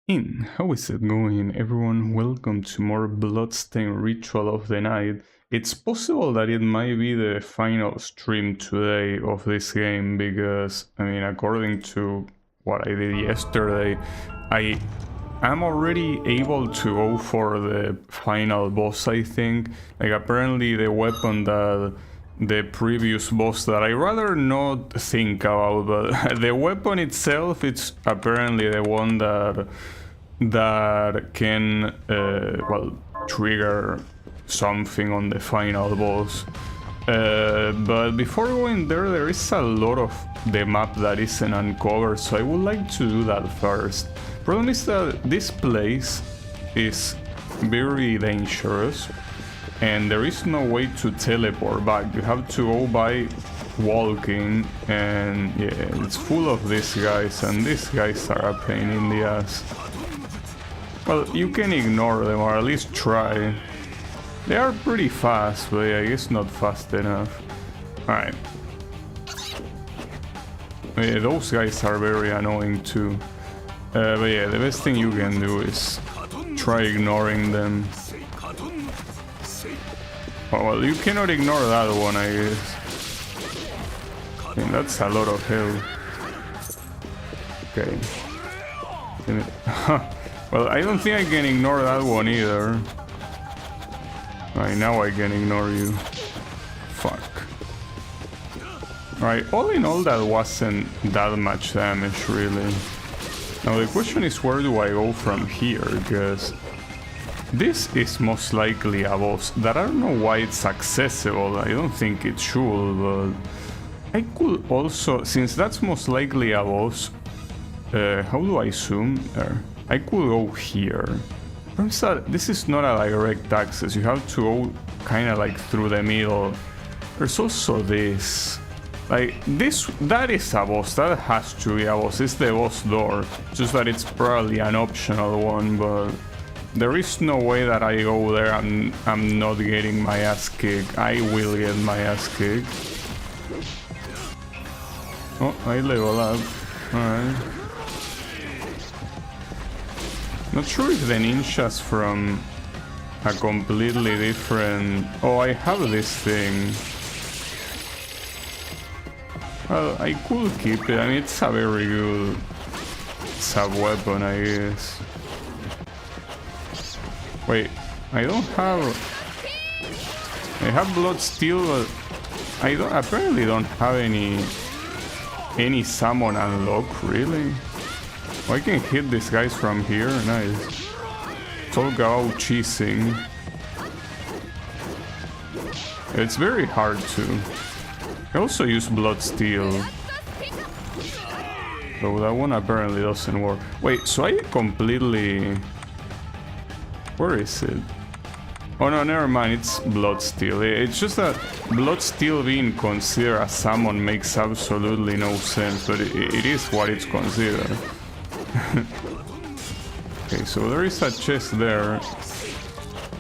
How is it going, everyone? Welcome to more Bloodstained Ritual of the Night. It's possible that it might be the final stream today of this game because, I mean, according to what I did yesterday, I am already able to go for the final boss, I think. Like, apparently the weapon that the previous boss that I rather not think about, but the weapon itself, it's apparently the one that can well, trigger something on the final boss. But before going there is a lot of the map that isn't uncovered, so I would like to do that first. Problem is that this place is very dangerous and there is no way to teleport back. You have to go by walking, and yeah, it's full of these guys, and these guys are a pain in the ass. Well, you can ignore them, or at least try. They are pretty fast, but yeah, I guess not fast enough. Alright. Yeah, those guys are very annoying too. But yeah, the best thing you can do is try ignoring them. Oh, well, you cannot ignore that one, I guess. I mean, that's a lot of health. Okay. Well, I don't think I can ignore that one either. Alright, now I can ignore you. Fuck. Alright, all in all, that wasn't that much damage, really. Now the question is, where do I go from here? Because this is most likely a boss that I don't know why it's accessible. I don't think it should, but I could also, since that's most likely a boss, how do I zoom there? I could go here. This is not a direct access. You have to go kind of like through the middle. There's also this. Like this, that is a boss. That has to be a boss. It's the boss door. Just that it's probably an optional one, but there is no way that I go there and I'm not getting my ass kicked. I will get my ass kicked. Oh, I level up. Alright. Not sure if the ninja's from a completely different... Oh, I have this thing. Well, I could keep it. I mean, it's a very good sub-weapon, I guess. Wait, I don't have... I have Bloodstained, but I apparently don't have any summon unlock, really. Oh, I can hit these guys from here, nice. Talk about cheesing. It's very hard to. I also use Bloodstained. So that one apparently doesn't work. Wait, so I completely... Where is it? Oh no, never mind, it's Bloodstained. It's just that Bloodstained being considered a summon makes absolutely no sense, but it is what it's considered. Okay, so there is a chest there.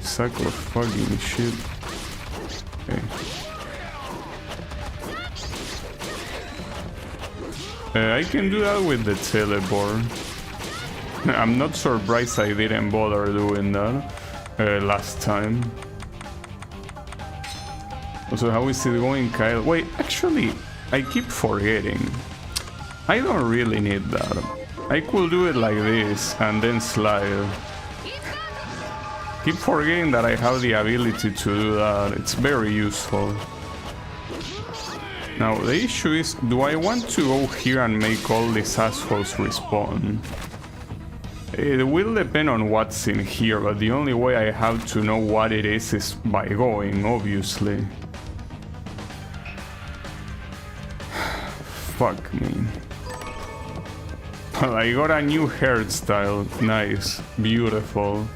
Sack of fucking shit. Okay. I can do that with the teleport. I'm not surprised I didn't bother doing that last time. Also, how is it going, Kyle? Wait, actually, I keep forgetting. I don't really need that. I could do it like this and then slide. Keep forgetting that I have the ability to do that. It's very useful. Now the issue is, do I want to go here and make all these assholes respawn? It will depend on what's in here, but the only way I have to know what it is by going, obviously. Fuck me. I got a new hairstyle. Nice. Beautiful.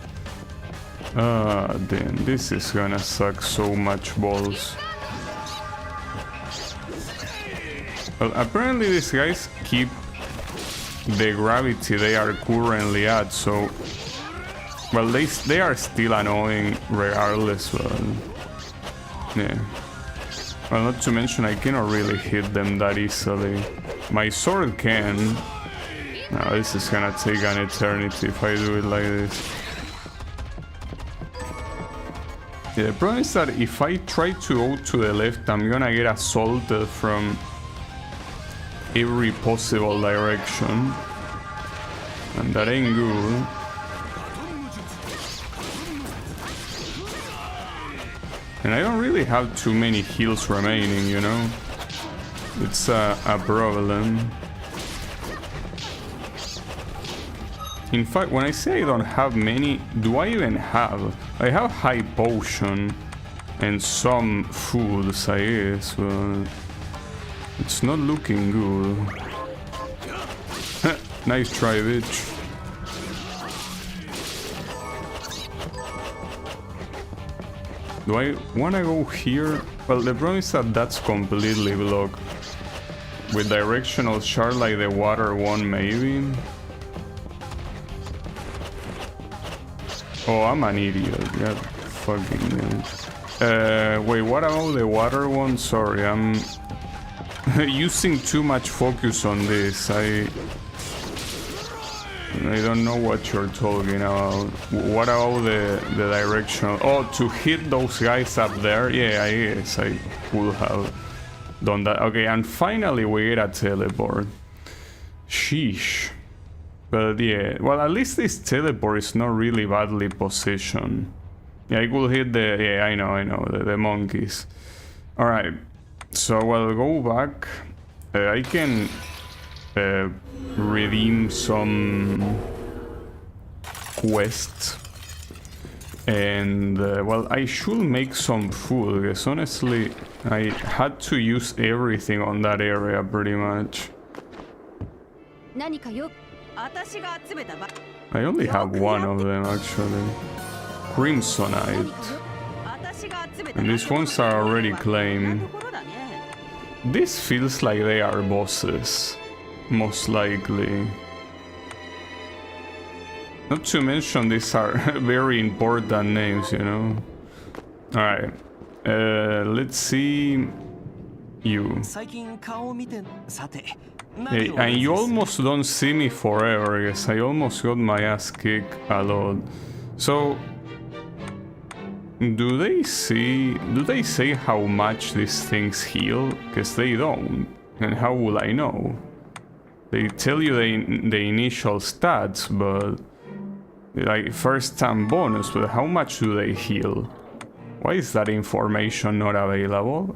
Damn. This is gonna suck so much balls. Well, apparently these guys keep the gravity they are currently at, so... Well, they are still annoying regardless, but... Yeah. Well, not to mention I cannot really hit them that easily. My sword can... Now this is gonna take an eternity if I do it like this. Yeah, the problem is that if I try to go to the left, I'm gonna get assaulted from every possible direction. And that ain't good. And I don't really have too many heals remaining, you know? It's a problem. In fact, when I say I don't have many, do I even have? I have high potion and some foods, I guess, but it's not looking good. Nice try, bitch. Do I wanna go here? Well, the problem is that that's completely blocked. With directional shard like the water one, maybe? Oh, I'm an idiot. God fucking damn. Wait, what about the water one? Sorry, I'm using too much focus on this. I don't know what you're talking about. What about the directional? Oh, to hit those guys up there? Yeah, I guess I would have done that. Okay, and finally we get a teleport. Sheesh. But yeah, well, at least this teleport is not really badly positioned. Yeah, I could hit the... Yeah, I know, the monkeys. Alright, so I'll go back. I can redeem some quests. And, well, I should make some food, because honestly, I had to use everything on that area, pretty much. I only have one of them, actually. Crimsonite. And these ones are already claimed. This feels like they are bosses. Most likely. Not to mention these are very important names, you know. Alright. Let's see... You. Hey, and you almost don't see me forever, yes. I almost got my ass kicked a lot. So... Do they say how much these things heal? Because they don't. And how will I know? They tell you the initial stats, but... Like, first time bonus, but how much do they heal? Why is that information not available?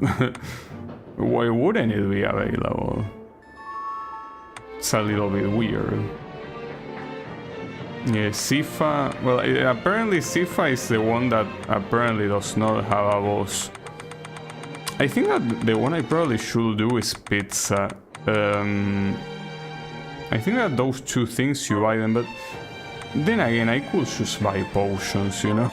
Why wouldn't it be available? It's a little bit weird. Yeah, Sifa... Well, apparently Sifa is the one that apparently does not have a boss. I think that the one I probably should do is Pizza. I think that those two things you buy them, but... Then again, I could just buy potions, you know?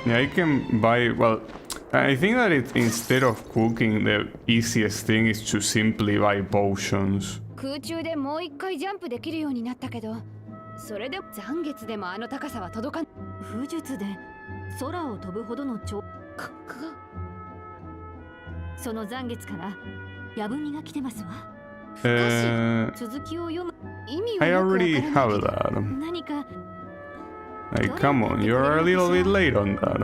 Yeah, I can buy, well, I think that instead of cooking, the easiest thing is to simply buy potions. I already have that. Like, come on, you're a little bit late on that.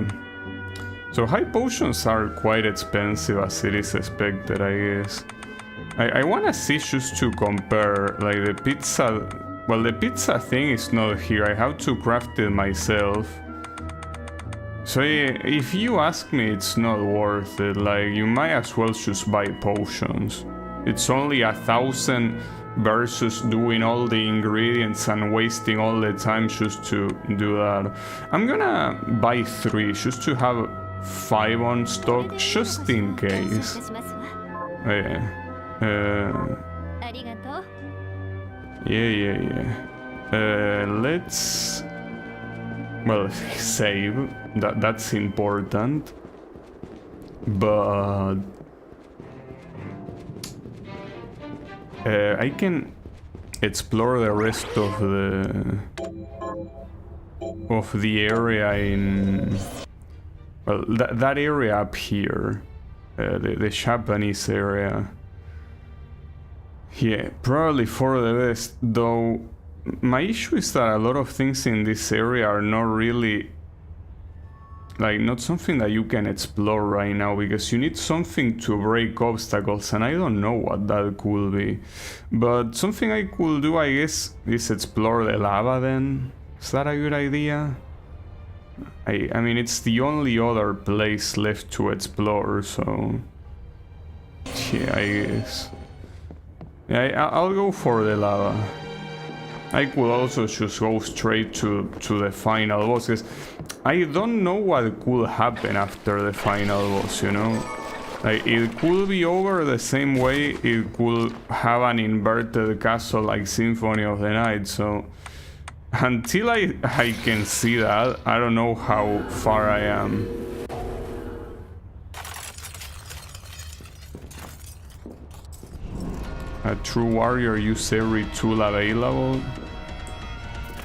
So high potions are quite expensive as it is expected, I guess. I wanna see just to compare, like the pizza... Well, the pizza thing is not here, I have to craft it myself. So yeah, if you ask me, it's not worth it, like you might as well just buy potions. It's only 1,000 versus doing all the ingredients and wasting all the time just to do that. I'm gonna buy 3 just to have 5 on stock, just in case. Oh, yeah. Yeah. Let's... Well, save. that's important. But I can explore the rest of the area in, well, that area up here, the Japanese area. Yeah, probably for the best, though. My issue is that a lot of things in this area are not really, like, not something that you can explore right now, because you need something to break obstacles, and I don't know what that could be. But something I could do, I guess, is explore the lava then. Is that a good idea? I mean, it's the only other place left to explore, so... yeah, I guess. Yeah, I'll go for the lava. I could also just go straight to the final boss, because I don't know what could happen after the final boss, you know? Like, it could be over the same way it could have an inverted castle like Symphony of the Night, so... until I can see that, I don't know how far I am. A true warrior uses every tool available.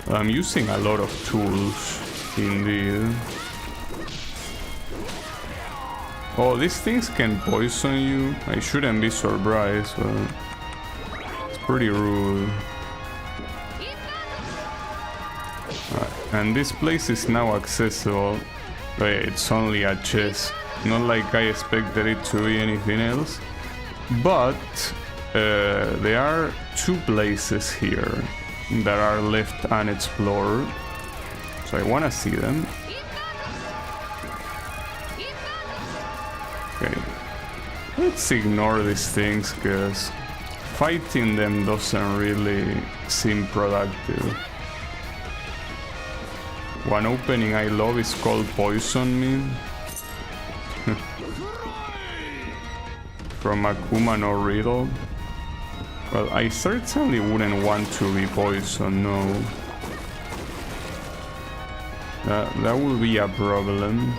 I'm using a lot of tools, indeed. Oh, these things can poison you. I shouldn't be surprised, but it's pretty rude. And this place is now accessible. But yeah, it's only a chest. Not like I expected it to be anything else. But there are two places here that are left unexplored, so I want to see them. Okay, let's ignore these things, because fighting them doesn't really seem productive. One opening I love is called Poison Me. From Akuma no Riddle. Well, I certainly wouldn't want to be poisoned, no. That will be a problem.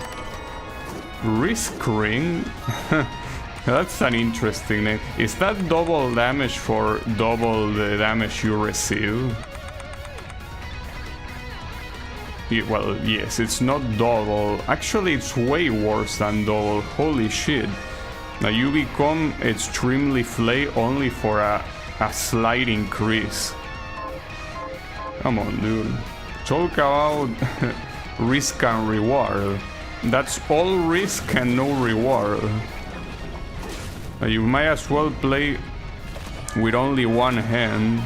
Risk Ring? That's an interesting name. Is that double damage for double the damage you receive? Well, yes, it's not double. Actually, it's way worse than double. Holy shit. Now you become extremely flay only for a slight increase. Come on, dude. Talk about risk and reward. That's all risk and no reward. You might as well play with only one hand.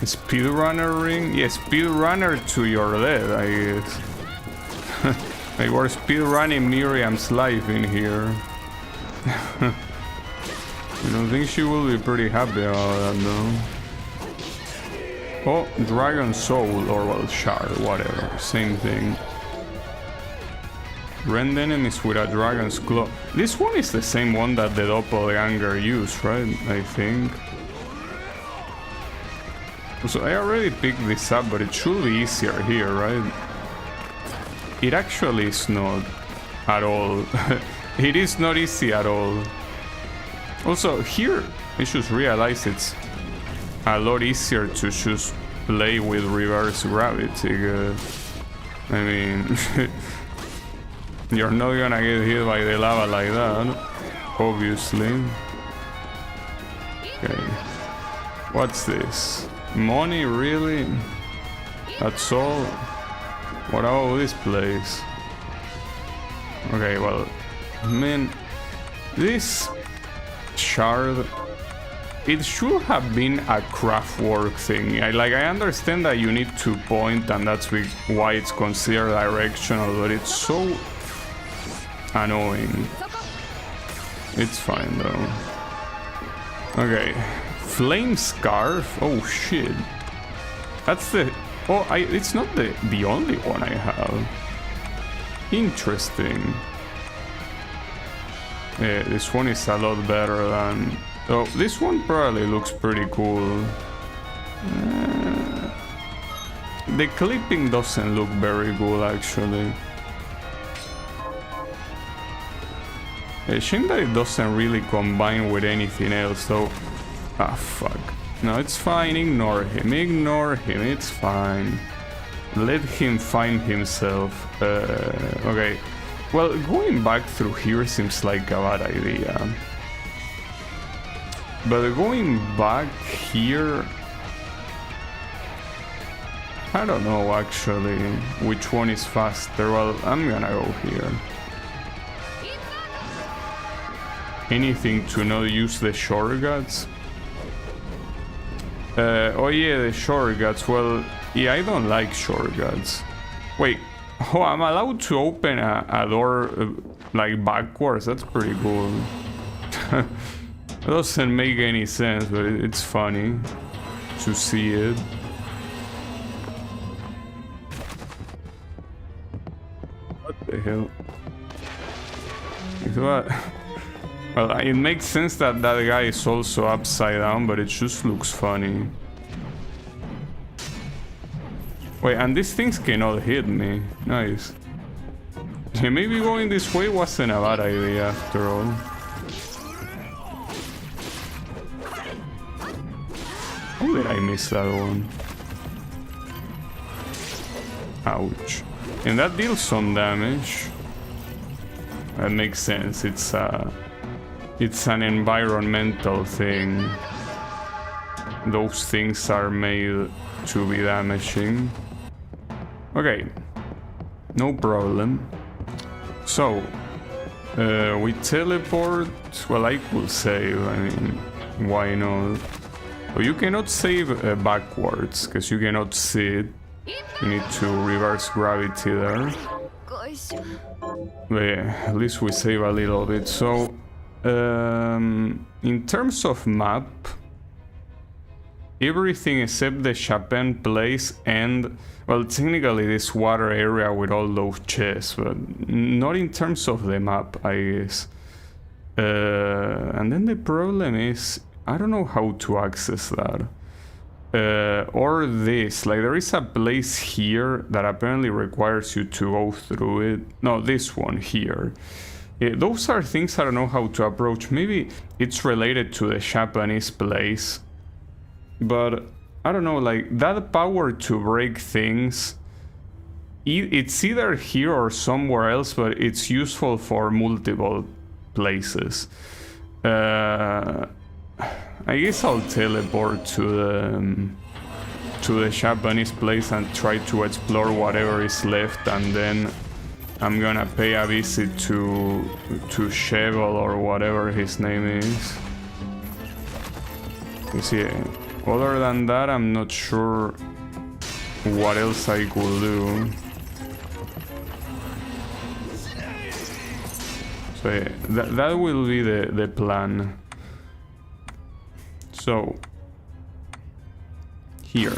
Speedrunner ring? Yeah, speedrunner to your death, I guess. Like, we're speedrunning Miriam's life in here. I don't think she will be pretty happy about that, though. Oh, Dragon Soul, or well, Shard, whatever, same thing. Rend enemies with a Dragon's Claw. This one is the same one that the Doppelganger used, right? I think. So I already picked this up, but it should be easier here, right? It actually is not at all. It is not easy at all. Also, here, I just realized it's a lot easier to just play with reverse gravity. I mean, you're not gonna get hit by the lava like that, obviously. Okay. What's this? Money, really? That's all? What about this place? Okay, well, man, this shard, it should have been a craftwork thing. I understand that you need to point, and that's why it's considered directional, but it's so annoying. It's fine though. Okay, flame scarf. Oh shit, that's the. Oh, it's not the only one I have. Interesting. Yeah, this one is a lot better than... Oh, this one probably looks pretty cool. the clipping doesn't look very good actually. A shame that it doesn't really combine with anything else though. Ah, fuck. No, it's fine, ignore him, it's fine. Let him find himself. Okay. Well, going back through here seems like a bad idea. But going back here... I don't know actually which one is faster. Well, I'm gonna go here. Anything to not use the shortcuts? Oh yeah, the shortcuts. Well, yeah, I don't like shortcuts. Wait, oh, I'm allowed to open a door like backwards? That's pretty cool. It doesn't make any sense, but it's funny to see it. What the hell? What? Well, it makes sense that that guy is also upside down, but it just looks funny. Wait, and these things cannot hit me. Nice. Yeah, maybe going this way wasn't a bad idea after all. How did I miss that one? Ouch. And that deals some damage. That makes sense. It's an environmental thing. Those things are made to be damaging. Okay, no problem. So, we teleport. Well, I could save. I mean, why not? Oh, you cannot save backwards because you cannot see it. You need to reverse gravity there. But yeah, at least we save a little bit. So, in terms of map, everything except the Chapin place and, well, technically this water area with all those chests, but not in terms of the map, I guess. And then the problem is, I don't know how to access that. Or this, like there is a place here that apparently requires you to go through it. No, this one here. Those are things I don't know how to approach. Maybe it's related to the Japanese place. But I don't know, like that power to break things, it's either here or somewhere else, but it's useful for multiple places. I guess I'll teleport to the Japanese place and try to explore whatever is left, and then I'm gonna pay a visit to Cheval or whatever his name is. You see, other than that, I'm not sure what else I could do. So yeah, that will be the plan. So, here.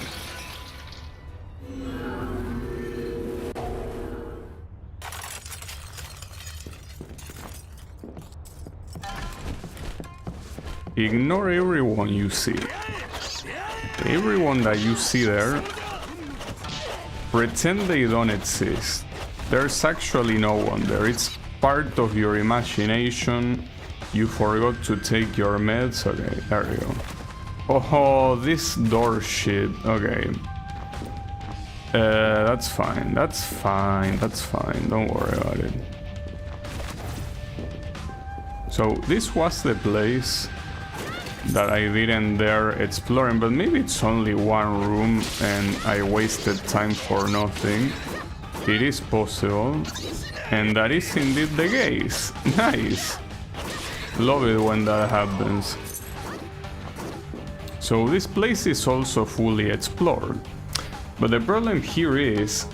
Ignore everyone you see. Everyone that you see there, pretend they don't exist. There's actually no one there. It's part of your imagination. You forgot to take your meds. Okay, there you go. Oh, this door shit. Okay. That's fine. That's fine. That's fine. Don't worry about it. So this was the place that I didn't dare exploring, but maybe it's only one room and I wasted time for nothing. It is possible, and that is indeed the case. Nice. Love it when that happens. So this place is also fully explored, but the problem here is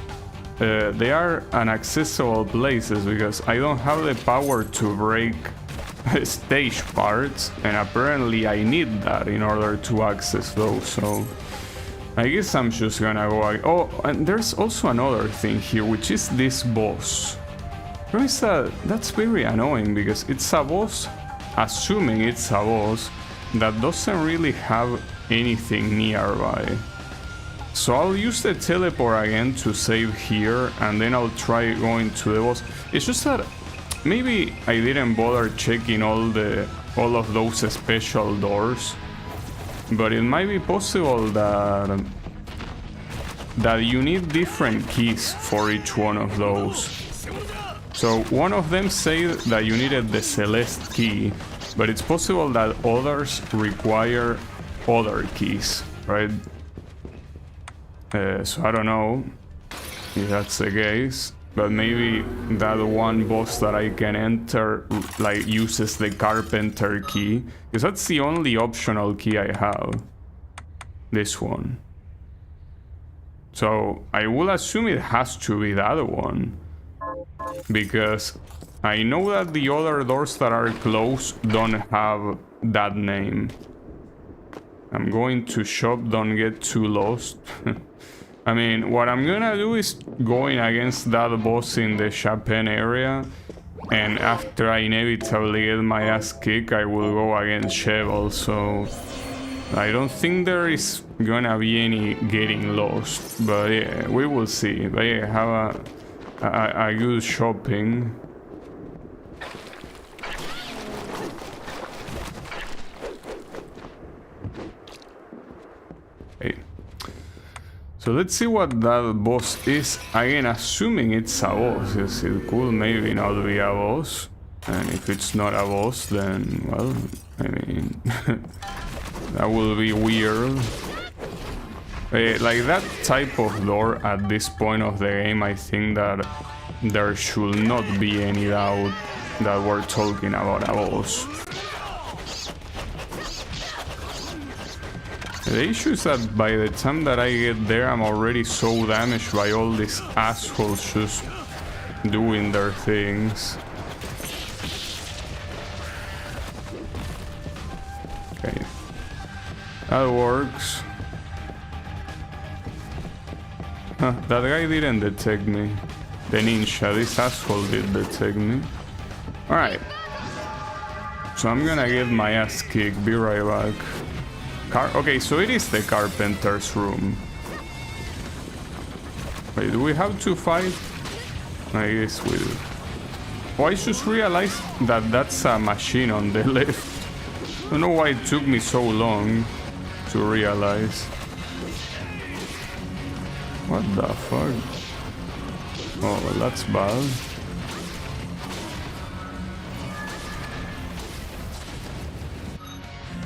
they are inaccessible places because I don't have the power to break stage parts, and apparently I need that in order to access those. So I guess I'm just gonna go. Oh, and there's also another thing here, which is this boss. That's very annoying because it's a boss, assuming it's a boss that doesn't really have anything nearby. So I'll use the teleport again to save here, and then I'll try going to the boss. It's just that maybe I didn't bother checking all of those special doors, but it might be possible that you need different keys for each one of those. So one of them said that you needed the Celeste key, but it's possible that others require other keys, right? So I don't know if that's the case, but maybe that one boss that I can enter like uses the Carpenter key, because that's the only optional key I have, this one. So I will assume it has to be that one, because I know that the other doors that are closed don't have that name. I'm going to shop, don't get too lost. I mean, what I'm gonna do is going against that boss in the Chapin area, and after I inevitably get my ass kicked, I will go against Cheval, so I don't think there is gonna be any getting lost, but yeah, we will see. But yeah, have a good shopping. Okay. So let's see what that boss is. Again, assuming it's a boss, yes, it could maybe not be a boss. And if it's not a boss, then, well, I mean, that will be weird. Like that type of door at this point of the game, I think that there should not be any doubt that we're talking about a boss. The issue is that by the time that I get there, I'm already so damaged by all these assholes just doing their things. Okay, that works. Huh, that guy didn't detect me. The ninja, this asshole did detect me. Alright. So I'm gonna get my ass kicked, be right back. Okay, so it is the Carpenter's room. Wait, do we have to fight? I guess we do. Oh, I just realized that that's a machine on the left. I don't know why it took me so long to realize. What the fuck? Oh, well, that's bad.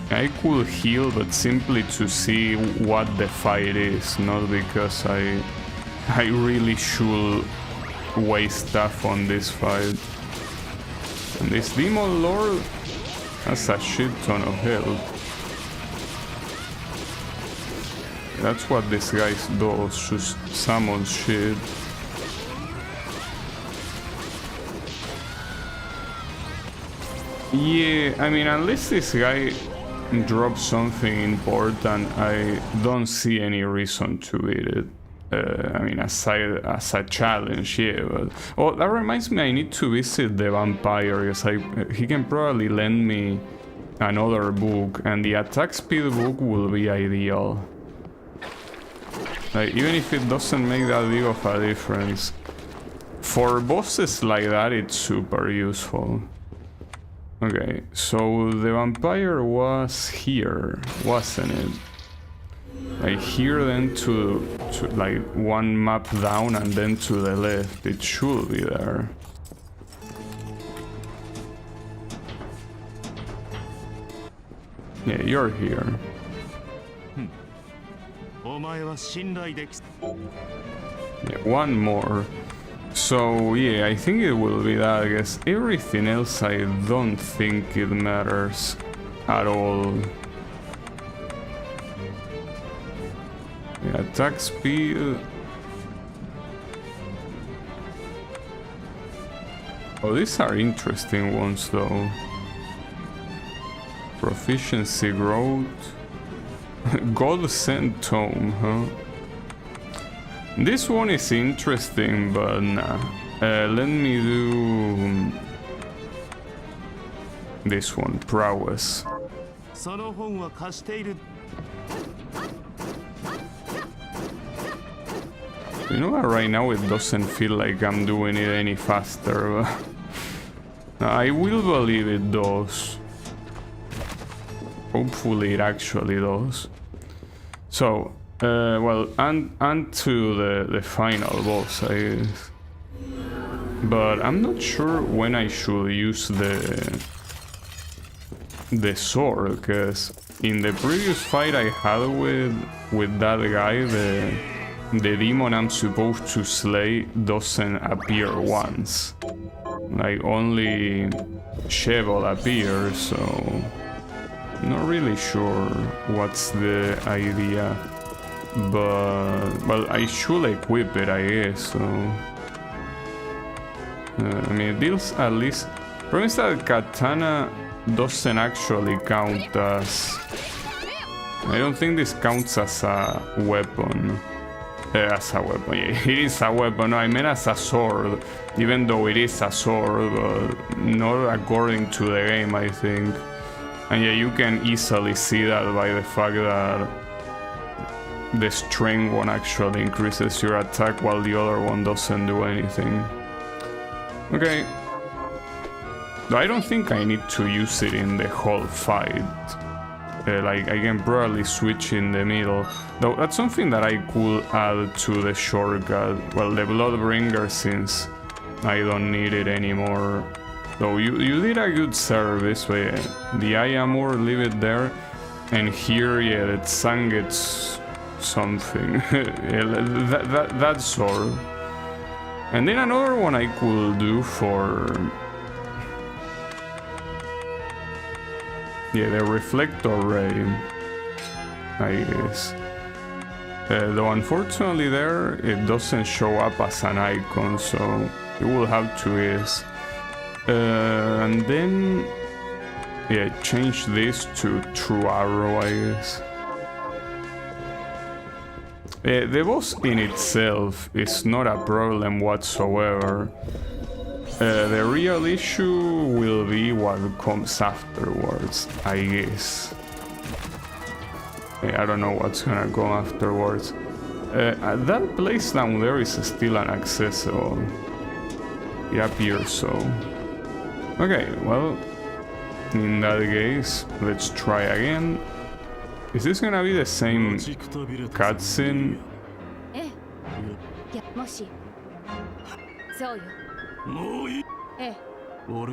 I could heal, but simply to see what the fight is, not because I really should waste stuff on this fight. And this Demon Lord has a shit ton of health. That's what this guy does, just summon shit. Yeah, I mean, unless this guy drops something important, I don't see any reason to beat it. I mean, as a challenge, yeah. But oh, that reminds me, I need to visit the vampire, because he can probably lend me another book, and the attack speed book will be ideal. Like, even if it doesn't make that big of a difference, for bosses like that, it's super useful. Okay, so the vampire was here, wasn't it? Like here, then to like one map down and then to the left. It should be there. Yeah, you're here. Yeah, one more. So yeah, I think it will be that. I guess everything else, I don't think it matters at all. Yeah, attack speed. Oh, these are interesting ones though. Proficiency growth. God sent tome, huh? This one is interesting, but nah. Let me do this one, prowess. You know what, right now it doesn't feel like I'm doing it any faster. I will believe it does. Hopefully it actually does. So, well, and to the final boss, I guess. But I'm not sure when I should use the sword, because in the previous fight I had with that guy, the demon I'm supposed to slay doesn't appear once. Like, only Shevel appears, so not really sure what's the idea. But, well, I should equip it, I guess, so... I mean, it deals at least... Problem is that Katana doesn't actually count as... I don't think this counts as a weapon. Yeah, it is a weapon. No, I meant as a sword. Even though it is a sword, but not according to the game, I think. And yeah, you can easily see that by the fact that the strength one actually increases your attack while the other one doesn't do anything. Okay. I don't think I need to use it in the whole fight. Like, I can probably switch in the middle. Though that's something that I could add to the shortcut. Well, the Bloodbringer, since I don't need it anymore. Though you did a good service, but yeah, the eye armor, leave it there. And here, yeah, the sun gets something. Yeah, that sword. And then another one I could do for... Yeah, the reflector ray, I guess. Though unfortunately there, it doesn't show up as an icon, so you will have to guess. And then... Yeah, change this to True Arrow, I guess. The boss in itself is not a problem whatsoever. The real issue will be what comes afterwards, I guess. I don't know what's gonna come afterwards. That place down there is still inaccessible. It appears so. Okay, well, in that case, let's try again. Is this gonna be the same cutscene?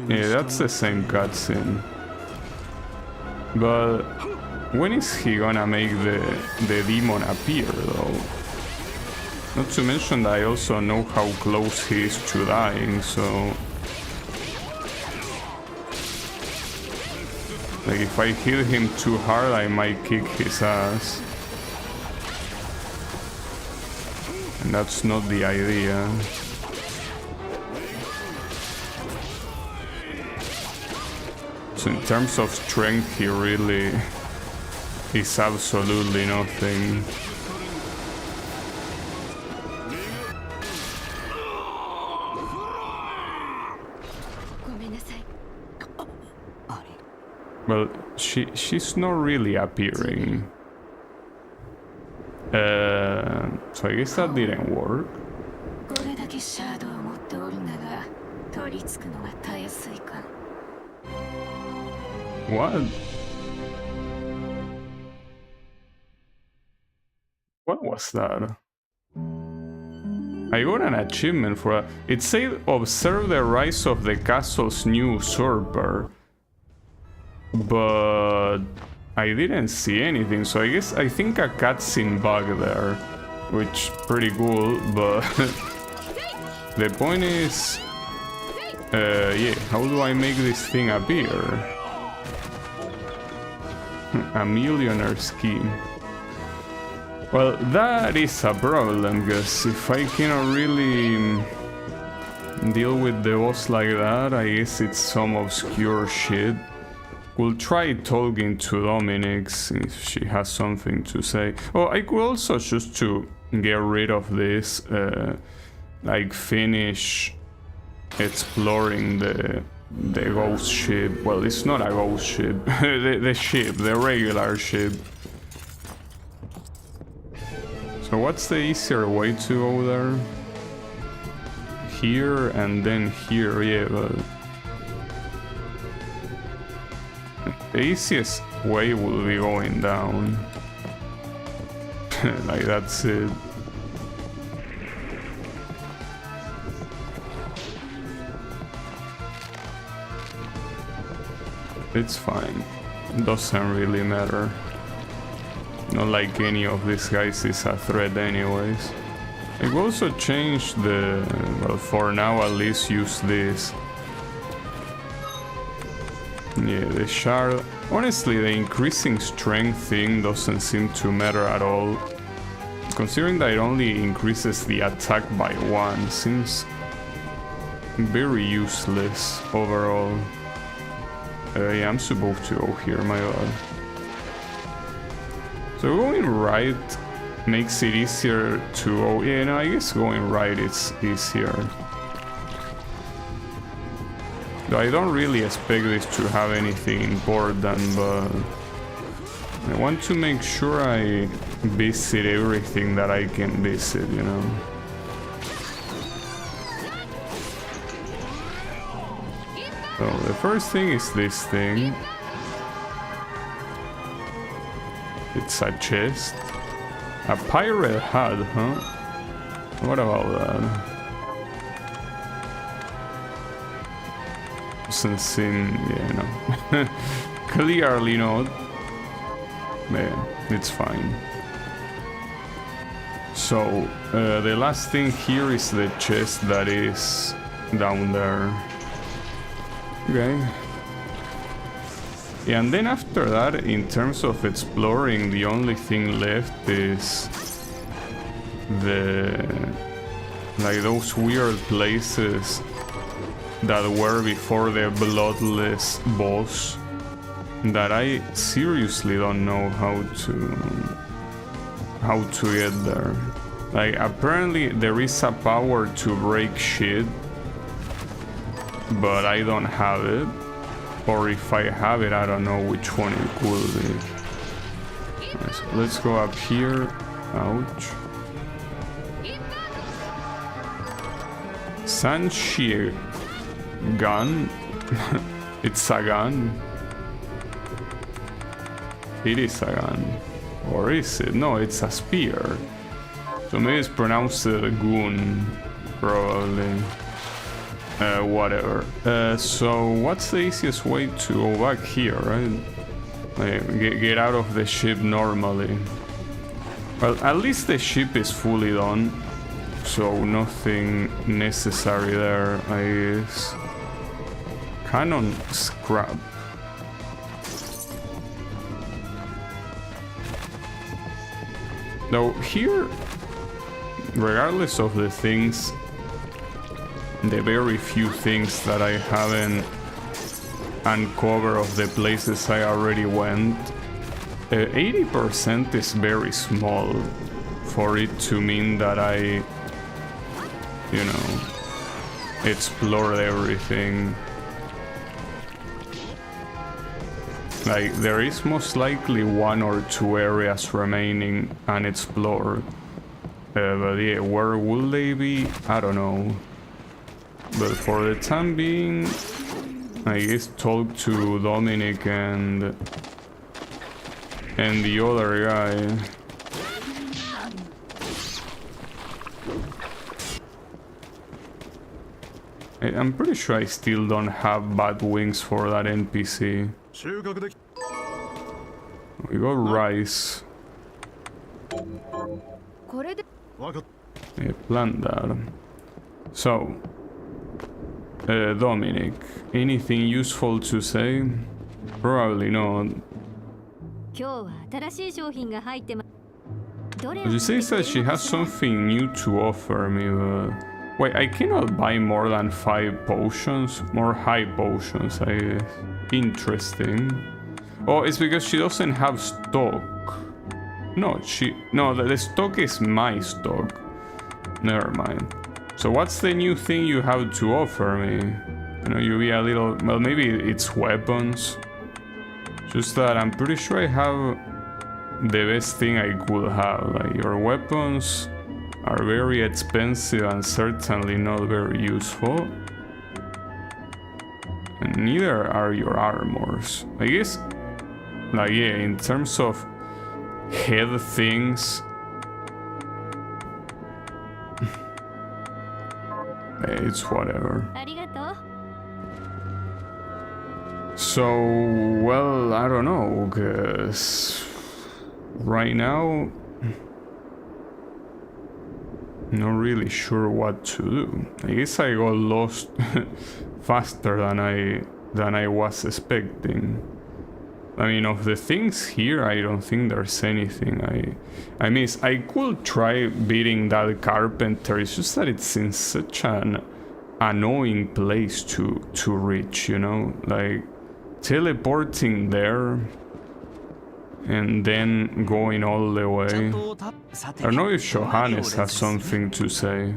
Yeah, that's the same cutscene. But when is he gonna make the demon appear, though? Not to mention that I also know how close he is to dying, so... Like, if I hit him too hard, I might kick his ass. And that's not the idea. So in terms of strength, he really is absolutely nothing. Well, she's not really appearing. So I guess that didn't work. What? What was that? I got an achievement for a... It said, observe the rise of the castle's new usurper. But I didn't see anything, so I think a cutscene bug there, which pretty cool, but the point is, yeah, how do I make this thing appear? A millionaire scheme. Well, that is a problem, because if I cannot really deal with the boss like that, I guess it's some obscure shit. We'll try talking to Dominix if she has something to say. Oh, I could also choose to get rid of this, like finish exploring the ghost ship. Well, it's not a ghost ship, the ship, the regular ship. So So what's the easier way to go there? Here and then here, yeah, but... The easiest way will be going down. Like, that's it. It's fine. Doesn't really matter. Not like any of these guys is a threat anyways. I will also change the... well, for now at least use this. Yeah, the shard... Honestly, the increasing strength thing doesn't seem to matter at all. Considering that it only increases the attack by 1, seems very useless overall. Yeah, I'm supposed to go here, my god. So going right makes it easier to go... Yeah, no, I guess going right is easier. Though I don't really expect this to have anything important, but... I want to make sure I visit everything that I can visit, you know? So the first thing is this thing. It's a chest. A pirate hat, huh? What about that? Doesn't seem, yeah, no. Clearly not. Man, it's fine. So, the last thing here is the chest that is down there. Okay. Yeah, and then after that, in terms of exploring, the only thing left is the... like those weird places that were before the bloodless boss that I seriously don't know how to get there. Like, apparently there is a power to break shit, but I don't have it. Or if I have it, I don't know which one it could be. Right, so let's go up here. Ouch. Sanshi gun. It's a gun. It is a gun. Or is it? No, it's a spear. So maybe it's pronounced goon, probably. Whatever. So what's the easiest way to go back here, right? Like, get out of the ship normally. Well, at least the ship is fully done, so nothing necessary there, I guess. Cannon scrap. Now here, regardless of the things, the very few things that I haven't uncovered of the places I already went, 80% is very small for it to mean that I, you know, explored everything. Like, there is most likely 1 or 2 areas remaining unexplored. But yeah, where will they be? I don't know. But for the time being, I guess talk to Dominic and the other guy. I'm pretty sure I still don't have bad wings for that NPC. We got rice. Yeah, plant that. So, Dominic, anything useful to say? Probably not. She says that she has something new to offer me, but... Wait, I cannot buy more than 5 potions? More high potions, I guess. Interesting. Oh, it's because she doesn't have stock. No, the stock is my stock. Never mind. So what's the new thing you have to offer me? You know, you be a little... Well, maybe it's weapons. Just that I'm pretty sure I have the best thing I could have. Like, your weapons are very expensive and certainly not very useful. And neither are your armors. I guess, like, yeah, in terms of head things, it's whatever. So, well, I don't know, cause right now, not really sure what to do. I guess I got lost faster than I was expecting. I mean, of the things here, I don't think there's anything I miss. I could try beating that carpenter. It's just that it's in such an annoying place to reach, you know, like teleporting there and then going all the way. I don't know if Johannes has something to say.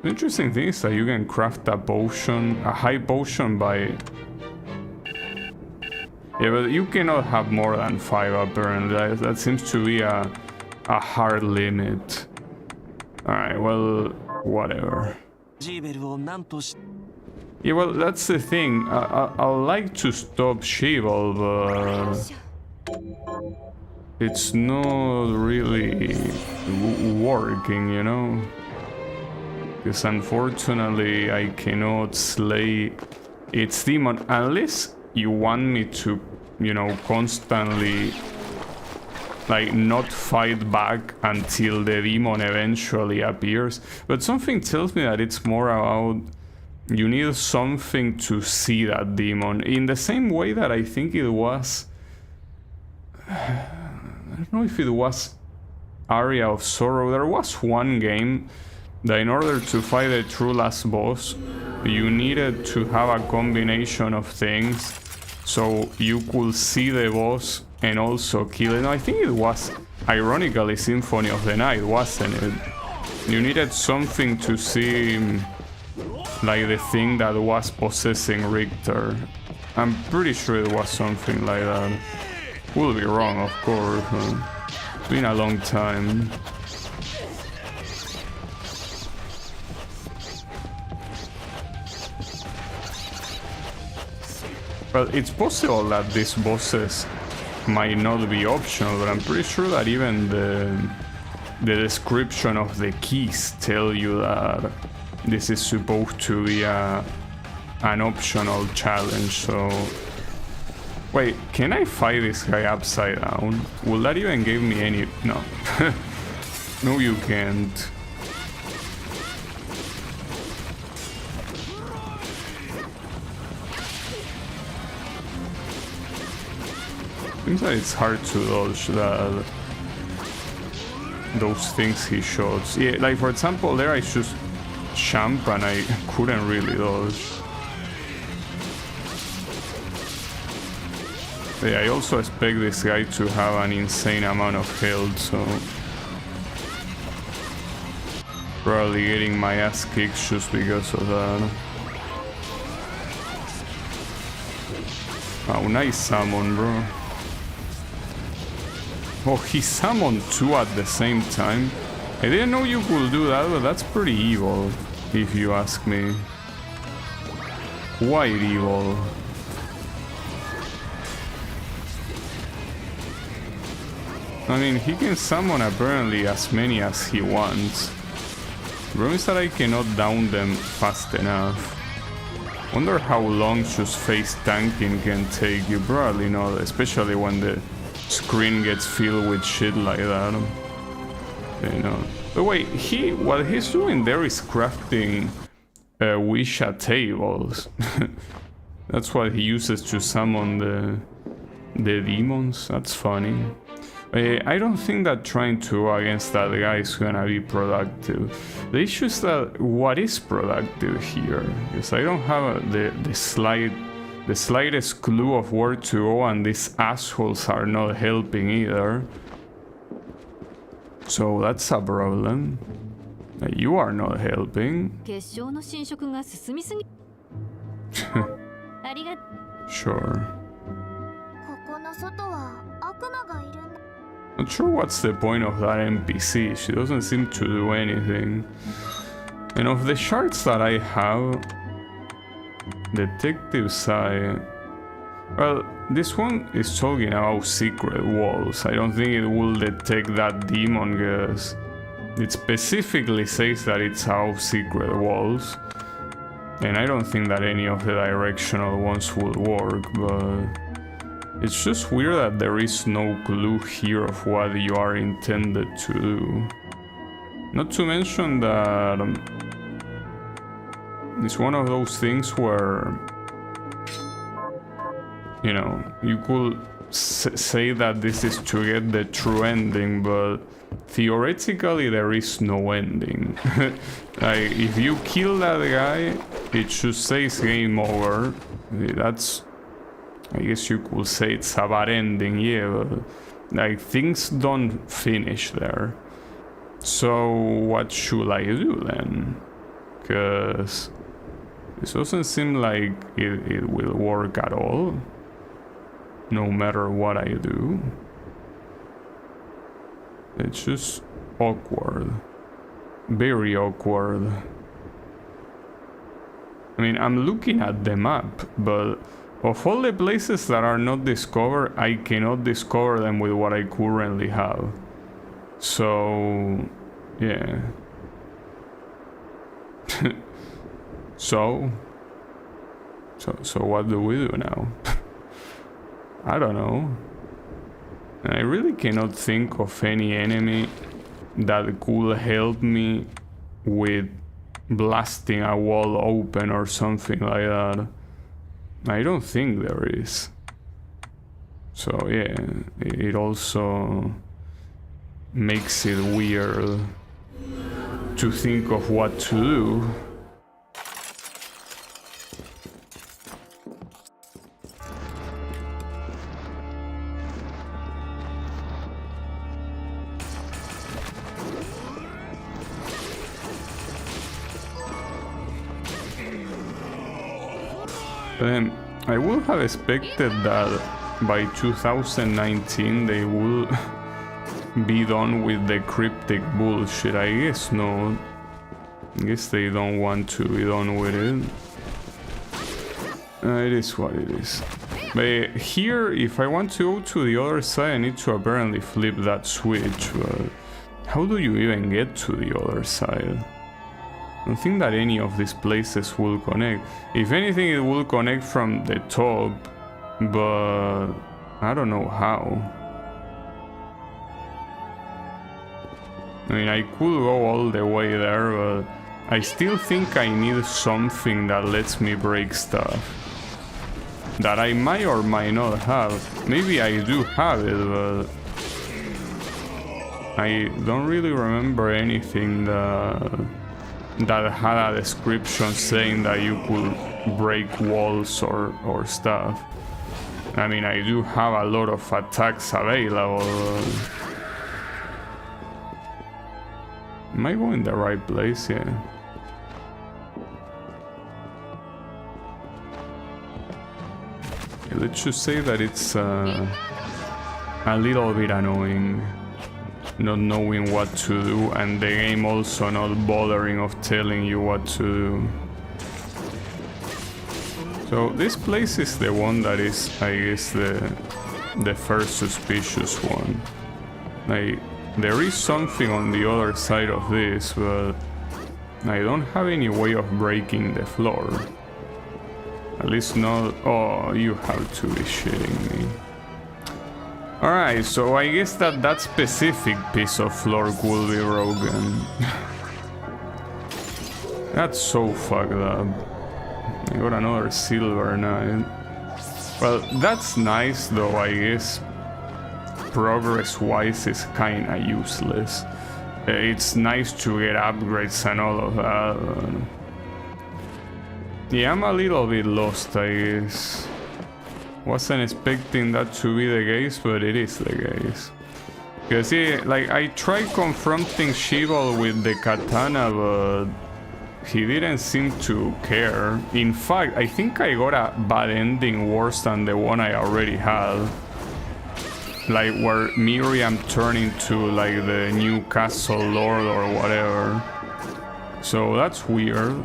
The interesting thing is that you can craft a potion, a high potion by... Yeah, but you cannot have more than 5 apparently. That seems to be a hard limit. Alright, well, whatever. Yeah, well, that's the thing. I'd like to stop Sheeval, but it's not really working, you know? Because unfortunately I cannot slay its demon unless you want me to, you know, constantly like not fight back until the demon eventually appears. But something tells me that it's more about you need something to see that demon, in the same way that I think it was, I don't know if it was Aria of Sorrow. There was one game that in order to fight the true last boss you needed to have a combination of things so you could see the boss and also kill it. No, I think it was ironically Symphony of the Night, wasn't it? You needed something to see, like the thing that was possessing Richter. I'm pretty sure it was something like that. Could be wrong, of course. It's been a long time. Well, it's possible that these bosses might not be optional, but I'm pretty sure that even the description of the keys tell you that this is supposed to be an optional challenge, so... Wait, can I fight this guy upside down? Will that even give me any... No. No, you can't. Seems like it's hard to dodge those things he shoots. Yeah, like for example, there I just jump and I couldn't really dodge. Yeah, I also expect this guy to have an insane amount of health, so... Probably getting my ass kicked just because of that. Oh, nice summon, bro. Oh, he summoned 2 at the same time. I didn't know you could do that, but that's pretty evil, if you ask me. Quite evil. I mean, he can summon apparently as many as he wants. The problem is that I cannot down them fast enough. Wonder how long just face tanking can take. You probably know, especially when the screen gets filled with shit like that. You know. But wait, what he's doing there is crafting Wisha tables. That's what he uses to summon the demons. That's funny. I don't think that trying to go against that guy is gonna be productive. The issue is that what is productive here? Because I don't have the slightest clue of where to go, and these assholes are not helping either. So that's a problem. You are not helping. Sure. Not sure what's the point of that NPC, she doesn't seem to do anything. And of the shards that I have, detective side, well, this one is talking about secret walls. I don't think it will detect that demon, because it specifically says that it's about secret walls. And I don't think that any of the directional ones will work, but it's just weird that there is no clue here of what you are intended to do. Not to mention that it's one of those things where, you know, you could say that this is to get the true ending, but theoretically there is no ending. Like, if you kill that guy, it should say it's game over. That's, I guess you could say it's a bad ending, yeah, but like, things don't finish there. So what should I do then? Because this doesn't seem like it will work at all, no matter what I do. It's just awkward. Very awkward. I mean, I'm looking at the map, but of all the places that are not discovered, I cannot discover them with what I currently have. So, yeah. So what do we do now? I don't know. And I really cannot think of any enemy that could help me with blasting a wall open or something like that. I don't think there is. So yeah, it also makes it weird to think of what to do. I would have expected that by 2019 they will be done with the cryptic bullshit. I guess not. I guess they don't want to be done with it. It is what it is. But here, if I want to go to the other side, I need to apparently flip that switch. But how do you even get to the other side? I don't think that any of these places will connect. If anything, it will connect from the top, but I don't know how. I mean, I could go all the way there, but I still think I need something that lets me break stuff. That I might or might not have. Maybe I do have it, but I don't really remember anything that had a description saying that you could break walls or stuff. I mean, I do have a lot of attacks available. Am I going the right place? Yeah. Let's just say that it's a little bit annoying not knowing what to do, and the game also not bothering of telling you what to do. So this place is the one that is, I guess, the first suspicious one. Like, there is something on the other side of this, but I don't have any way of breaking the floor. At least not... Oh, you have to be shitting me. Alright, so I guess that specific piece of floor will be broken. That's so fucked up. I got another silver knight. Well, that's nice though, I guess. Progress-wise is kinda useless. It's nice to get upgrades and all of that. Yeah, I'm a little bit lost, I guess. Wasn't expecting that to be the case, but it is the case. Because yeah, like, I tried confronting Shibal with the katana, but he didn't seem to care. In fact, I think I got a bad ending worse than the one I already had. like where Miriam turned into like the new castle lord or whatever. So that's weird.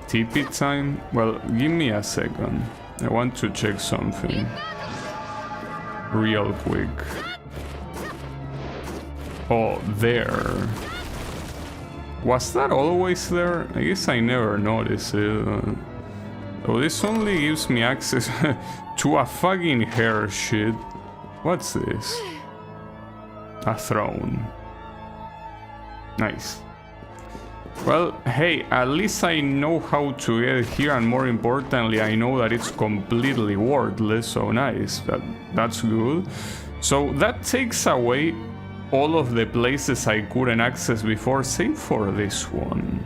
TP time? Well, give me a second. I want to check something real quick. Oh, there. Was that always there? I guess I never noticed it. Oh, this only gives me access to a fucking hair shit. What's this? A throne. Nice. Well, hey, at least I know how to get here, and more importantly, I know that it's completely worthless, so nice. That's good. So that takes away all of the places I couldn't access before, save for this one.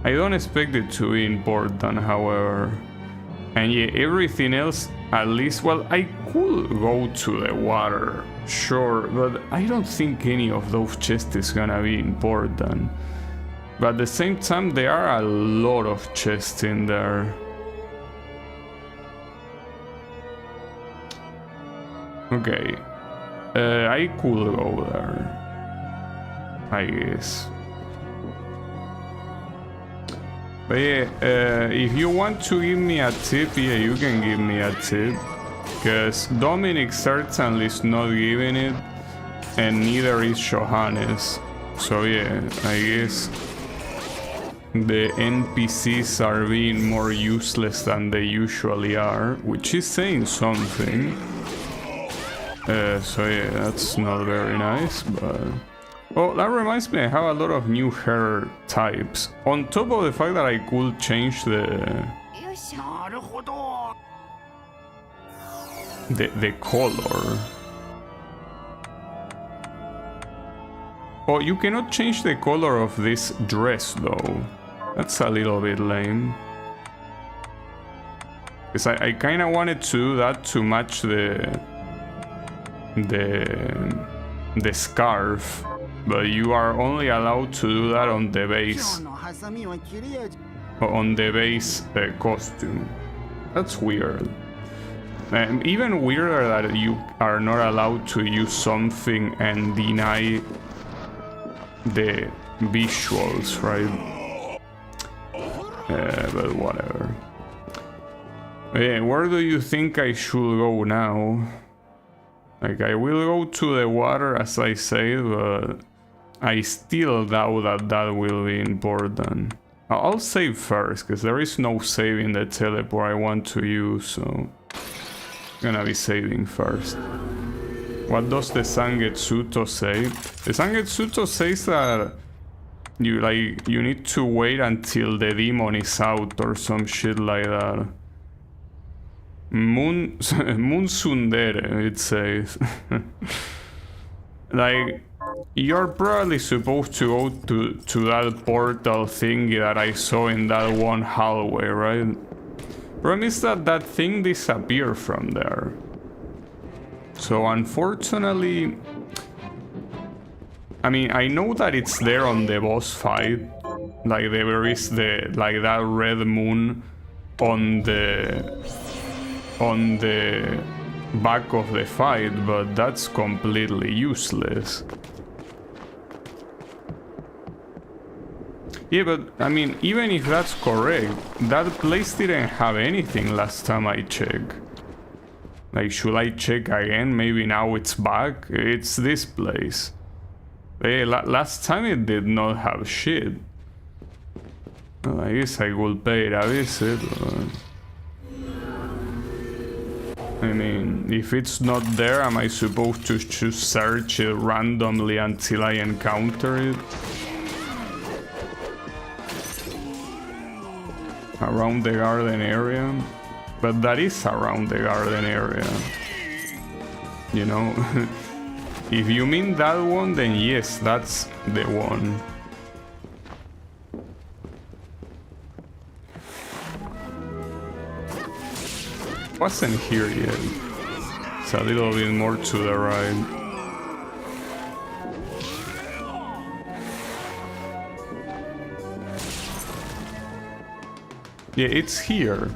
I don't expect it to be important, however. And yeah, everything else, at least, well, I could go to the water, sure, but I don't think any of those chests is gonna be important. But at the same time, there are a lot of chests in there. Okay. I could go there, I guess. But yeah, if you want to give me a tip, yeah, you can give me a tip. Because Dominic certainly is not giving it, and neither is Johannes. So yeah, I guess the NPCs are being more useless than they usually are, which is saying something. So yeah, that's not very nice, but... Oh, that reminds me, I have a lot of new hair types. On top of the fact that I could change the color. Oh, you cannot change the color of this dress, though. That's a little bit lame. Because I kind of wanted to do that to match the scarf, but you are only allowed to do that on the base costume. That's weird. And even weirder that you are not allowed to use something and deny the visuals, right? But whatever. Yeah, where do you think I should go now? Like, I will go to the water, as I said, but I still doubt that that will be important. I'll save first, because there is no saving the teleport I want to use, so I'm gonna be saving first. What does the Sangetsuto say? The Sangetsuto says that you need to wait until the demon is out or some shit like that. Moon Sundere, it says. Like, you're probably supposed to go to that portal thingy that I saw in that one hallway, right? Problem is that that thing disappeared from there. So unfortunately, I mean, I know that it's there on the boss fight. Like, there is that red moon on the back of the fight, but that's completely useless. Yeah, but I mean, even if that's correct, that place didn't have anything last time I checked. Like, should I check again? Maybe now it's back? It's this place. Hey, last time it did not have shit. Well, I guess I will pay it a visit. I mean, if it's not there, am I supposed to just search it randomly until I encounter it? Around the garden area? But that is around the garden area. You know? If you mean that one, then yes, that's the one. Wasn't here yet. It's a little bit more to the right. Yeah, it's here,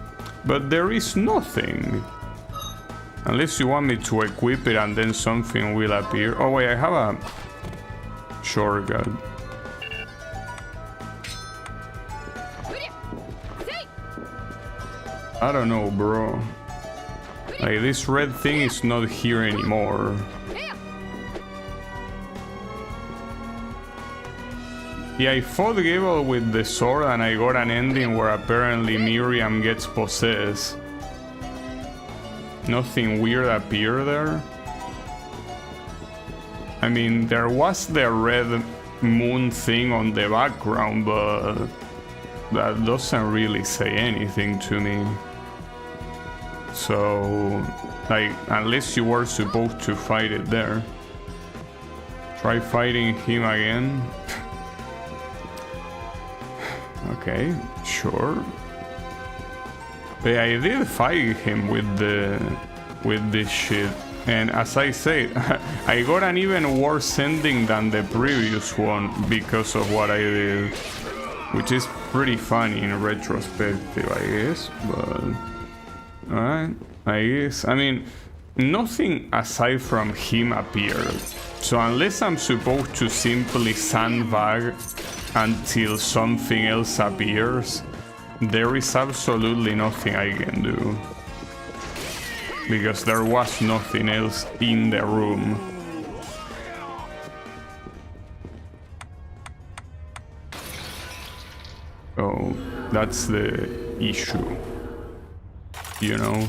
but there is nothing. Unless you want me to equip it and then something will appear. Oh wait, I have a shortcut. I don't know, bro. Like, this red thing is not here anymore. Yeah, I fought Gable with the sword and I got an ending where apparently Miriam gets possessed. Nothing weird appeared there. I mean, there was the red moon thing on the background, but that doesn't really say anything to me. So, like, unless you were supposed to fight it there. Try fighting him again. Okay, sure. But I did fight him with this shit, and as I said, I got an even worse ending than the previous one because of what I did, which is pretty funny in retrospective, I guess. But alright, I guess. I mean, nothing aside from him appeared, so unless I'm supposed to simply sandbag until something else appears, there is absolutely nothing I can do. Because there was nothing else in the room. So that's the issue, you know?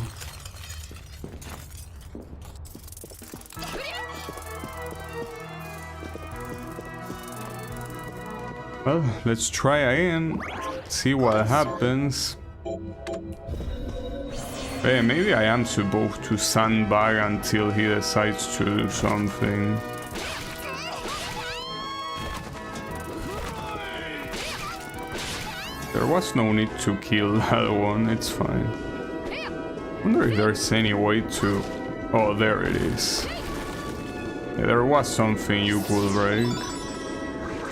Well, let's try again, see what happens. Hey, maybe I am supposed to sandbag until he decides to do something. There was no need to kill that one, it's fine. I wonder if there's any way to... Oh, there it is. Yeah, there was something you could break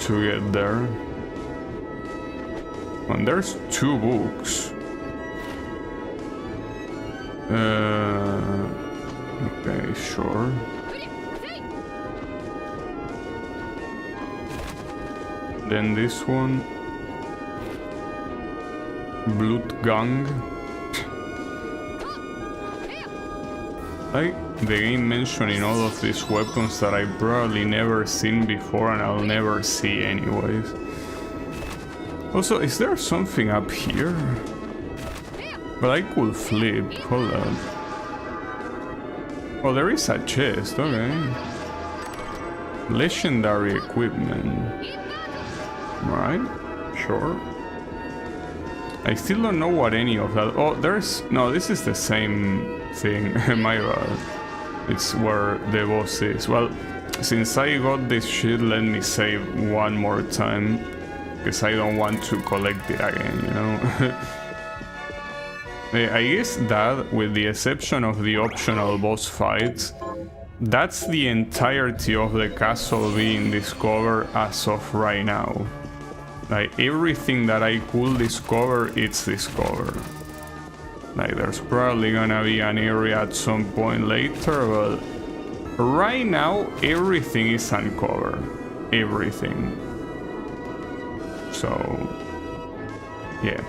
to get there. And there's 2 books. Okay, sure. Then this one. Blood Gang. Like the game mentioning all of these weapons that I've probably never seen before and I'll never see anyways. Also, is there something up here? But I could flip, hold on. Oh, there is a chest, okay. Legendary equipment. Alright, sure. I still don't know what any of that... Oh, there's... No, this is the same thing, my bad. It's where the boss is. Well, since I got this shit, let me save one more time. Because I don't want to collect it again, you know? I guess that, with the exception of the optional boss fights, that's the entirety of the castle being discovered as of right now. Like, everything that I could discover, it's discovered. Like, there's probably gonna be an area at some point later, but right now, everything is uncovered. Everything. So, yeah.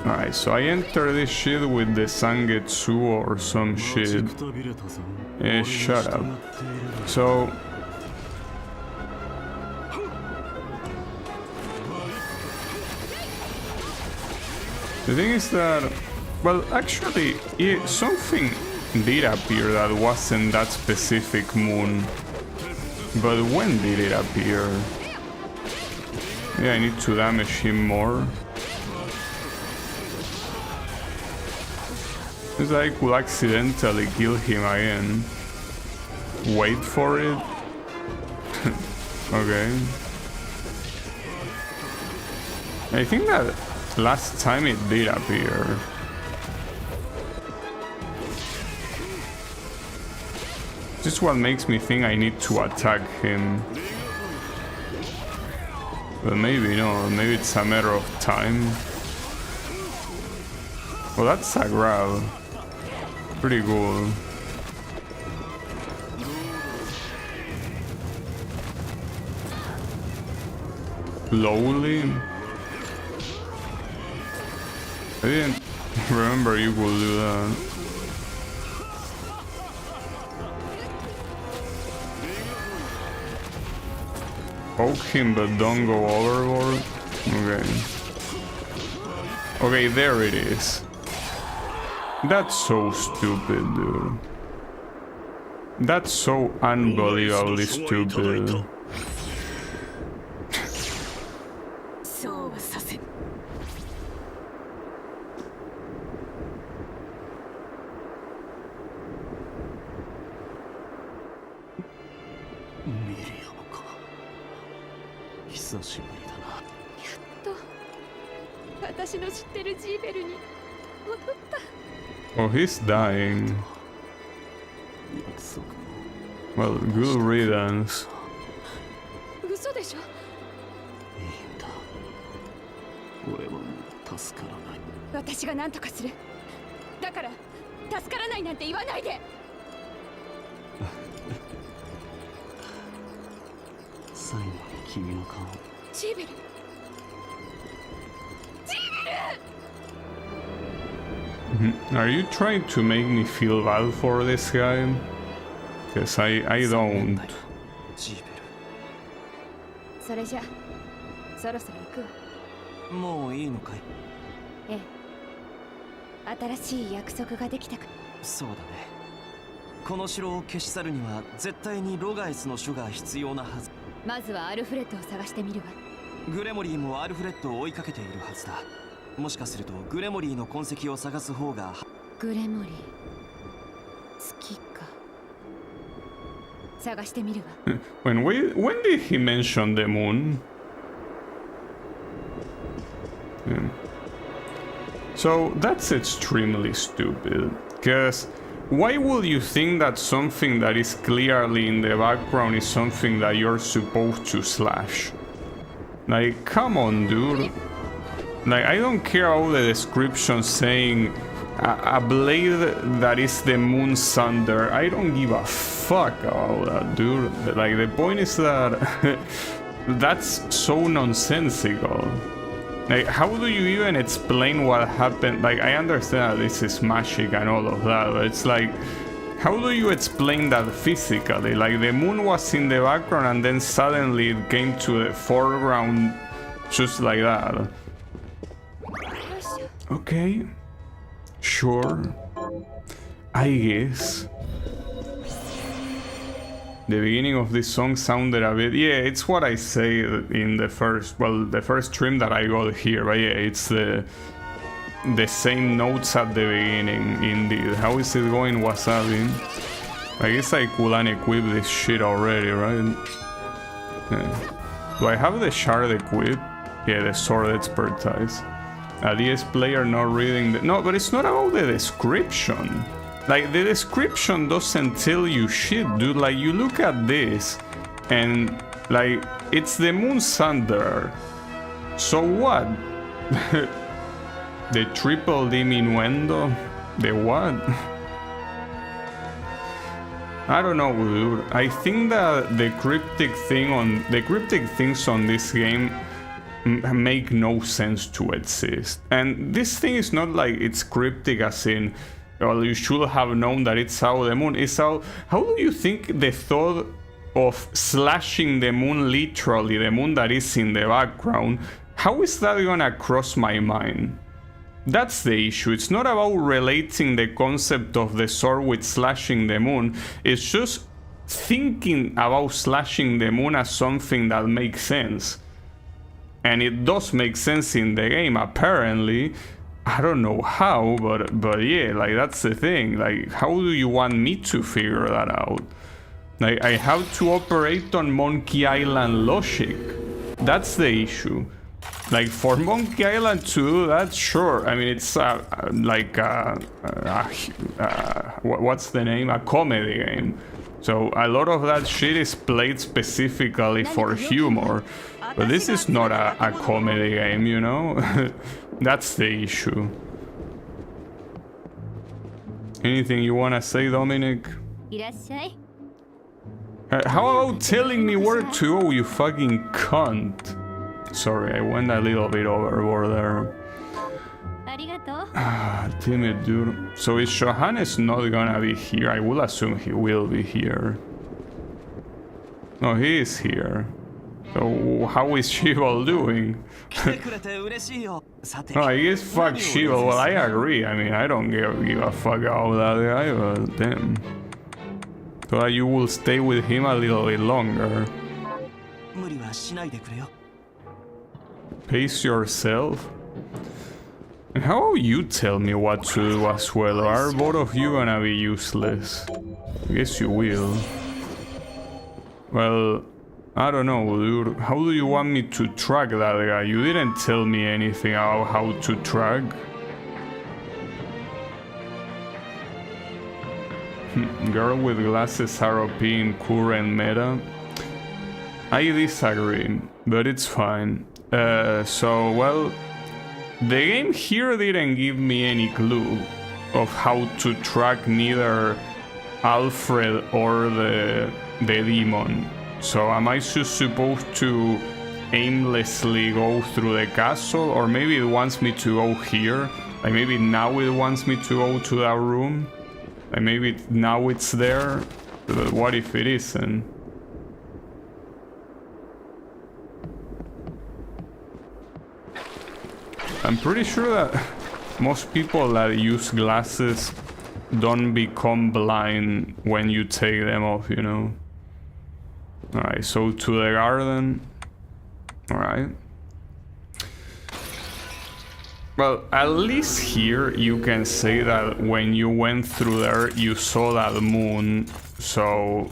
Alright, so I enter this shit with the Sangetsu or some shit. Shut up. So... the thing is that... Well, actually, something did appear that wasn't that specific moon. But when did it appear? Yeah, I need to damage him more. Because I could accidentally kill him again. Wait for it? Okay. I think that last time it did appear. This is what makes me think I need to attack him. But maybe no, maybe it's a matter of time. Well, that's a grab. Pretty cool. Slowly? I didn't remember you could do that. Poke him but don't go overboard. Okay. Okay, there it is. That's so stupid, dude. That's so unbelievably stupid. Oh, he's dying. Well, good riddance. Are you trying to make me feel bad for this guy? Because I don't. それじゃそろそろ行くわ。もういいのかい？ええ。新しい約束ができたか。そうだね。この城を消し去るには絶対にロガイスの書が必要なはず。まずはアルフレッドを探してみるわ。グレモリーもアルフレッドを追いかけているはずだ。もしかするとグレモリーの痕跡を探す方が。グレモリー。月か。探してみるわ。When did he mention the moon? Yeah. So that's extremely stupid. Because why would you think that something that is clearly in the background is something that you're supposed to slash? Like, come on, dude. Like, I don't care about the description saying a blade that is the moon's thunder. I don't give a fuck about that, dude. Like, the point is that that's so nonsensical. Like, how do you even explain what happened? Like, I understand that this is magic and all of that, but it's like, how do you explain that physically? Like, the moon was in the background and then suddenly it came to the foreground just like that. Okay. Sure. I guess. The beginning of this song sounded a bit... Yeah, it's what I say in the first... Well, the first stream that I got here. But yeah, it's the same notes at the beginning, indeed. How is it going, Wasabi? I guess I could unequip this shit already, right? Yeah. Do I have the shard equipped? Yeah, the sword expertise. A DS player not reading the... No, but it's not about the description. Like, the description doesn't tell you shit, dude. Like, you look at this, and, like, it's the moon's thunder. So what? The triple diminuendo? The what? I don't know, dude. I think that the cryptic things on this game make no sense to exist. And this thing is not like it's cryptic as in, well, you should have known that it's how the moon is how do you think the thought of slashing the moon, literally the moon that is in the background, how is that gonna cross my mind? That's the issue. It's not about relating the concept of the sword with slashing the moon. It's just thinking about slashing the moon as something that makes sense. And it does make sense in the game, apparently. I don't know how, but yeah, like, that's the thing. Like, how do you want me to figure that out? Like, I have to operate on Monkey Island logic. That's the issue. Like, for Monkey Island 2, that's sure. I mean, it's like what's the name? A comedy game. So a lot of that shit is played specifically for humor. But this is not a comedy game, you know? That's the issue. Anything you wanna say, Dominic? How about telling me where to go, you fucking cunt? Sorry, I went a little bit overboard there. Damn it, dude. So is Johannes not gonna be here? I will assume he will be here. No, he is here. So how is Shival doing? No, I guess fuck Shival. Well, I agree. I mean, I don't give a fuck about that guy, but damn. So you will stay with him a little bit longer. Pace yourself. And how about you tell me what to do as well? Or are both of you gonna be useless? I guess you will. Well, I don't know, dude. How do you want me to track that guy? You didn't tell me anything about how to track. Girl with glasses are OP in current meta. I disagree, but it's fine. So, well, the game here didn't give me any clue of how to track neither Alfred or the demon. So am I just supposed to aimlessly go through the castle, or maybe it wants me to go here? Like maybe now it wants me to go to that room? Like maybe now it's there? But what if it isn't? I'm pretty sure that most people that use glasses don't become blind when you take them off, you know? Alright, so to the garden. Alright. Well, at least here you can say that when you went through there, you saw that moon. So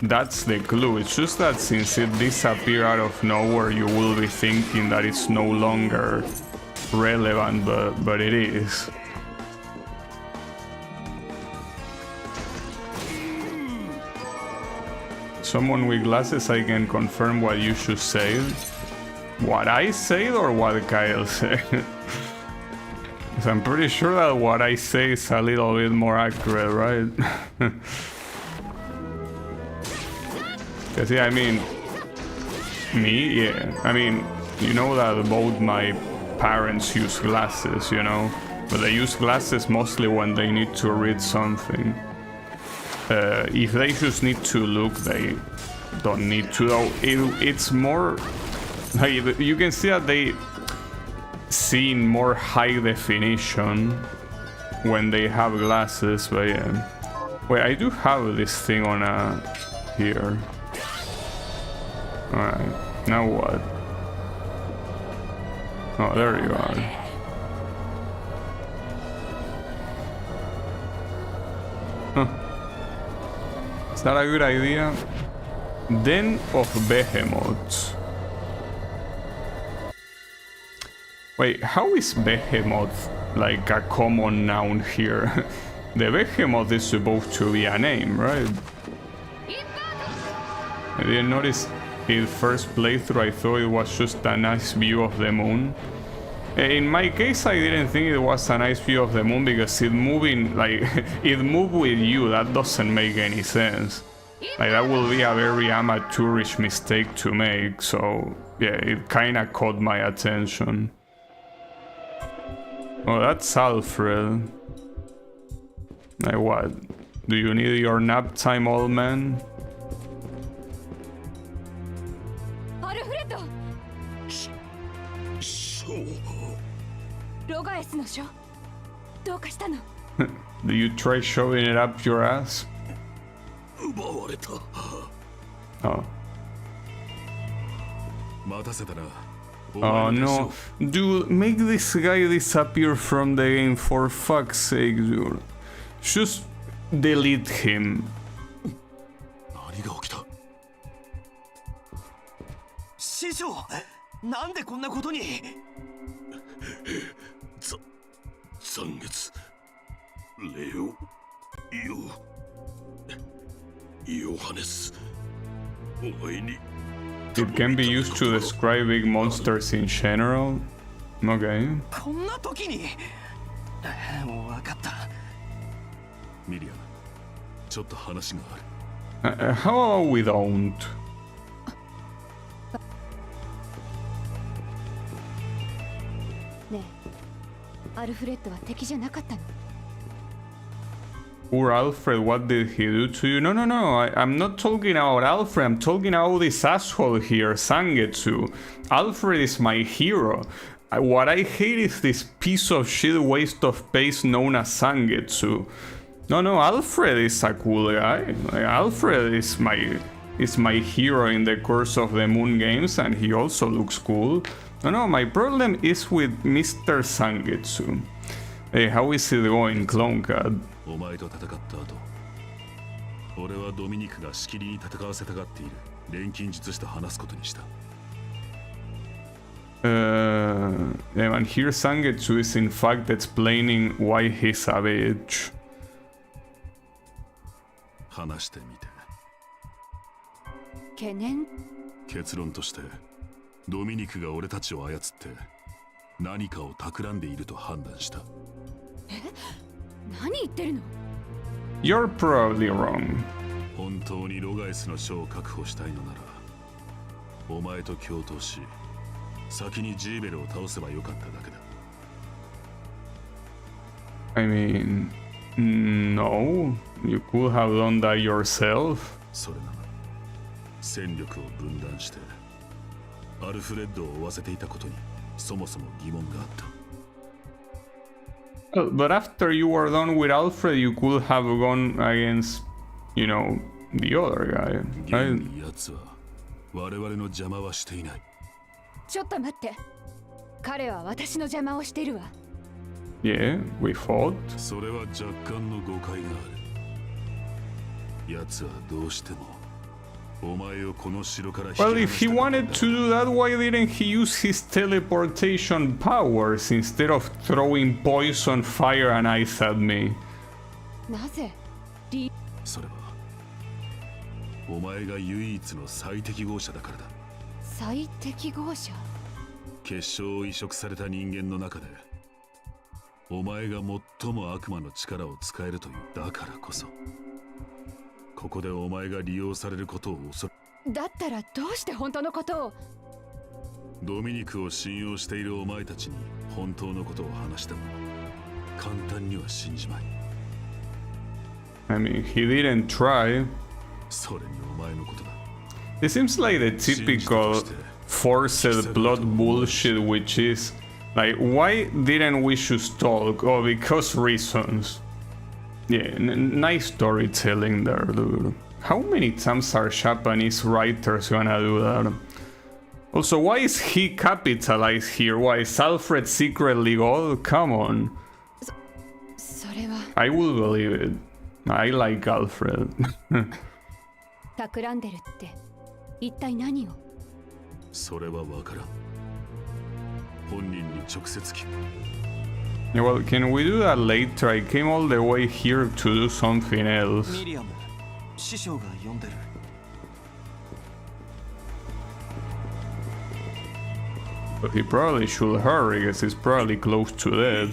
that's the clue. It's just that since it disappeared out of nowhere, you will be thinking that it's no longer relevant, but it is. Someone with glasses, I can confirm what you should say. What I said or what Kyle said? Because I'm pretty sure that what I say is a little bit more accurate, right? Because yeah, I mean, me, yeah. I mean, you know that both my parents use glasses, you know? But they use glasses mostly when they need to read something. If they just need to look, they don't need to. Though it's more like you can see that they see in more high definition when they have glasses. But yeah, wait, I do have this thing on here. All right, now what? Oh, there you are. Huh. Is that a good idea? Den of Behemoths. Wait, how is Behemoth like a common noun here? The Behemoth is supposed to be a name, right? I didn't notice in first playthrough. I thought it was just a nice view of the moon. In my case, I didn't think it was a nice view of the moon because it moving, like, it moved with you. That doesn't make any sense. Like, that will be a very amateurish mistake to make, so yeah, it kinda caught my attention. Oh, that's Alfred. Like what? Do you need your nap time, old man? Do you try shoving it up your ass? Oh. Oh no. Dude, make this guy disappear from the game for fuck's sake, dude. Just delete him. It can be used to describe big monsters in general. Okay. ミリアム、ちょっと話がある。How about we don't? ねえ、アルフレッドは敵じゃなかったの？ Poor Alfred, what did he do to you? No, no, no, I'm not talking about Alfred, I'm talking about this asshole here, Sangetsu. Alfred is my hero. What I hate is this piece of shit waste of space known as Sangetsu. No, no, Alfred is a cool guy. Like, Alfred is my hero in the course of the Moon Games, and he also looks cool. No, no, my problem is with Mr. Sangetsu. Hey, how is it going, Clone Cat? お前と戦った後、俺はドミニクがしきりに戦わせたがっている錬金術師と話すことにした。Yeah, and here Sangetsu is in fact explaining why he's a bitch. 話してみて。懸念？結論として、ドミニクが俺たちを操って何かを企んでいると判断した。え？何言ってるの？ You're probably wrong. 本当にロガエスの書を確保したいのなら、お前と共闘し、先にジーベルを倒せばよかっただけだ。I mean, no, you could have done that yourself. それなのに、戦力を分断して、アルフレッドを追わせていたことに、そもそも疑問があった。Well, but after you were done with Alfred, you could have gone against, you know, the other guy. 現に奴は我々の邪魔はしていない。ちょっと待って。彼は私の邪魔をしているわ。Yeah, we fought. それは若干の誤解がある。奴はどうしてもお前をこの城から引き Well, 離 if した he かったんだ。 wanted to do that, why didn't he use his teleportation powers instead of throwing poison, fire, and ice at me? なぜ？それはお前が唯一の最適合者だからだ。最適合者？結晶を移植された人間の中でお前が最も悪魔の力を使えるという。だからこそここでお前が利用されることを恐れ。だったらどうして本当のことを？ドミニクを信用しているお前たちに本当のことを話しても簡単には信じまい。 I mean, he didn't try. それにお前のことだ。 It seems like the typical forced blood bullshit, which is like, why didn't we choose talk? Oh, because reasons. Yeah, nice storytelling there, dude. How many times are Japanese writers gonna do that? Also, why is he capitalized here? Why is Alfred secretly God? Come on. それは I will believe it. I like Alfred. 企んでるって一体何を？それは分からん。本人に直接聞く。 Yeah, well, can we do that later? I came all the way here to do something else. ミリアム、師匠が呼んでる。But he probably should hurry because he's probably close to death.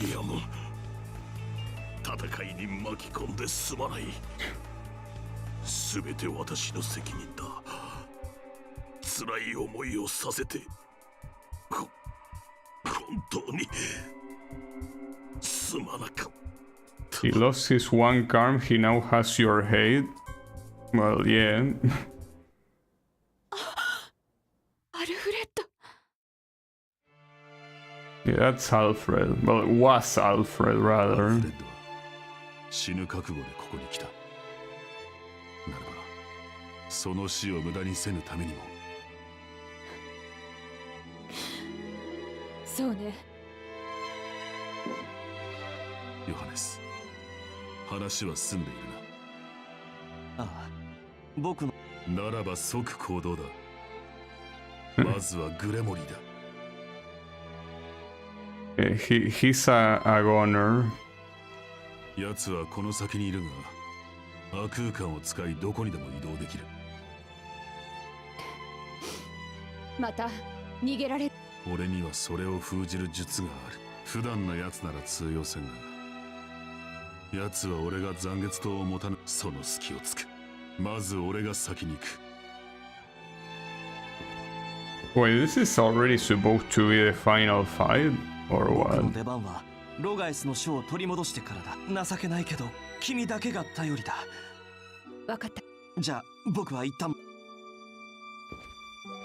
戦いに巻き込んですまない。すべて私の責任だ。辛い思いをさせて、本当にすまなかった。 He lost his one arm, he now has your hate. Well, yeah. アルフレッド。 Yeah, that's Alfred. Well, it was Alfred, アル rather. フレッドは死ぬ覚悟でここに来た。ならば、その死を無駄にせぬためにも。そうね。ヨハネス、話は済んでいるな。ああ、僕の。ならば即行動だ。まずはグレモリーだ。He's a goner. 奴はこの先にいるが、亜空間を使いどこにでも移動できる。また逃げられる。俺にはそれを封じる術がある。普段の奴なら通用せんが、奴は俺が残月刀を持たぬその隙をつく。まず俺が先に行く。 Wait, this is already supposed to be the final fight, or 僕 what? の出番はロガエスの書を取り戻してからだ。情けないけど君だけが頼りだ。分かった。じゃあ僕は一旦。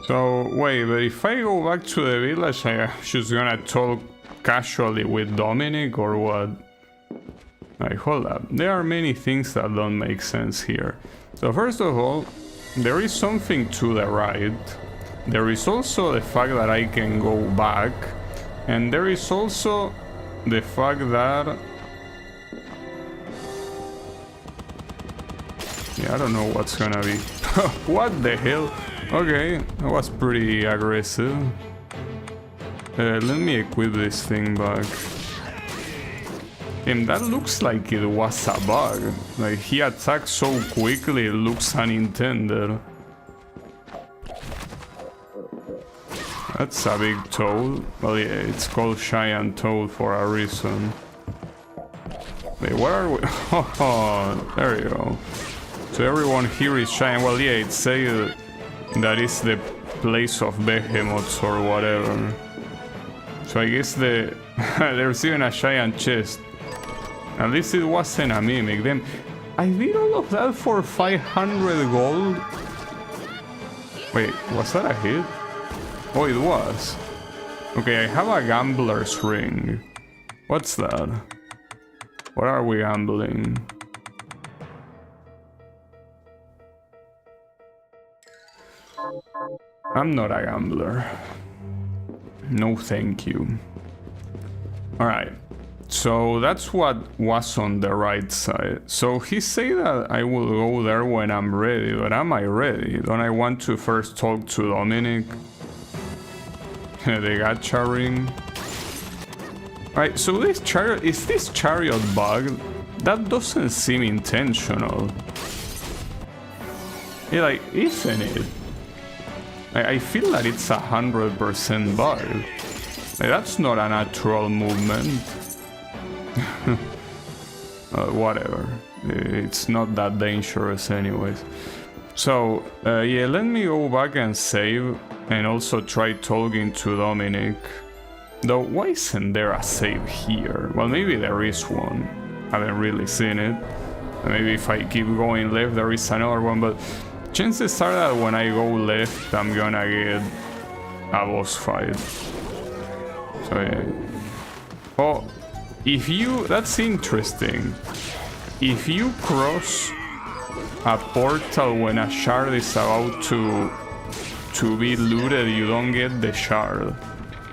So, wait, but if I go back to the village, I'm just gonna talk casually with Dominic, or what? Like, hold up. There are many things that don't make sense here. So, first of all, there is something to the right. There is also the fact that I can go back. And there is also the fact that... yeah, I don't know what's gonna be. What the hell? Okay, that was pretty aggressive. Let me equip this thing back. And that looks like it was a bug. Like, he attacked so quickly, it looks unintended. That's a big toad. Well, yeah, it's called giant toad for a reason. Wait, where are we? Oh, there you go. So everyone here is giant. Well, yeah, it says that is the place of behemoths or whatever. So I guess there's even a giant chest. At least it wasn't a mimic. Then I did all of that for 500 gold. Wait, was that a hit? Oh, it was. Okay, I have a gambler's ring. What's that? What are we gambling? I'm not a gambler. No, thank you. Alright. So that's what was on the right side. So he said that I will go there when I'm ready, but am I ready? Don't I want to first talk to Dominic? The gacha ring. Alright, so this chariot, is this chariot bug? That doesn't seem intentional. Yeah, like, isn't it? I feel that it's 100% bug. Like, that's not a natural movement. Whatever. It's not that dangerous anyways. So, yeah, let me go back and save. And also try talking to Dominic. Though, why isn't there a save here? Well, maybe there is one. Haven't really seen it. Maybe if I keep going left, there is another one. But chances are that when I go left, I'm gonna get a boss fight. So, yeah. Oh, if you... that's interesting. If you cross a portal when a shard is about to be looted, you don't get the shard.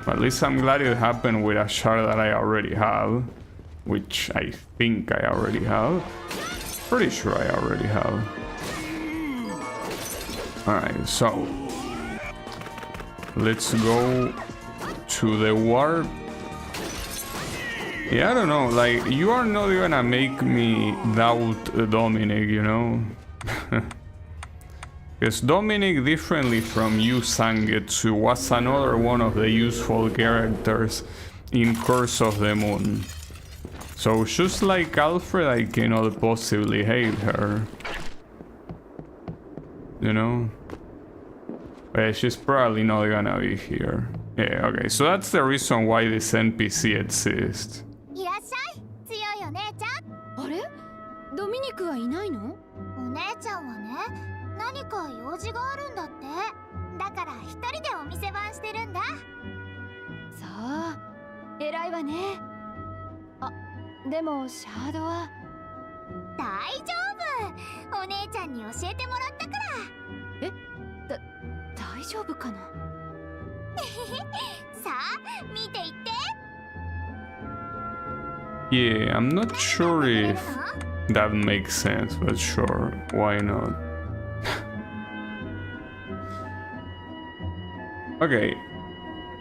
At least I'm glad it happened with a shard that I already have, which I think I already have. Pretty sure I already have. Alright, so let's go to the warp. Yeah, I don't know, like, you are not gonna make me doubt Dominic, you know? Because Dominic, differently from you, Sangetsu, was another one of the useful characters in Curse of the Moon. So just like Alfred, I cannot possibly hate her. You know? But she's probably not gonna be here. Yeah, okay, so that's the reason why this NPC exists. あれ？ドミニクはいないの？お姉ちゃんはね、何か用事があるんだって。だから一人でお店番してるんだ。そう、偉いわね。あ、でもシャードは大丈夫。お姉ちゃんに教えてもらったから。え、大丈夫かな？さあ、見ていって。Yeah, I'm not sure if that makes sense, but sure, why not? Okay,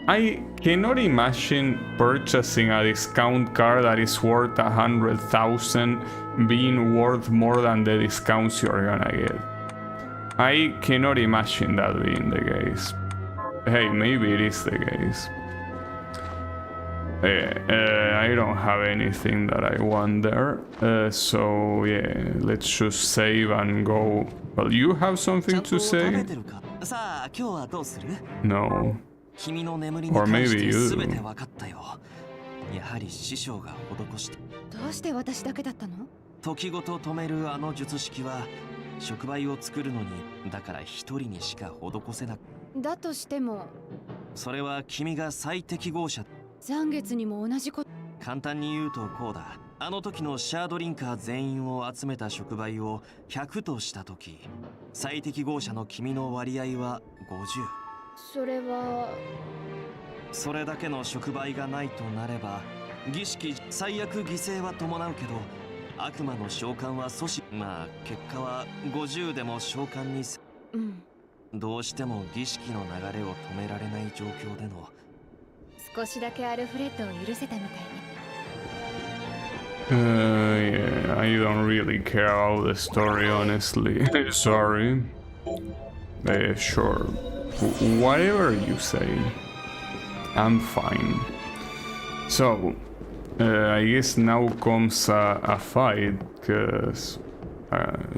I cannot imagine purchasing a discount card that is worth 100,000 being worth more than the discounts you're gonna get. I cannot imagine that being the case. Hey, maybe it is the case. I don't have anything that I want there. So yeah, let's just save and go. Well, you have something to say? No. Or maybe you do. やはり師匠が施して。どうして私だけだったの？時ごと止めるあの術式は触媒を作るのにだから一人にしか施せなく。だとしてもそれは君が最適合者。残月にも同じこと。簡単に言うとこうだ。あの時のシャードリンカー全員を集めた触媒を100とした時、最適合者の君の割合は50。それは。それだけの触媒がないとなれば儀式最悪犠牲は伴うけど悪魔の召喚は阻止。まあ結果は50でも召喚にどうしても儀式の流れを止められない状況での少しだけアルフレッドを許せたみたいね。Yeah, I don't really care about the story, honestly. Sorry. Sure. Whatever you say. I'm fine. So, I guess now comes a fight, because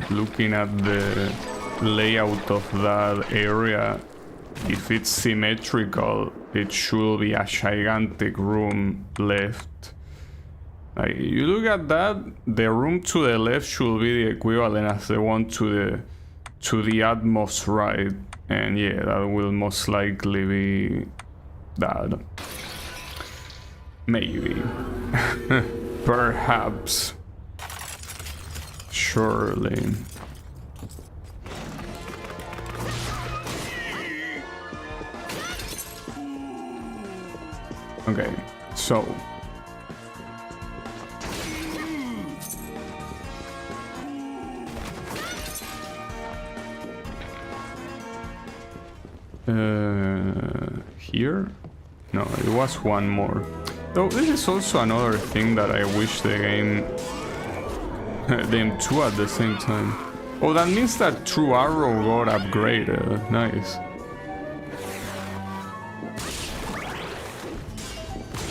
looking at the layout of that area, if it's symmetrical, it should be a gigantic room left. You look at that, the room to the left should be the equivalent as the one to the utmost right, and yeah, that will most likely be that. Maybe. Perhaps. Surely. Okay, so here? No, it was one more. Though this is also another thing that I wish the game them two at the same time. Oh, that means that True Arrow got upgraded. Nice.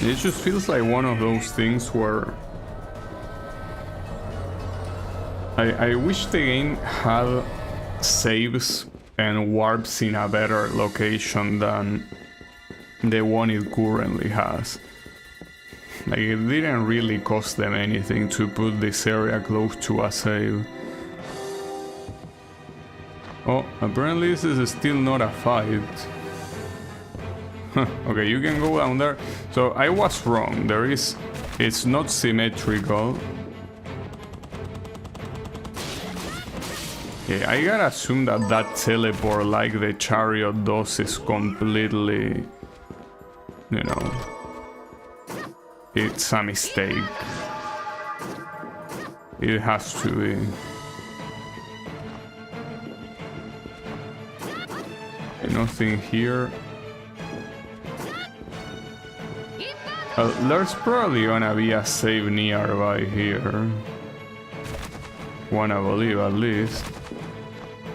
It just feels like one of those things where I wish the game had saves and warps in a better location than the one it currently has. Like, it didn't really cost them anything to put this area close to a save. Oh, apparently this is still not a fight. Okay, you can go down there. So I was wrong. It's not symmetrical. Yeah, I gotta assume that teleport, like the chariot does, is completely, you know, it's a mistake. It has to be. Nothing here. There's probably gonna be a save nearby here. Wanna believe, at least.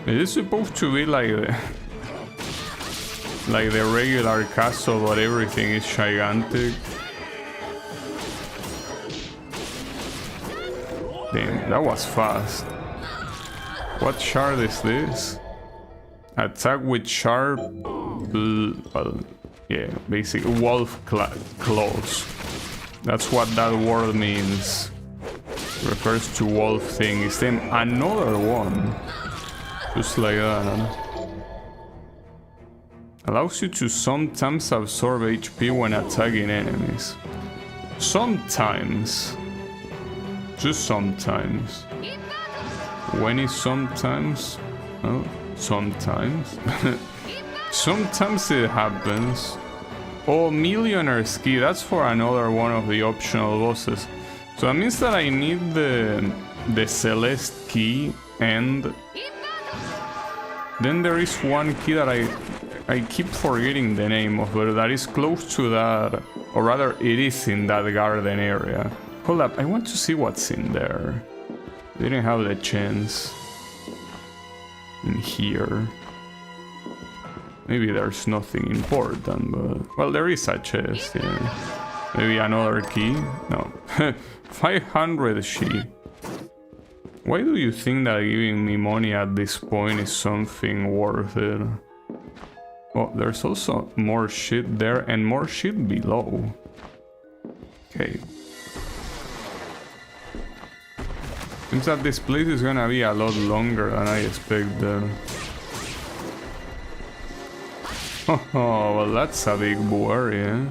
It is supposed to be like the regular castle, but everything is gigantic. Damn, that was fast. What shard is this? Attack with sharp, well, yeah, basic wolf claws. That's what that word means. Refers to wolf thing. Is then another one. Just like that. Allows you to sometimes absorb HP when attacking enemies. Sometimes. Just sometimes. When is sometimes? Oh, sometimes. Sometimes it happens. Oh, Millionaire's Key. That's for another one of the optional bosses. So that means that I need the Celeste Key, and then there is one key that I keep forgetting the name of, but that is close to that, or rather it is in that garden area. Hold up, I want to see what's in there. Didn't have the chance. In here. Maybe there's nothing important, but... Well, there is a chest, yeah. Maybe another key? No. 500 sheep. Why do you think that giving me money at this point is something worth it? Oh, there's also more shit there and more shit below. Okay. Seems that this place is gonna be a lot longer than I expected. Oh, well, that's a big worry, eh?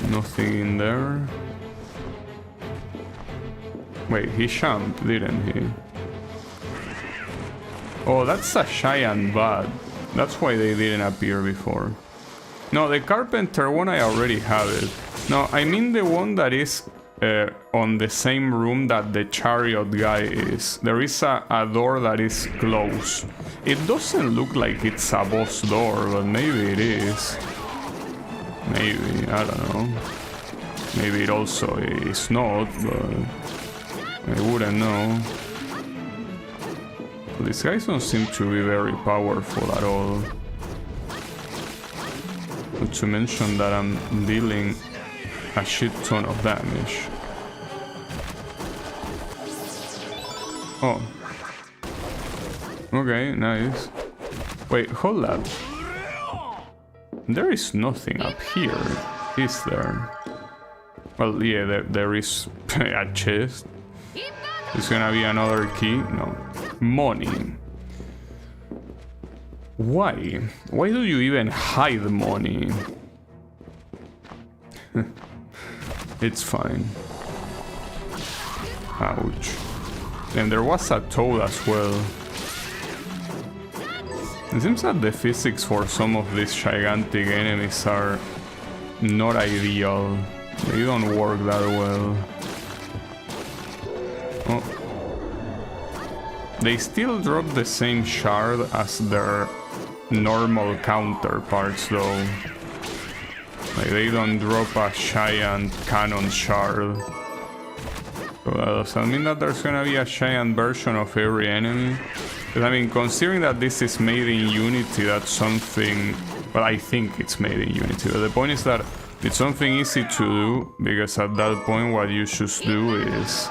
Nothing in there. Wait, he jumped, didn't he? Oh, that's a giant bat. That's why they didn't appear before. No, the carpenter one, I already have it. No, I mean the one that is on the same room that the chariot guy is. There is a door that is closed. It doesn't look like it's a boss door, but maybe it is. Maybe, I don't know. Maybe it also is not, but I wouldn't know. These guys don't seem to be very powerful at all. Not to mention that I'm dealing a shit ton of damage. Oh. Okay, nice. Wait, hold up. There is nothing up here, is there? Well, yeah, there is a chest. There's gonna be another key. No. Money. Why? Why do you even hide money? It's fine. Ouch. And there was a toad as well. It seems that the physics for some of these gigantic enemies are not ideal. They don't work that well. Oh. They still drop the same shard as their normal counterparts though. Like they don't drop a giant cannon shard. So does that mean that there's gonna be a giant version of every enemy? Because I mean, considering that this is made in Unity, that's something... Well, I think it's made in Unity, but the point is that it's something easy to do, because at that point what you should do is...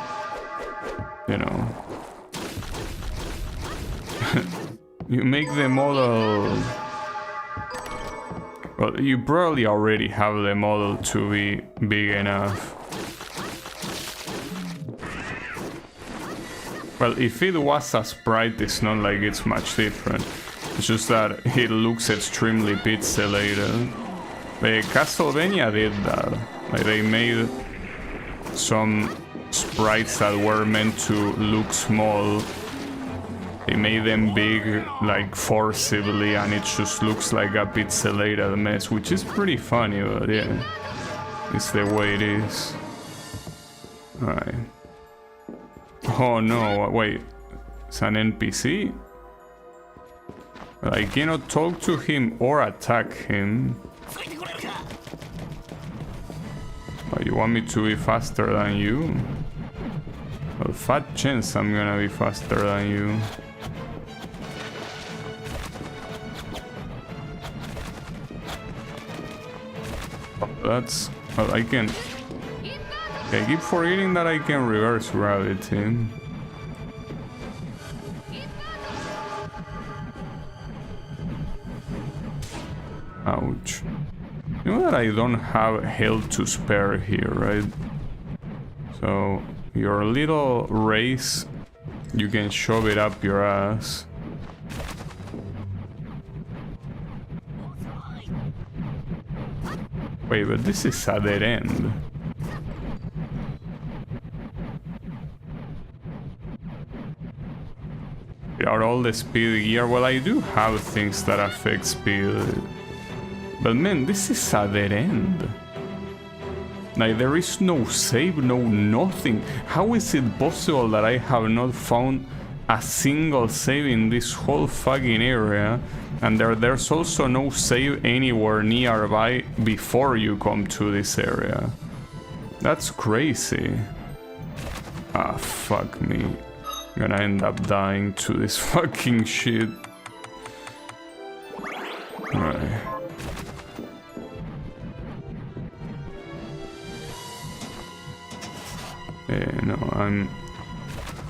You know... you make the model... Well, you probably already have the model to be big enough. Well, if it was a sprite, it's not like it's much different. It's just that it looks extremely pixelated. The Castlevania did that. Like, they made some sprites that were meant to look small. They made them big, like, forcibly, and it just looks like a pixelated mess, which is pretty funny, but yeah. It's the way it is. Alright. Oh no, wait. It's an NPC? I cannot talk to him or attack him. Oh, you want me to be faster than you? Well, fat chance I'm gonna be faster than you. That's... well, I can... I keep forgetting that I can reverse gravity. Ouch. You know that I don't have health to spare here, right? So, your little race, you can shove it up your ass. Wait, but this is a dead end. Are all the speed gear? Well, I do have things that affect speed. But man, this is a dead end. Like, there is no save, no nothing. How is it possible that I have not found a single save in this whole fucking area? And there's also no save anywhere nearby before you come to this area. That's crazy. Ah, fuck me. I'm gonna end up dying to this fucking shit. Alright. No, I'm...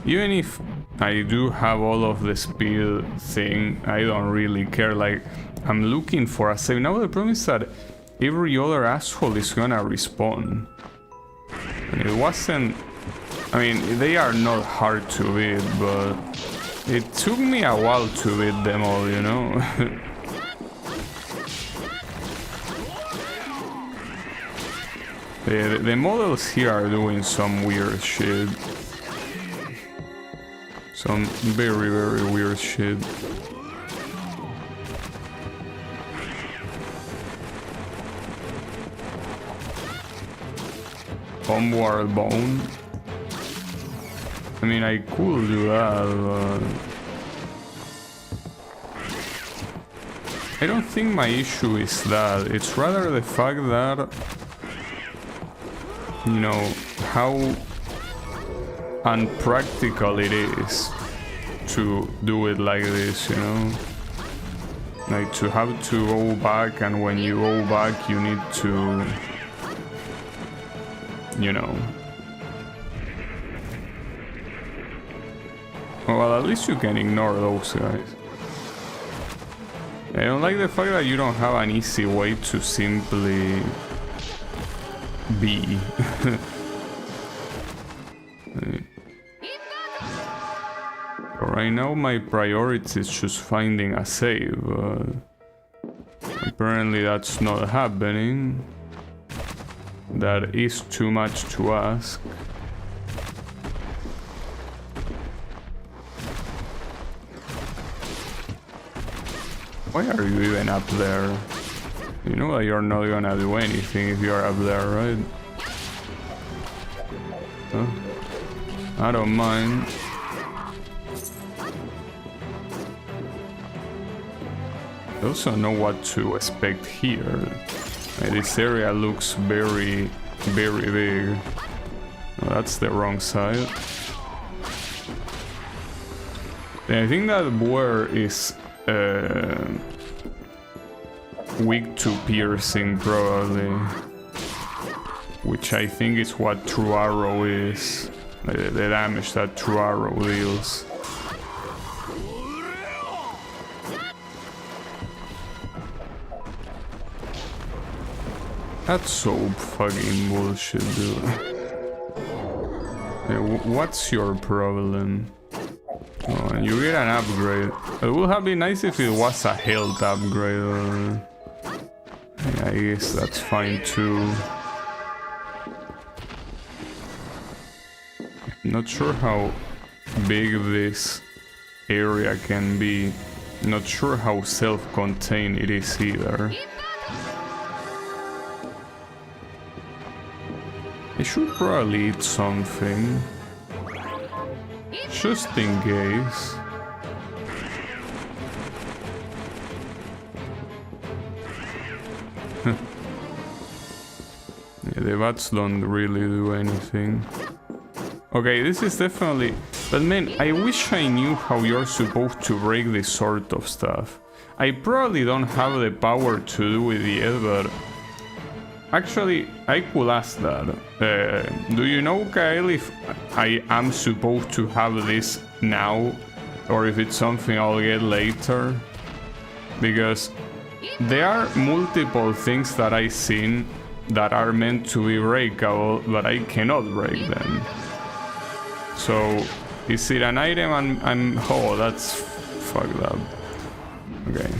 Even if I do have all of the speed thing, I don't really care. Like, I'm looking for a save. Now the problem is that every other asshole is gonna respawn. And it wasn't... I mean, they are not hard to beat, but it took me a while to beat them all, you know? The models here are doing some weird shit. Some very, very weird shit. Homeworld bone. I mean, I could do that, but... I don't think my issue is that. It's rather the fact that... You know, how unpractical it is to do it like this, you know? Like, to have to go back, and when you go back, you need to... You know... Well, at least you can ignore those guys. I don't like the fact that you don't have an easy way to simply... be. Right now my priority is just finding a save. Apparently that's not happening. That is too much to ask. Why are you even up there? You know that you're not gonna do anything if you're up there, right? Huh? I don't mind. I also know what to expect here. This area looks very, very big. No, that's the wrong side. I think that Boer is weak to piercing, probably. Which I think is what True Arrow is. The damage that True Arrow deals. That's so fucking bullshit, dude. Hey, what's your problem? Oh, and you get an upgrade. It would have been nice if it was a health upgrade, or... Yeah, I guess that's fine too. Not sure how big this area can be. Not sure how self-contained it is either. I should probably eat something. Just in case. Yeah, the bats don't really do anything. Okay, this is definitely... But man, I wish I knew how you're supposed to break this sort of stuff. I probably don't have the power to do it yet, but... Actually, I could ask that. Do you know, Kyle, if I am supposed to have this now, or if it's something I'll get later? Because there are multiple things that I've seen that are meant to be breakable, but I cannot break them. So, is it an item and oh, that's fucked up. Okay.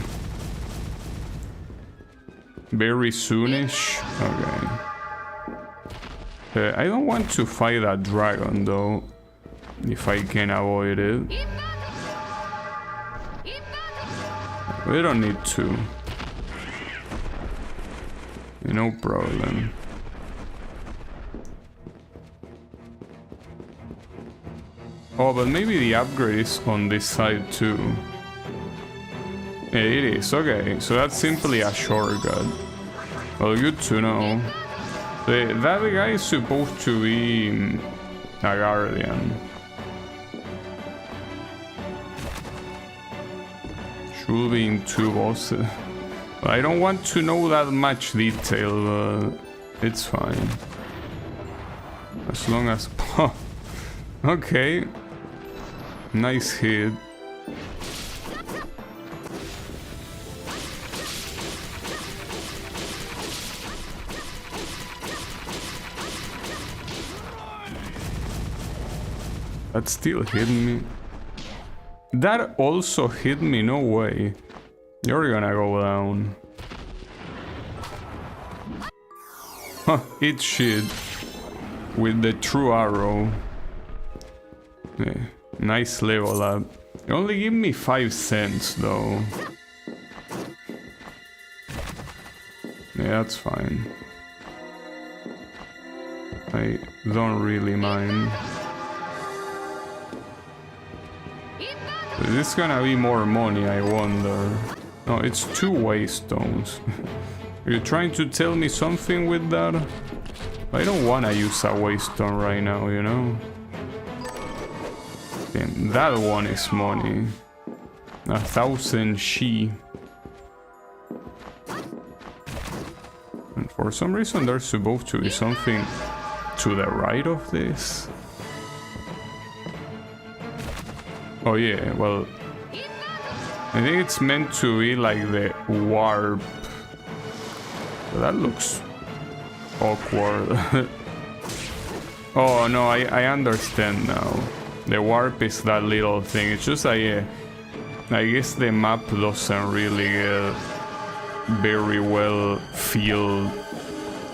Very soonish. Okay. I don't want to fight that dragon though, if I can avoid it. We don't need to. No problem. Oh, but maybe the upgrade is on this side too. Yeah, it is. Okay, so that's simply a shortcut. Well, good to know. That guy is supposed to be a guardian. Should be in 2 bosses. I don't want to know that much detail, but it's fine. As long as... Okay. Nice hit. That still hit me. That also hit me, no way. You're gonna go down. Huh, eat shit. With the true arrow. Yeah, nice level up. You only give me 5 cents though. Yeah, that's fine. I don't really mind. Is this gonna be more money, I wonder? No, it's 2 waystones. Are you trying to tell me something with that? I don't wanna use a waystone right now, you know? Damn, that one is money. 1,000 she. And for some reason there's supposed to be something to the right of this. Oh yeah, well, I think it's meant to be like the warp. But that looks awkward. Oh no, I understand now. The warp is that little thing. It's just I guess the map doesn't really get very well filled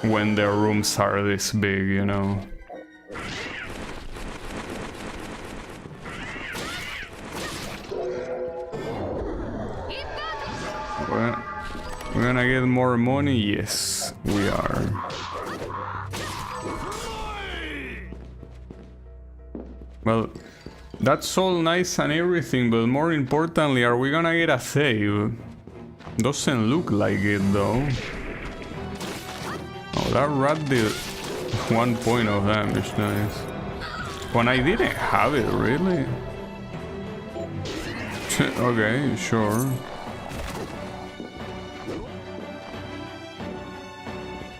when the rooms are this big, you know. We're gonna get more money? Yes, we are. Well, that's all nice and everything, but more importantly, are we gonna get a save? Doesn't look like it though. Oh, that rat did 1 point of damage, nice. When I didn't have it, really? Okay, sure.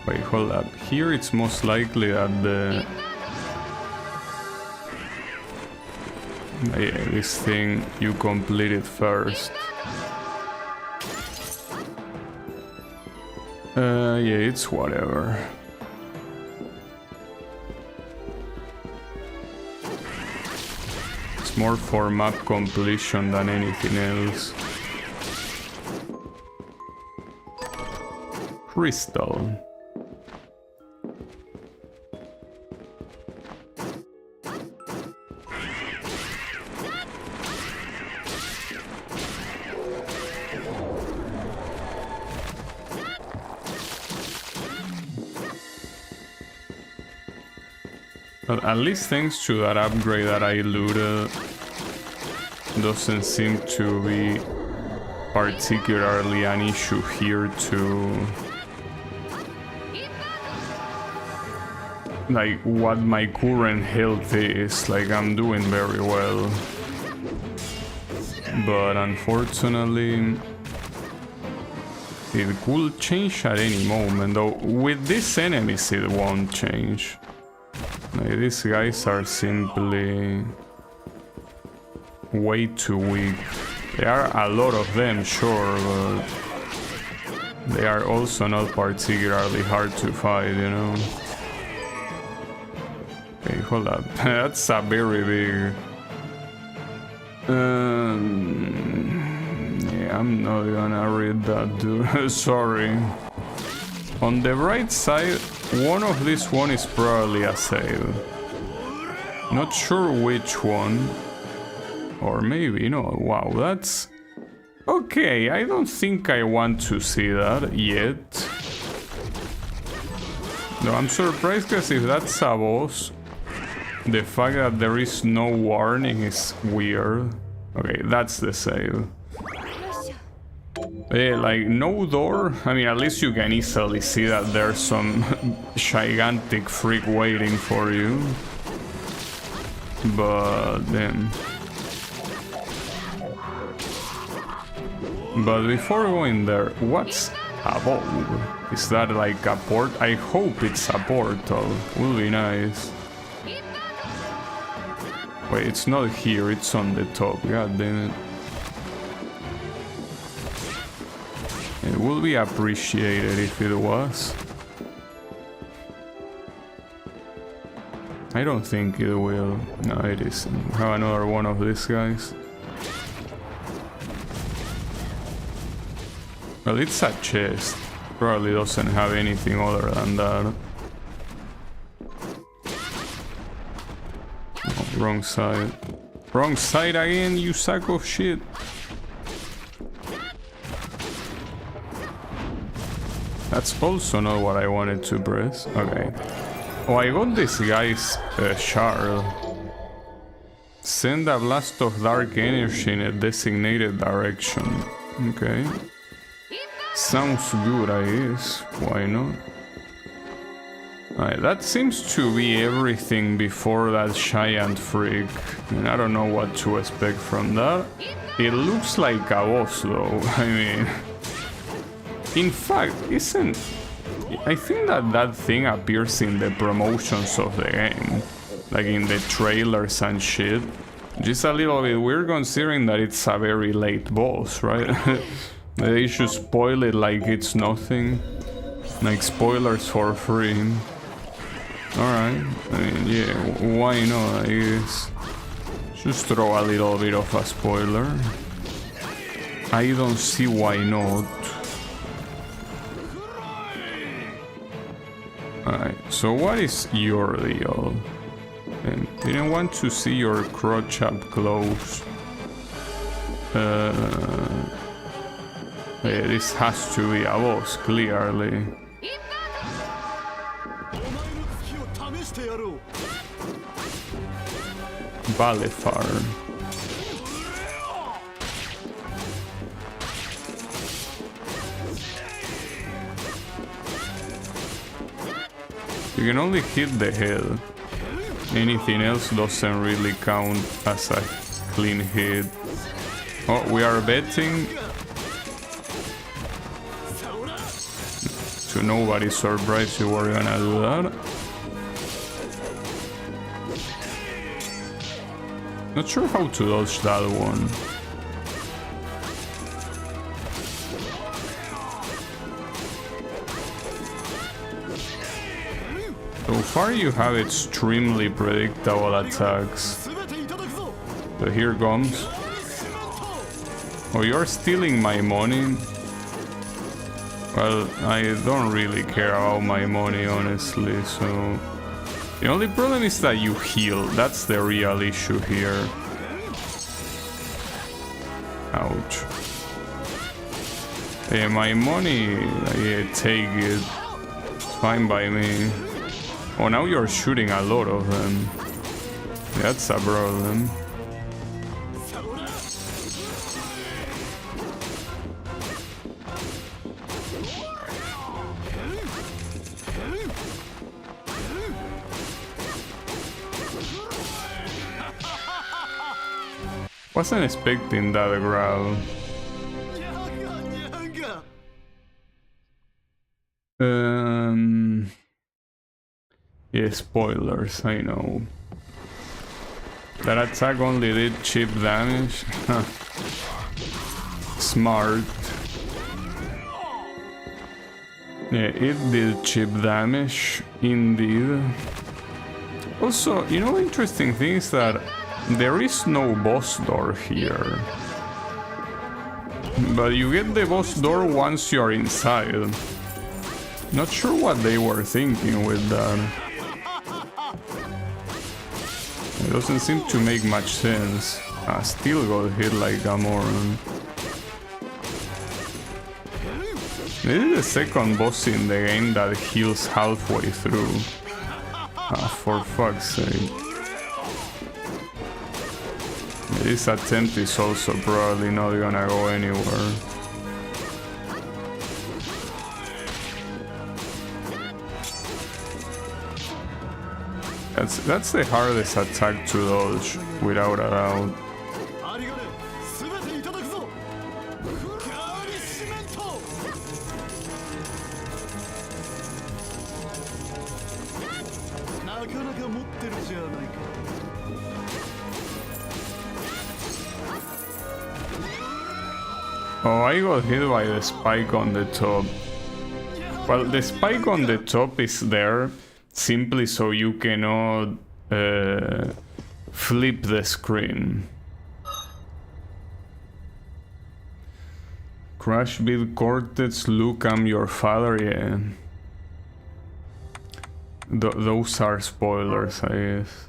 Wait, hold up. Here it's most likely that the... Yeah, this thing you complete it first. Yeah, it's whatever. It's more for map completion than anything else. Crystal. But at least thanks to that upgrade that I looted, doesn't seem to be particularly an issue here to... Like, what my current health is, like, I'm doing very well. But unfortunately... It could change at any moment, though with these enemies it won't change. Like, these guys are simply way too weak. There are a lot of them, sure, but they are also not particularly hard to fight, you know. Okay, hold up. That's a very big... yeah, I'm not gonna read that, dude. Sorry. On the right side, one of these one is probably a save. Not sure which one. Or maybe, no. Wow, that's... Okay, I don't think I want to see that yet. No, I'm surprised because if that's a boss, the fact that there is no warning is weird. Okay, that's the save. Yeah, like, no door. I mean, at least you can easily see that there's some gigantic freak waiting for you. But then... But before going there, what's above? Is that like a port? I hope it's a portal. Would be nice. Wait, it's not here, it's on the top. God damn it. It would be appreciated if it was. I don't think it will. No, it isn't. Have another one of these guys. Well, it's a chest. Probably doesn't have anything other than that. Oh, wrong side. Wrong side again, you sack of shit. That's also not what I wanted to press. Okay. Oh, I got this guy's shard. Send a blast of dark energy in a designated direction. Okay. Sounds good, I guess. Why not? Alright, that seems to be everything before that giant freak. And I don't know what to expect from that. It looks like a boss though. I mean... In fact, isn't... I think that thing appears in the promotions of the game. Like in the trailers and shit. Just a little bit weird considering that it's a very late boss, right? They should spoil it like it's nothing. Like spoilers for free. Alright, I mean, yeah, why not, I guess. Just throw a little bit of a spoiler. I don't see why not. Alright, so what is your deal? Didn't want to see your crotch up close. Yeah, this has to be a boss, clearly. Balefar. You can only hit the head. Anything else doesn't really count as a clean hit. Oh, we are betting. To nobody's surprise you were gonna do that. Not sure how to dodge that one. So far you have extremely predictable attacks. So here comes. Oh, you're stealing my money? Well, I don't really care about my money, honestly, so... The only problem is that you heal. That's the real issue here. Ouch. Yeah, my money, yeah, take it. It's fine by me. Oh, now you're shooting a lot of them. That's a problem. Wasn't expecting that growl. Yeah, spoilers, I know. That attack only did cheap damage. Smart. Yeah, it did cheap damage, indeed. Also, you know, interesting thing is that there is no boss door here. But you get the boss door once you're inside. Not sure what they were thinking with that. It doesn't seem to make much sense. I still got hit like a moron. This is the second boss in the game that heals halfway through. For fuck's sake. This attempt is also probably not gonna go anywhere. That's the hardest attack to dodge, without a doubt. Oh, I got hit by the spike on the top. Well, the spike on the top is there simply so you cannot flip the screen. Crash Beat Cortex, Luke, I'm your father, yeah. Those are spoilers, I guess.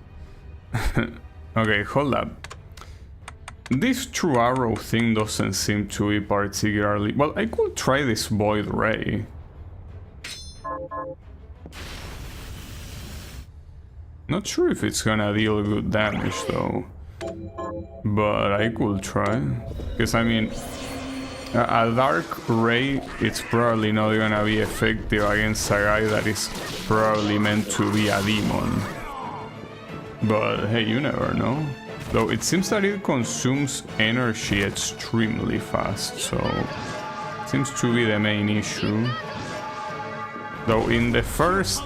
Okay, hold up. This true arrow thing doesn't seem to be particularly... Well, I could try this Void Ray. Not sure if it's gonna deal good damage though. But I could try. Because I mean... A Dark Ray, it's probably not gonna be effective against a guy that is probably meant to be a demon. But hey, you never know. Though it seems that it consumes energy extremely fast, so it seems to be the main issue. Though in the first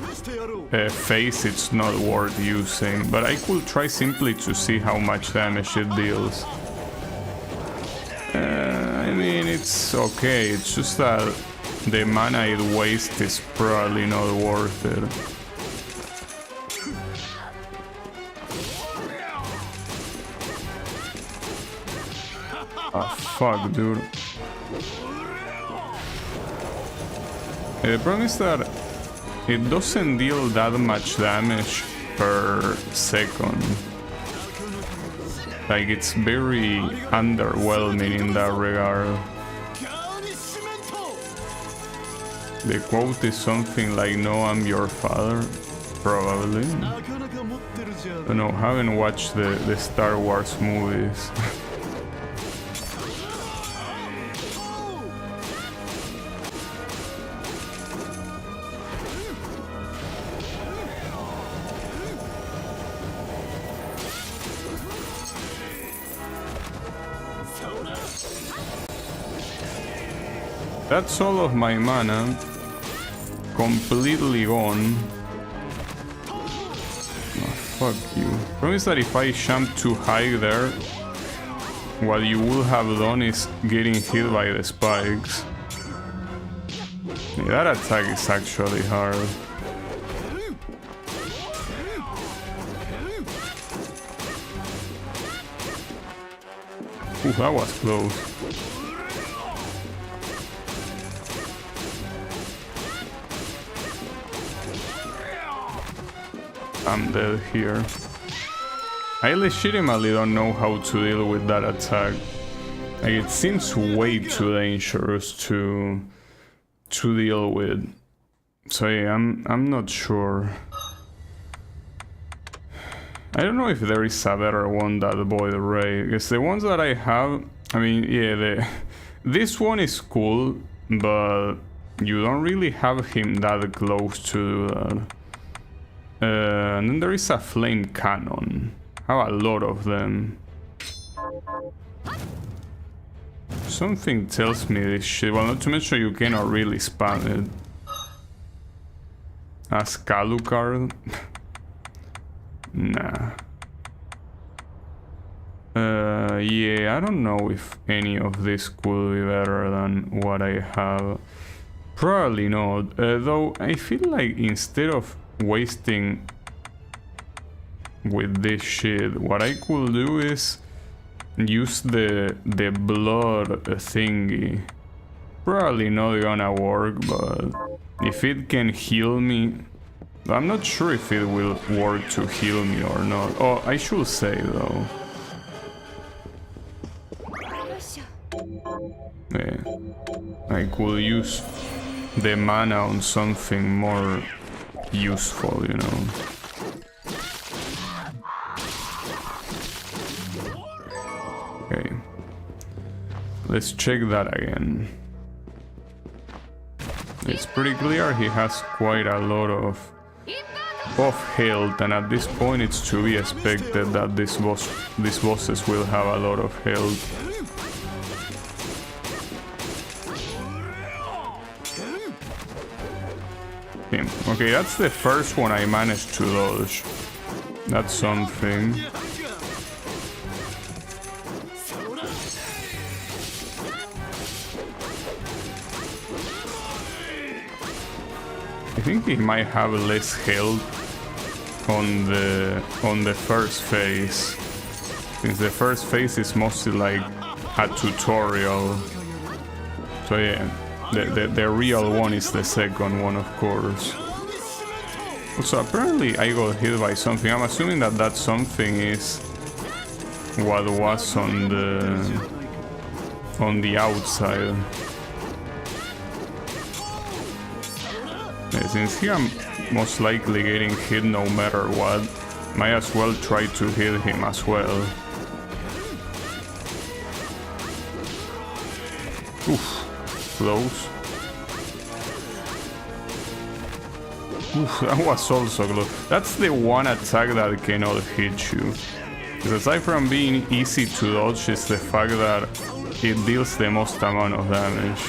phase it's not worth using, but I could try simply to see how much damage it deals. I mean, it's okay, it's just that the mana it wastes is probably not worth it. Ah, fuck, dude. The problem is that it doesn't deal that much damage per second. Like, it's very underwhelming in that regard. The quote is something like, "No, I'm your father." Probably. I don't know, haven't watched the Star Wars movies. That's all of my mana. Completely gone. Oh, fuck you. Promise that if I jump too high there, what you will have done is getting hit by the spikes. Yeah, that attack is actually hard. Ooh, that was close. I'm dead here. I legitimately don't know how to deal with that attack. Like, it seems way too dangerous to deal with. So yeah, I'm not sure. I don't know if there is a better one than the Void Ray, because the ones that I have, I mean, yeah, this one is cool, but you don't really have him that close to do that. And then there is a Flame Cannon. I have a lot of them. Something tells me this shit. Well, not to mention you cannot really spam it. As Kalucard? Nah. Yeah, I don't know if any of this could be better than what I have. Probably not. Though I feel like instead of wasting with this shit, what I could do is use the blood thingy. Probably not gonna work, but if it can heal me, I'm not sure if it will work to heal me or not. Oh, I should say though. Yeah, I could use the mana on something more useful, you know. Okay, let's check that again. It's pretty clear he has quite a lot of health, and at this point it's to be expected that these bosses will have a lot of health. Okay, that's the first one I managed to dodge. That's something. I think he might have less health on the first phase, since the first phase is mostly like a tutorial. So yeah, the real one is the second one, of course. Also, apparently I got hit by something. I'm assuming that that something is what was on the outside. Yeah, since here I'm most likely getting hit no matter what, might as well try to hit him as well. Oof, close. Oof, that was also close. That's the one attack that cannot hit you. Because aside from being easy to dodge, it's the fact that it deals the most amount of damage.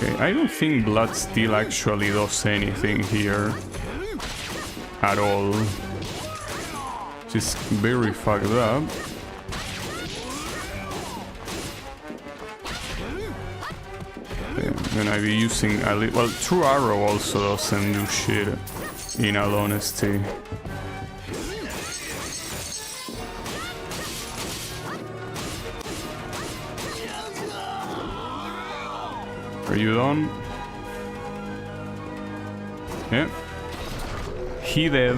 Okay, I don't think Bloodstained actually does anything here at all. Just very fucked up. I'm gonna be using a little. Well, True Arrow also doesn't do shit, in all honesty. Are you done? Yeah. He dead.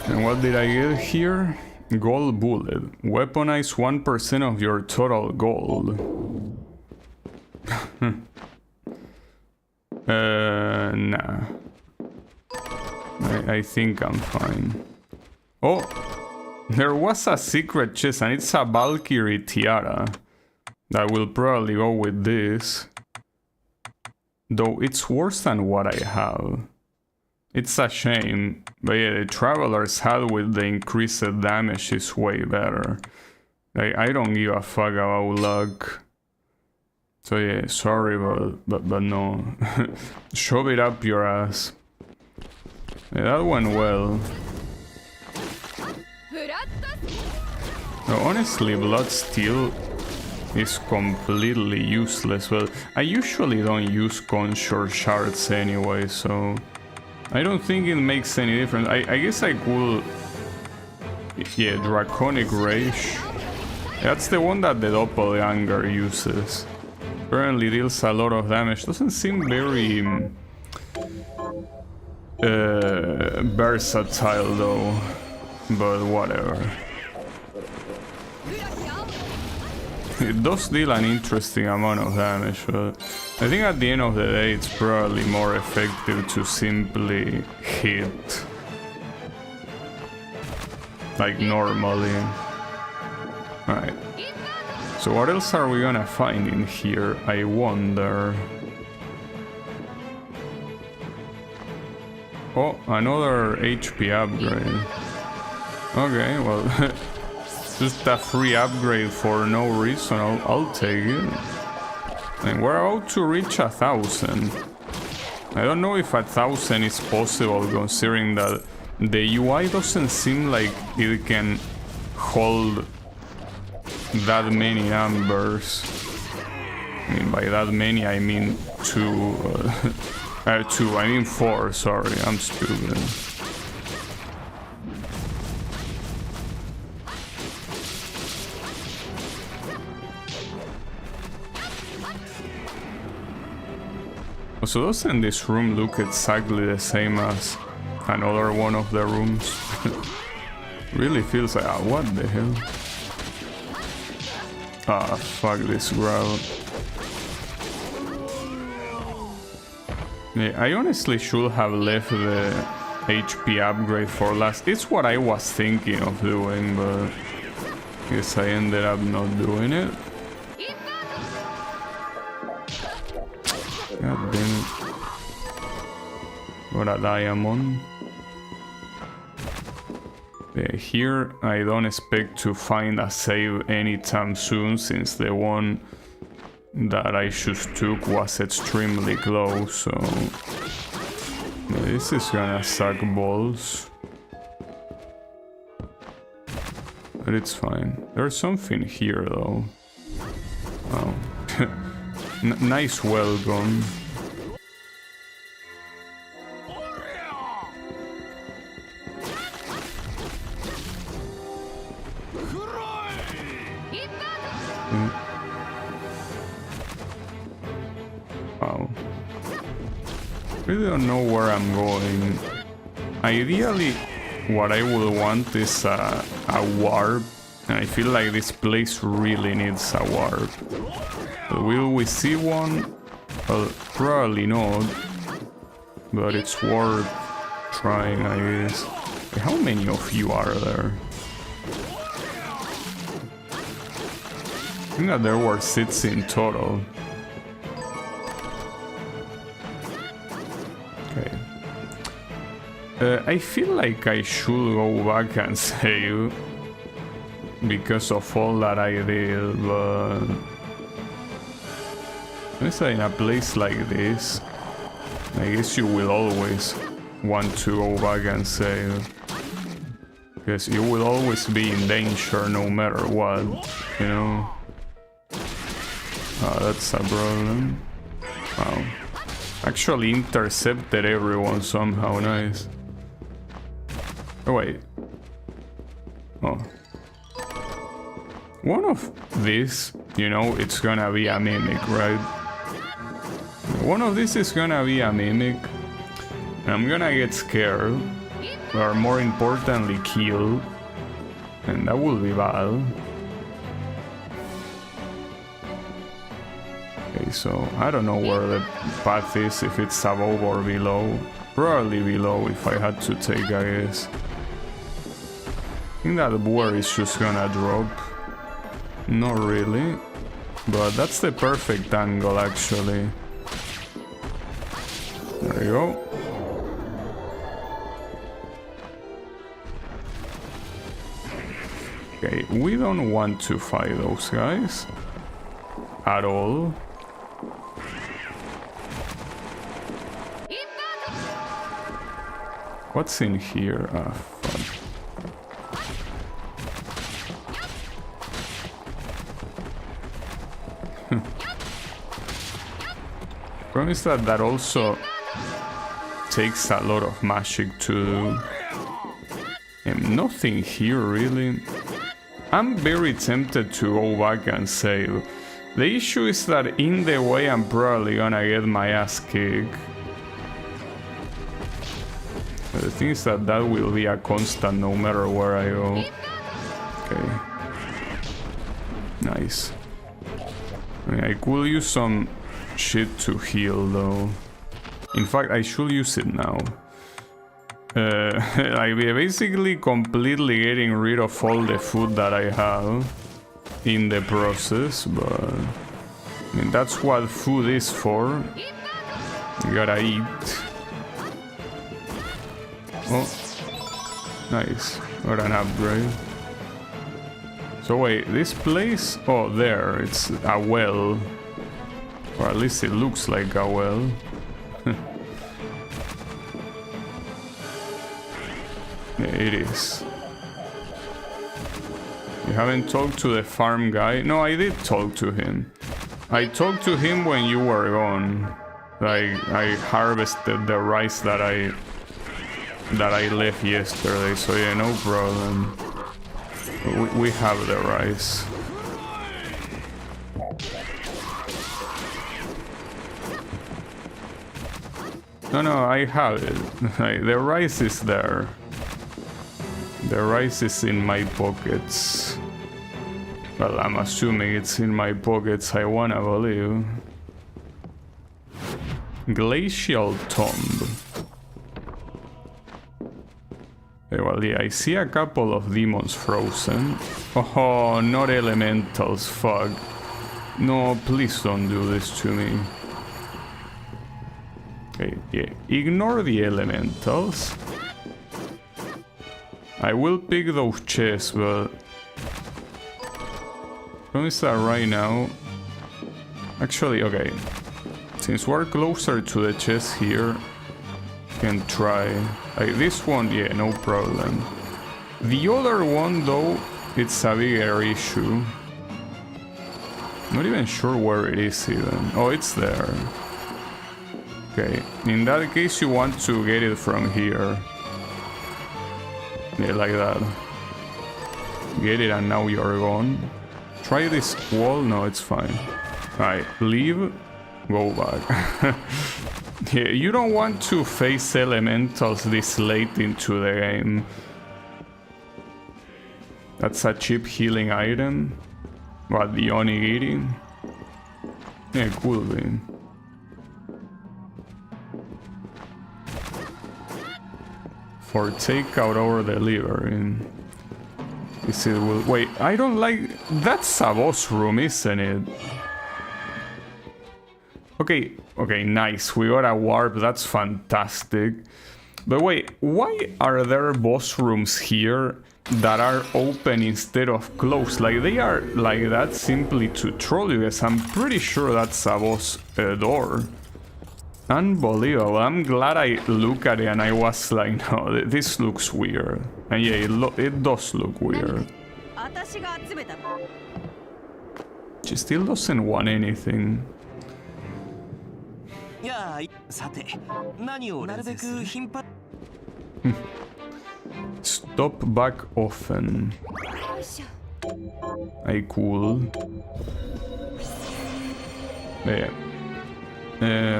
And what did I get here? Gold bullet. Weaponize 1% of your total gold. Nah. I think I'm fine. Oh! There was a secret chest and it's a Valkyrie tiara. That will probably go with this. Though it's worse than what I have. It's a shame. But yeah, the Traveler's Hat with the increased damage is way better. I don't give a fuck about luck. So yeah, sorry, but no. Shove it up your ass. Yeah, that went well. No, honestly, Bloodstained is completely useless. Well, I usually don't use Conjure shards anyway, so I don't think it makes any difference. I guess I could... Yeah, Draconic Rage. That's the one that the Doppelganger uses. Apparently deals a lot of damage. Doesn't seem very versatile though, but whatever. It does deal an interesting amount of damage, but I think at the end of the day it's probably more effective to simply hit like normally. Alright. So what else are we gonna find in here, I wonder? Oh, another HP upgrade. Okay, well, just a free upgrade for no reason, I'll take it. And we're about to reach 1,000. I don't know if 1,000 is possible, considering that the UI doesn't seem like it can hold that many numbers. I mean, by that many I mean two. I mean 4, sorry, I'm stupid. So doesn't this room look exactly the same as another one of the rooms? Really feels like, what the hell? Ah, fuck this ground. Yeah, I honestly should have left the HP upgrade for last. It's what I was thinking of doing, but I guess I ended up not doing it. God damn it. Got a diamond. Yeah, here I don't expect to find a save anytime soon, since the one that I just took was extremely close, so this is gonna suck balls. but it's fine. There's something here though. Oh. Nice well gun. Wow. Really don't know where I'm going. Ideally, what I would want is a warp, and I feel like this place really needs a warp. But will we see one? Well, probably not, but it's worth trying, I guess. How many of you are there? I think that there were 6 in total. Okay. I feel like I should go back and save because of all that I did, but let's say in a place like this, I guess you will always want to go back and save, because you will always be in danger no matter what, you know. That's a problem. Wow. Actually intercepted everyone somehow, nice. Oh wait. Oh. One of these, you know, it's gonna be a mimic, right? One of these is gonna be a mimic. And I'm gonna get scared. Or more importantly, killed. And that will be bad. Okay, so I don't know where the path is, if it's above or below. Probably below if I had to take, I guess. I think that boar is just gonna drop. Not really. But that's the perfect angle, actually. There you go. Okay, we don't want to fight those guys. At all. What's in here? Ah, fuck. Problem is that also takes a lot of magic to do. And nothing here really. I'm very tempted to go back and save. The issue is that in the way I'm probably gonna get my ass kicked. The thing is that will be a constant no matter where I go. Okay. Nice. I mean, I could use some shit to heal though. In fact, I should use it now. I'm basically completely getting rid of all the food that I have in the process, but I mean, that's what food is for. You gotta eat. Oh, nice. What an upgrade. So wait, this place? Oh, there, it's a well. Or at least it looks like a well. Yeah, it is. You haven't talked to the farm guy? No, I did talk to him. I talked to him when you were gone. Like, I harvested the rice that I left yesterday, so yeah, no problem. We have the rice. No, I have it. The rice is there. The rice is in my pockets. Well, I'm assuming it's in my pockets, I wanna believe. Glacial Tomb. Well, yeah, I see a couple of demons frozen. Oh, not elementals, fuck. No, please don't do this to me. Okay, yeah, ignore the elementals. I will pick those chests, but... Promise that right now... Actually, okay. Since we're closer to the chest here, can try. Like this one, yeah, no problem. The other one, though, it's a bigger issue. Not even sure where it is even. Oh, it's there. Okay, in that case you want to get it from here. Yeah, like that. Get it and now you're gone. Try this wall. No, it's fine. Alright, leave. Go back. Yeah, you don't want to face elementals this late into the game. That's a cheap healing item. What, the onigiri? Yeah, could be. For takeout or delivering. Is it will wait, I don't like that's a boss room, isn't it? Okay, okay, nice. We got a warp, that's fantastic. But wait, why are there boss rooms here that are open instead of closed? Like they are like that simply to troll you guys. I'm pretty sure that's a boss door. Unbelievable. I'm glad I look at it and I was like, no, this looks weird. And yeah, it does look weird. She still doesn't want anything. Stop back often. I cool. Yeah.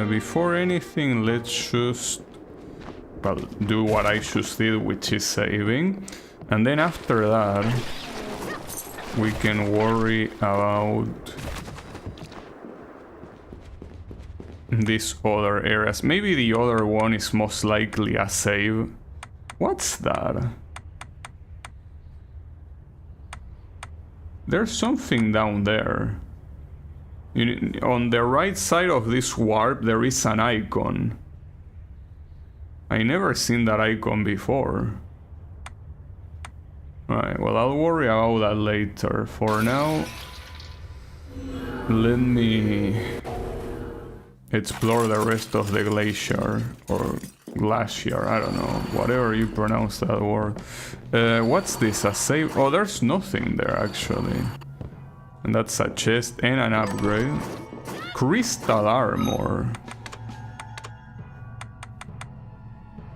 Before anything, let's just well, do what I just did, which is saving. And then after that, we can worry about these other areas. Maybe the other one is most likely a save. What's that? There's something down there. On the right side of this warp, there is an icon. I never seen that icon before. Right, well, I'll worry about that later. For now, let me explore the rest of the glacier, or glacier, I don't know, whatever you pronounce that word. What's this, a save? Oh, there's nothing there actually. And that's a chest and an upgrade. Crystal armor.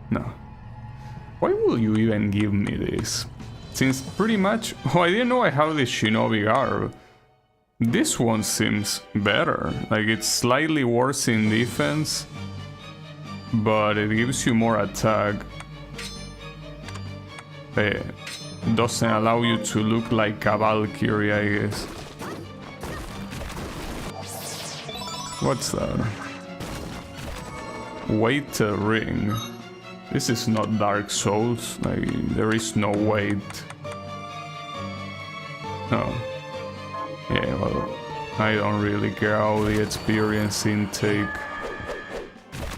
No. Why will you even give me this? Since pretty much... Oh, I didn't know I have this shinobi garb. This one seems better. Like, it's slightly worse in defense, but it gives you more attack. It doesn't allow you to look like a Valkyrie, I guess. What's that? Weighted ring. This is not Dark Souls. Like, there is no weight. Oh. Yeah, well, I don't really care how the experience intake.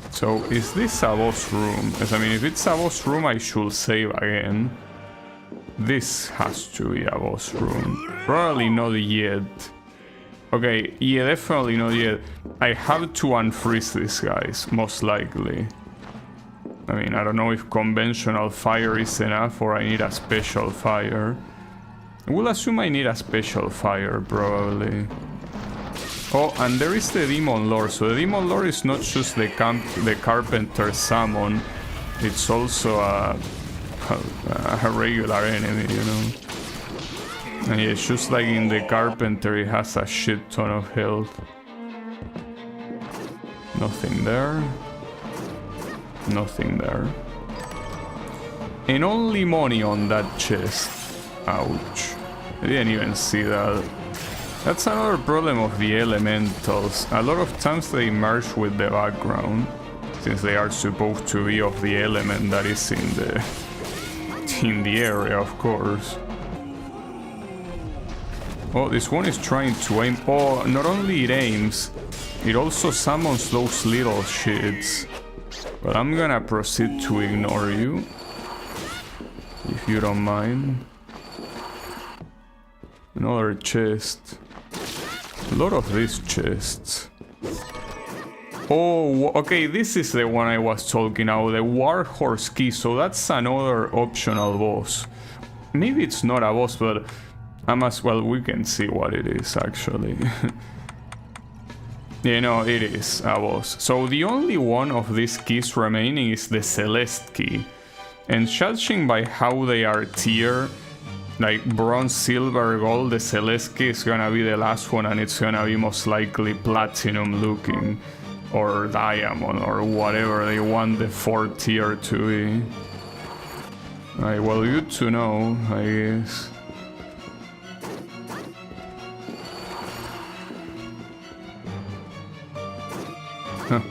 So, is this a boss room? Because, I mean, if it's a boss room, I should save again. This has to be a boss room. Probably not yet. Okay, yeah, definitely not yet. I have to unfreeze these guys, most likely. I mean, I don't know if conventional fire is enough or I need a special fire. I will assume I need a special fire, probably. Oh, and there is the Demon Lord. So the Demon Lord is not just the Carpenter summon. It's also a regular enemy, you know. And yeah, it's just like in the Carpenter, it has a shit ton of health. Nothing there. Nothing there. And only money on that chest. Ouch. I didn't even see that. That's another problem of the elementals. A lot of times they merge with the background, since they are supposed to be of the element that is in the area, of course. Oh, this one is trying to aim. Oh, not only it aims, it also summons those little shits. But I'm gonna proceed to ignore you, if you don't mind. Another chest. A lot of these chests. Oh, okay, this is the one I was talking about, the Warhorse key. So that's another optional boss. Maybe it's not a boss, but well, we can see what it is actually. Yeah, no, it is a boss. So the only one of these keys remaining is the Celeste key. And judging by how they are tiered, like bronze, silver, gold, the Celeste key is gonna be the last one, and it's gonna be most likely platinum looking, or diamond, or whatever they want the 4th tier to be. Alright, well, good to know, I guess. Huh.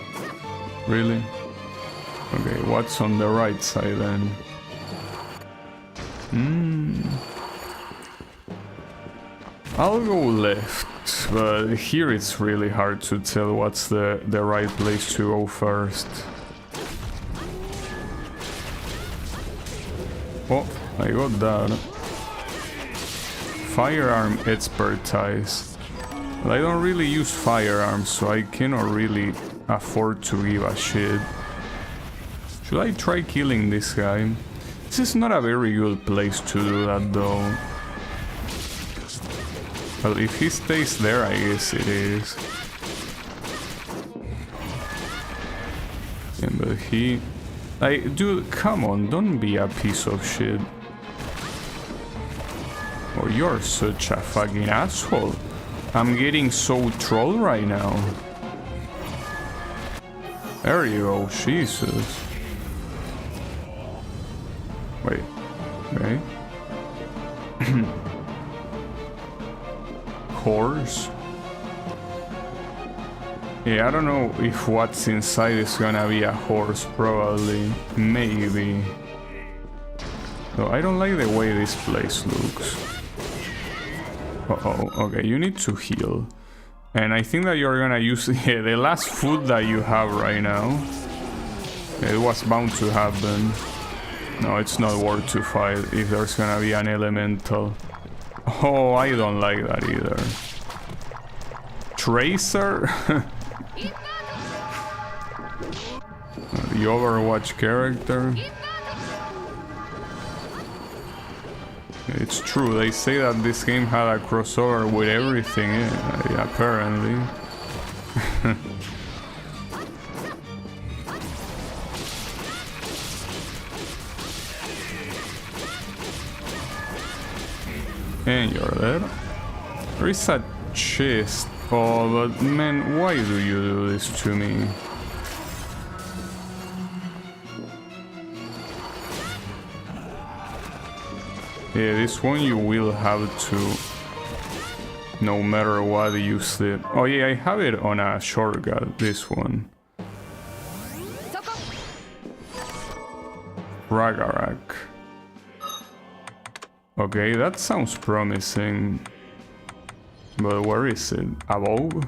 Really? Okay, what's on the right side then? I'll go left, but here it's really hard to tell what's the right place to go first. Oh, I got that. Firearm expertise. But I don't really use firearms, so I cannot really afford to give a shit. Should I try killing this guy? This is not a very good place to do that though. Well, if he stays there, I guess it is. Yeah, but he... Like, dude, come on, don't be a piece of shit. Oh, you're such a fucking asshole. I'm getting so trolled right now. There you go, Jesus. Wait, okay. Horse? Yeah, I don't know if what's inside is gonna be a horse, probably. Maybe. So I don't like the way this place looks. Uh-oh, okay, you need to heal. And I think that you're gonna use the last food that you have right now. It was bound to happen. No, it's not worth to fight if there's gonna be an elemental. Oh, I don't like that either. Tracer? The Overwatch character? It's true, they say that this game had a crossover with everything, yeah, apparently. And you're there. There is a chest. Oh, but man, why do you do this to me? Yeah, this one you will have to, no matter what, use it. Oh yeah, I have it on a shortcut, this one. Ragnarok. Okay, that sounds promising. But where is it? Above?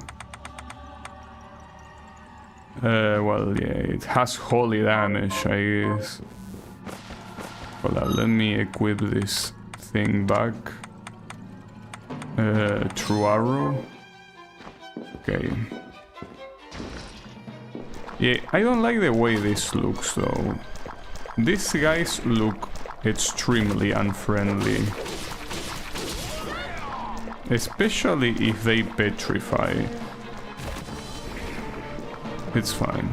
Well, yeah, it has holy damage, I guess. Hold on, let me equip this thing back. True arrow. Okay. Yeah, I don't like the way this looks though. These guys look extremely unfriendly. Especially if they petrify. It's fine.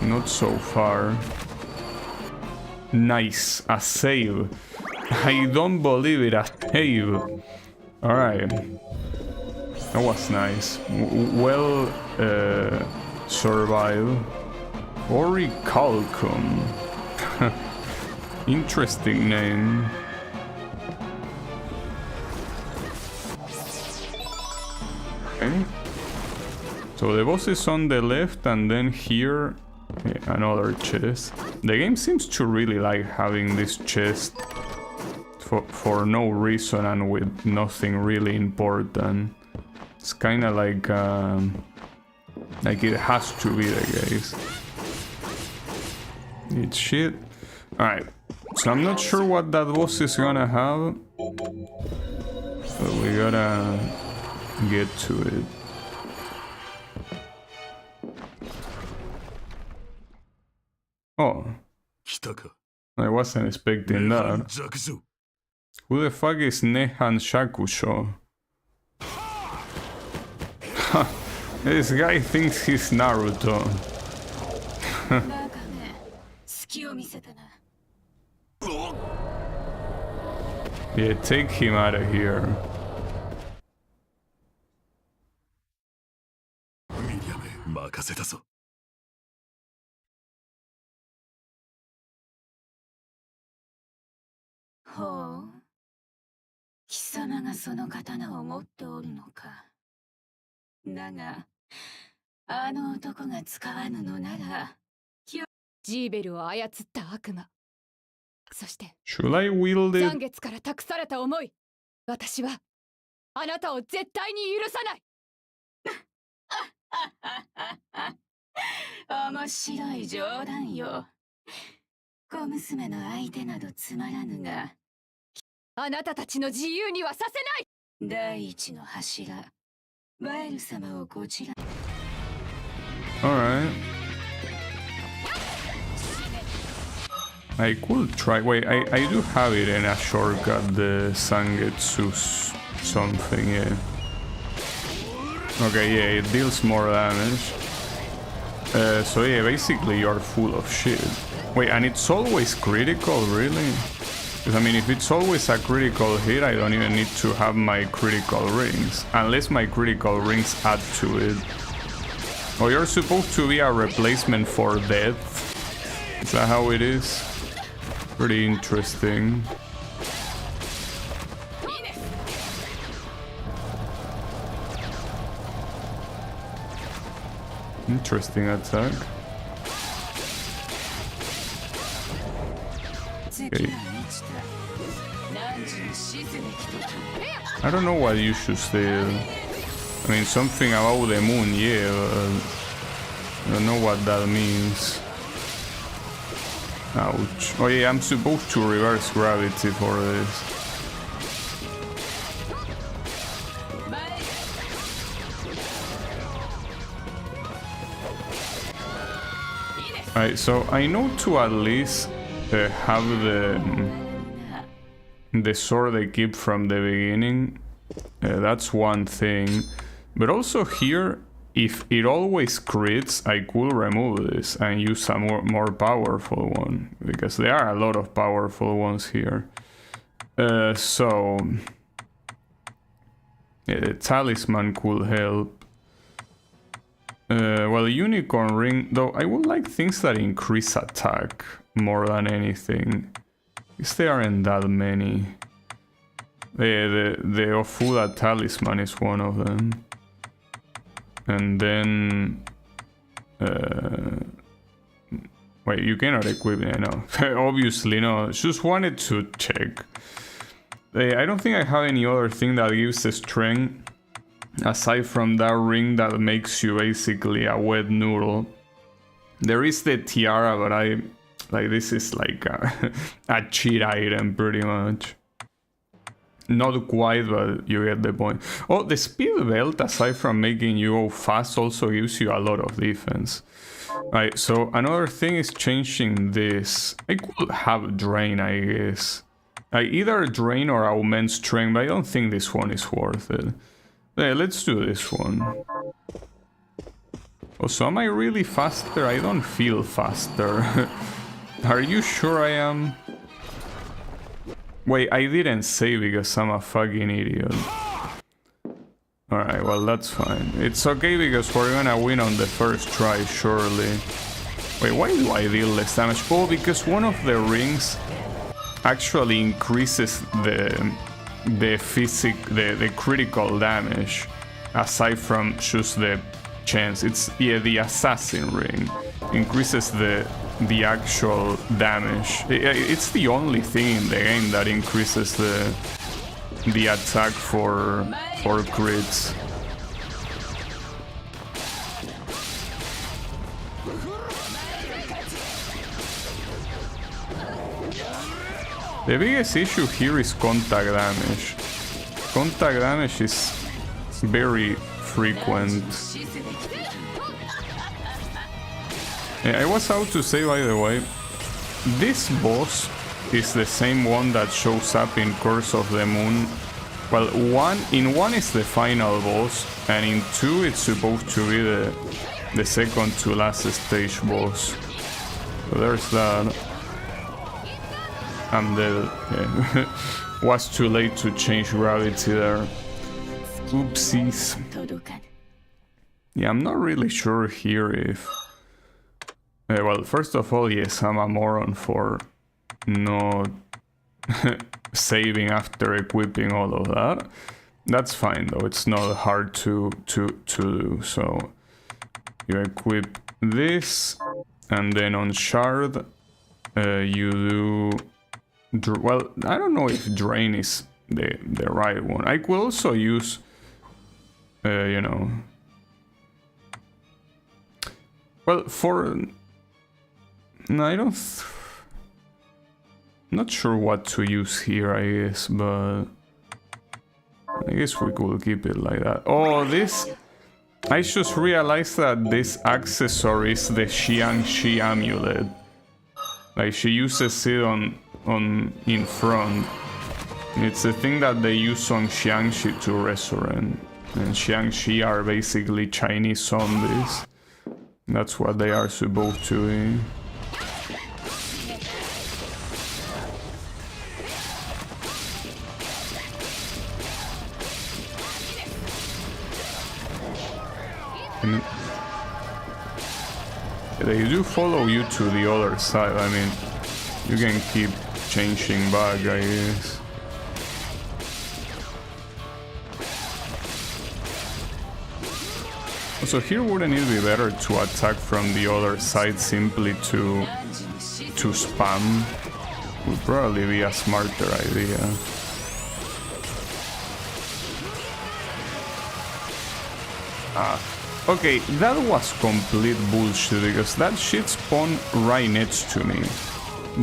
Not so far. Nice, a save. I don't believe it, a save. Alright. That was nice. Well survived. Orichalcum. Interesting name. Okay. So the boss is on the left, and then here another chest. The game seems to really like having this chest for no reason and with nothing really important. It's kind of like it has to be the case. It's shit. Alright, so I'm not sure what that boss is gonna have, but we gotta get to it. Oh, I wasn't expecting that. Who the fuck is Nehan Shakusho? This guy thinks he's Naruto. Yeah, take him out of here. 任せたぞ。ほう。貴様がその刀を持っておるのか。だが、あの男が使わぬのなら、ジーベルを操った悪魔。そして、Should I wield 残 it? 月から託された思い。私は、あなたを絶対に許さない。面白い冗談よ。小娘の相手などつまらぬが、あなたたちの自由にはさせない。第一の柱、バエル様をこちら。Alright. I could try. Wait, I do have it in a shortcut, the Sangetsu something, yeah. Okay, yeah, it deals more damage. So yeah, basically you're full of shit. Wait, and it's always critical, really? Because I mean, if it's always a critical hit, I don't even need to have my critical rings. Unless my critical rings add to it. Oh, you're supposed to be a replacement for death? Is that how it is? Pretty interesting. Interesting attack. Okay. I don't know what you should say. I mean, something about the moon, yeah, but I don't know what that means. Ouch. Oh yeah, I'm supposed to reverse gravity for this. Alright, so I know to at least have the sword I keep from the beginning. That's one thing. But also here, if it always crits, I could remove this and use a more powerful one. Because there are a lot of powerful ones here. So... yeah, the talisman could help. Well, unicorn ring, though I would like things that increase attack more than anything. Because there aren't that many. The Ofuda talisman is one of them. And then... wait, you cannot equip it, no. Obviously, no. Just wanted to check. I don't think I have any other thing that gives the strength. Aside from that ring that makes you basically a wet noodle. There is the tiara, but like this is like a cheat item pretty much. Not quite, but you get the point. Oh, the speed belt, aside from making you go fast, also gives you a lot of defense. Right, so another thing is changing this. I could have drain, I guess. I either drain or augment strength, but I don't think this one is worth it. Yeah, let's do this one. Oh, so am I really faster? I don't feel faster. Are you sure I am? Wait, I didn't say because I'm a fucking idiot. Alright, well that's fine. It's okay because we're gonna win on the first try, surely. Wait, why do I deal less damage? Oh, because one of the rings actually increases the critical damage, aside from just the chance. It's, yeah, the assassin ring increases the actual damage. It's the only thing in the game that increases the attack for crits. The biggest issue here is contact damage. Contact damage is very frequent. I was about to say, by the way, this boss is the same one that shows up in Curse of the Moon. Well, in one is the final boss, and in 2 it's supposed to be the second to last stage boss. So there's that. I'm dead. Yeah. Was too late to change gravity there. Oopsies. Yeah, I'm not really sure here if... well, first of all, yes, I'm a moron for not saving after equipping all of that. That's fine though, it's not hard to do. So you equip this, and then on Shard you do... well, I don't know if Drain is the right one. I could also use, you know... well, for... no, I don't... not sure what to use here, I guess, but... I guess we could keep it like that. Oh, this... I just realized that this accessory is the Xiangxi amulet. Like, she uses it on in front. It's the thing that they use on Xiangxi to resurrect. And Xiangxi are basically Chinese zombies. That's what they are supposed to be. And they do follow you to the other side. I mean, you can keep changing back, I guess. So here wouldn't it be better to attack from the other side simply to spam? Would probably be a smarter idea. Okay, that was complete bullshit because that shit spawned right next to me.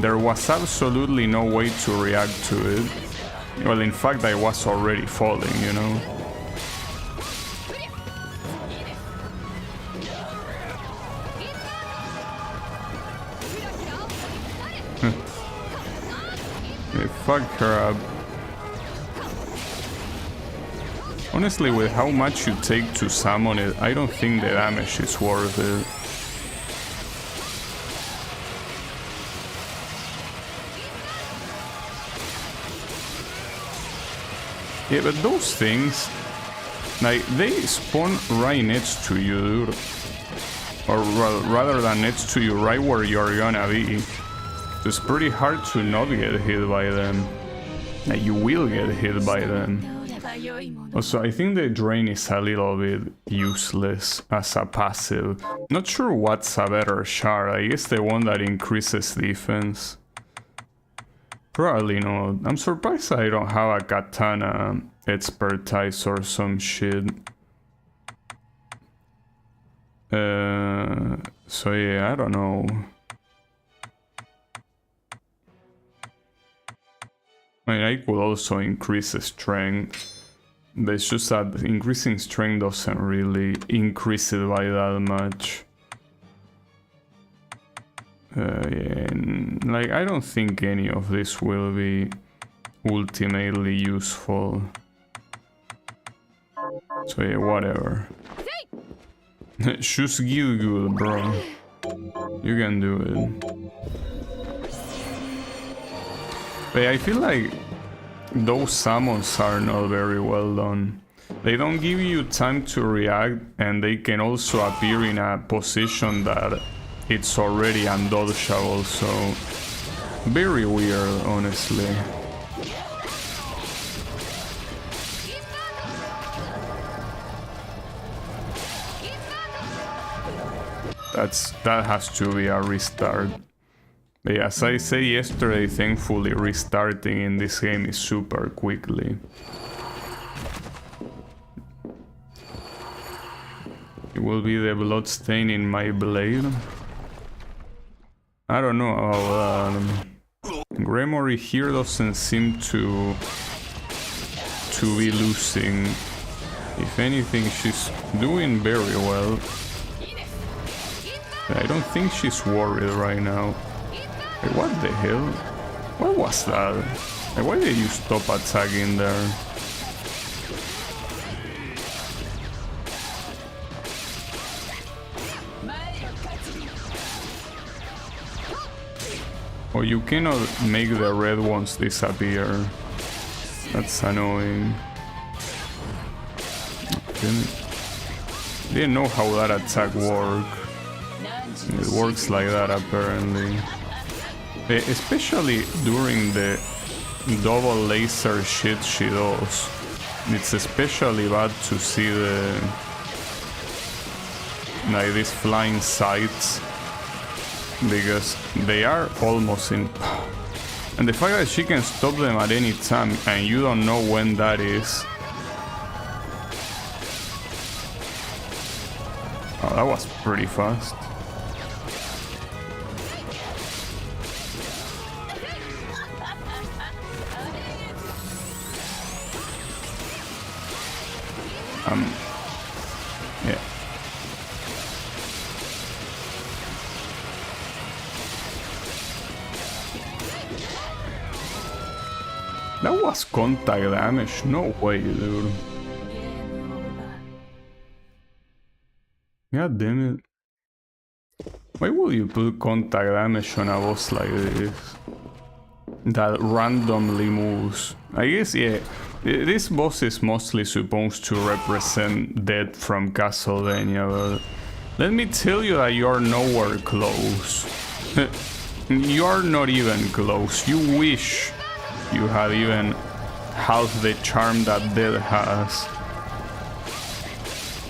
There was absolutely no way to react to it. Well, in fact, I was already falling, you know? Hey, fuck her up. Honestly, with how much you take to summon it, I don't think the damage is worth it. Yeah, but those things, like, they spawn right next to you, dude. Or rather than next to you, right where you're gonna be. It's pretty hard to not get hit by them. Like, you will get hit by them. Also, I think the Drain is a little bit useless as a passive. Not sure what's a better shard. I guess the one that increases defense. Probably not. I'm surprised I don't have a katana expertise or some shit. So yeah, I don't know. I mean, I could also increase the strength. But it's just that increasing strength doesn't really increase it by that much. Yeah, and, like, I don't think any of this will be ultimately useful. So yeah, whatever. Just give good, bro. You can do it. But I feel like those summons are not very well done. They don't give you time to react, and they can also appear in a position that it's already undodgeable, so very weird, honestly. That has to be a restart. But yeah, as I said yesterday, thankfully restarting in this game is super quickly. It will be the bloodstain in my blade. I don't know how Gremory here doesn't seem to be losing. If anything, she's doing very well. I don't think she's worried right now. Wait, what the hell? What was that? Like, why did you stop attacking there? Oh, you cannot make the red ones disappear. That's annoying. Didn't know how that attack worked. It works like that apparently. Especially during the double laser shit she does. It's especially bad to see like these flying sights, because they are almost in, and the fact that she can stop them at any time and you don't know when that is. Oh, that was pretty fast. Yeah. That was contact damage? No way, dude. God damn it. Why would you put contact damage on a boss like this? That randomly moves. I guess, yeah. This boss is mostly supposed to represent Death from Castlevania, but let me tell you that you're nowhere close. You're not even close. You wish you had even half the charm that Death has.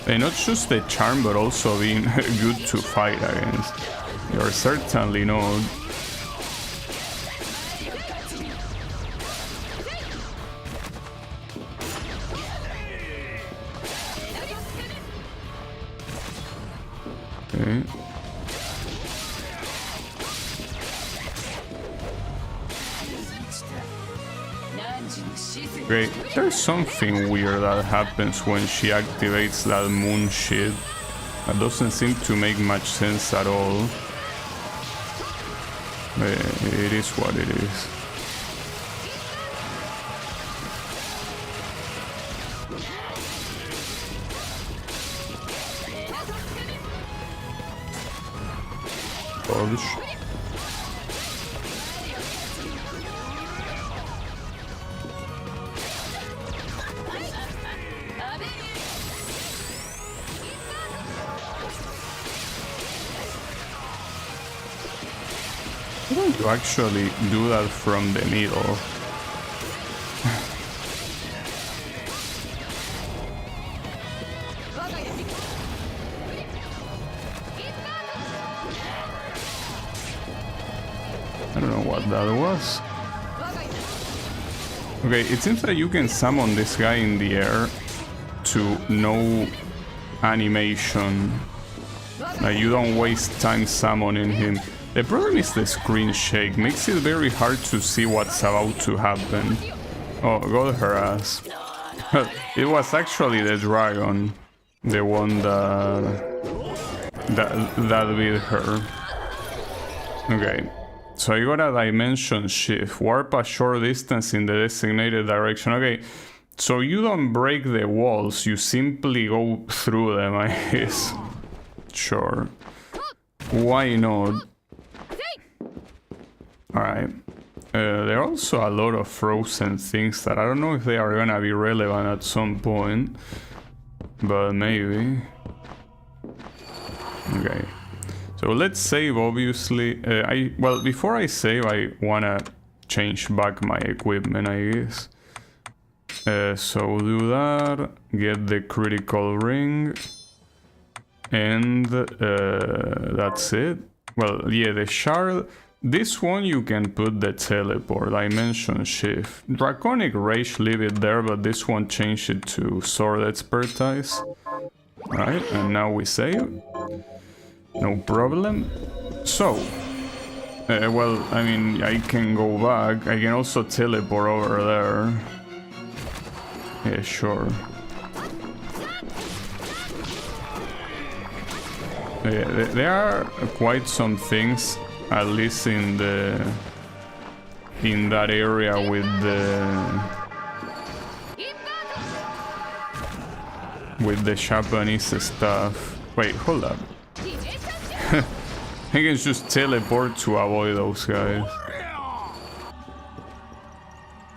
And not just the charm, but also being good to fight against. You're certainly not. Okay. Great. There's something weird that happens when she activates that moon shit. That doesn't seem to make much sense at all. It is what it is. Polish. Why don't you actually do that from the middle? I don't know what that was. Okay, it seems that you can summon this guy in the air to no animation. Like, you don't waste time summoning him. The problem is the screen shake, makes it very hard to see what's about to happen. Oh, got her ass. It was actually the dragon, the one that beat her. Okay, so I got a dimension shift, warp a short distance in the designated direction. Okay, so you don't break the walls, you simply go through them, I guess. Sure. Why not? Alright. There are also a lot of frozen things that I don't know if they are gonna be relevant at some point. But maybe. Okay. So let's save, obviously. Well, before I save, I wanna change back my equipment, I guess. So do that. Get the critical ring. And that's it. Well, yeah, the shard. This one you can put the teleport, dimension shift. Draconic Rage, leave it there, but this one change it to sword expertise. Right, and now we save. No problem. So, well, I mean, I can go back. I can also teleport over there. Yeah, sure. Yeah, there are quite some things, at least in the in that area with the Japanese stuff. Wait, hold up. I can just teleport to avoid those guys.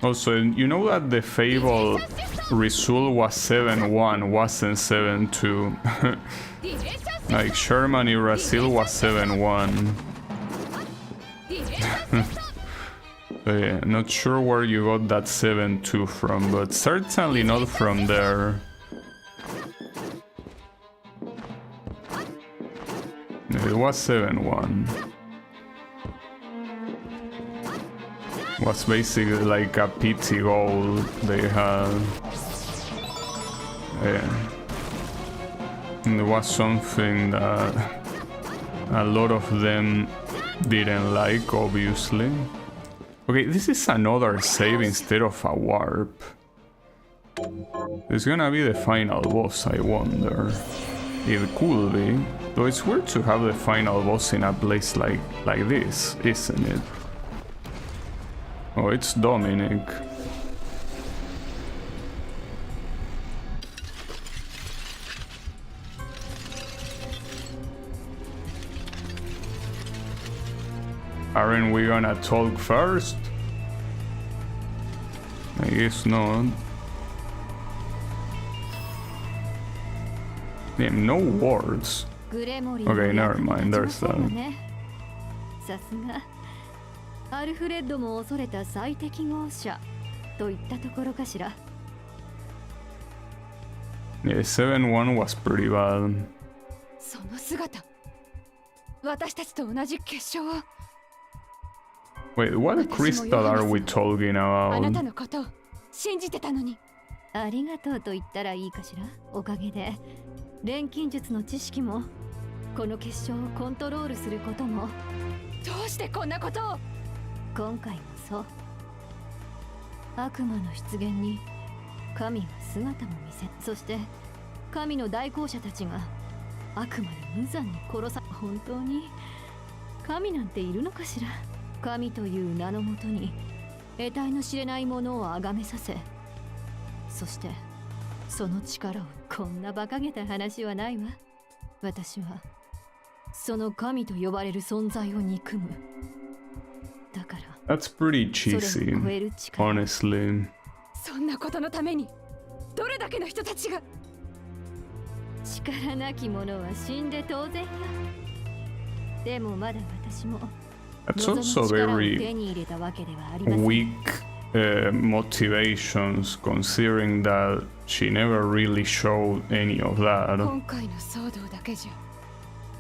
Also, you know that the Fable result was 7-1, wasn't 7-2. Like, Sherman Iracil was 7-1. So yeah, not sure where you got that 7-2 from, but certainly not from there. It was 7-1. Was basically like a pity goal they had. Yeah. And it was something that a lot of them didn't like, obviously. Okay, this is another save instead of a warp. It's gonna be the final boss, I wonder. It could be. Though it's weird to have the final boss in a place like this, isn't it? Oh, it's Dominic. Aren't we gonna talk first? I guess not. Damn, no words. Okay, never mind, there's that. さすがアルフレッドも恐れた最適合者といったところかしら。Yeah, 7-1 was pretty bad. その姿、私たちと同じ結晶を。Wait, what crystal are we talking あな about? たのことを信じてたのに。ありがとうと言ったらいいかしら。おかげで錬金術の知識もこの結晶をコントロールすることも。どうしてこんなことを。今回もそう。悪魔の出現に神は姿も見せ、そして神の代行者たちが悪魔に無残に殺さ。本当に神なんているのかしら。神という名のもとに得体の知れないものを崇めさせ、そしてその力を。こんな馬鹿げた話はないわ。私はその神と呼ばれる存在を憎む。だから That's pretty cheesy, honestly. そんなことのためにどれだけの人たちが。力なき者は死んで当然よ。でもまだ私も That's also very weak motivations, considering that she never really showed any of that. 今回の騒動だけじゃ。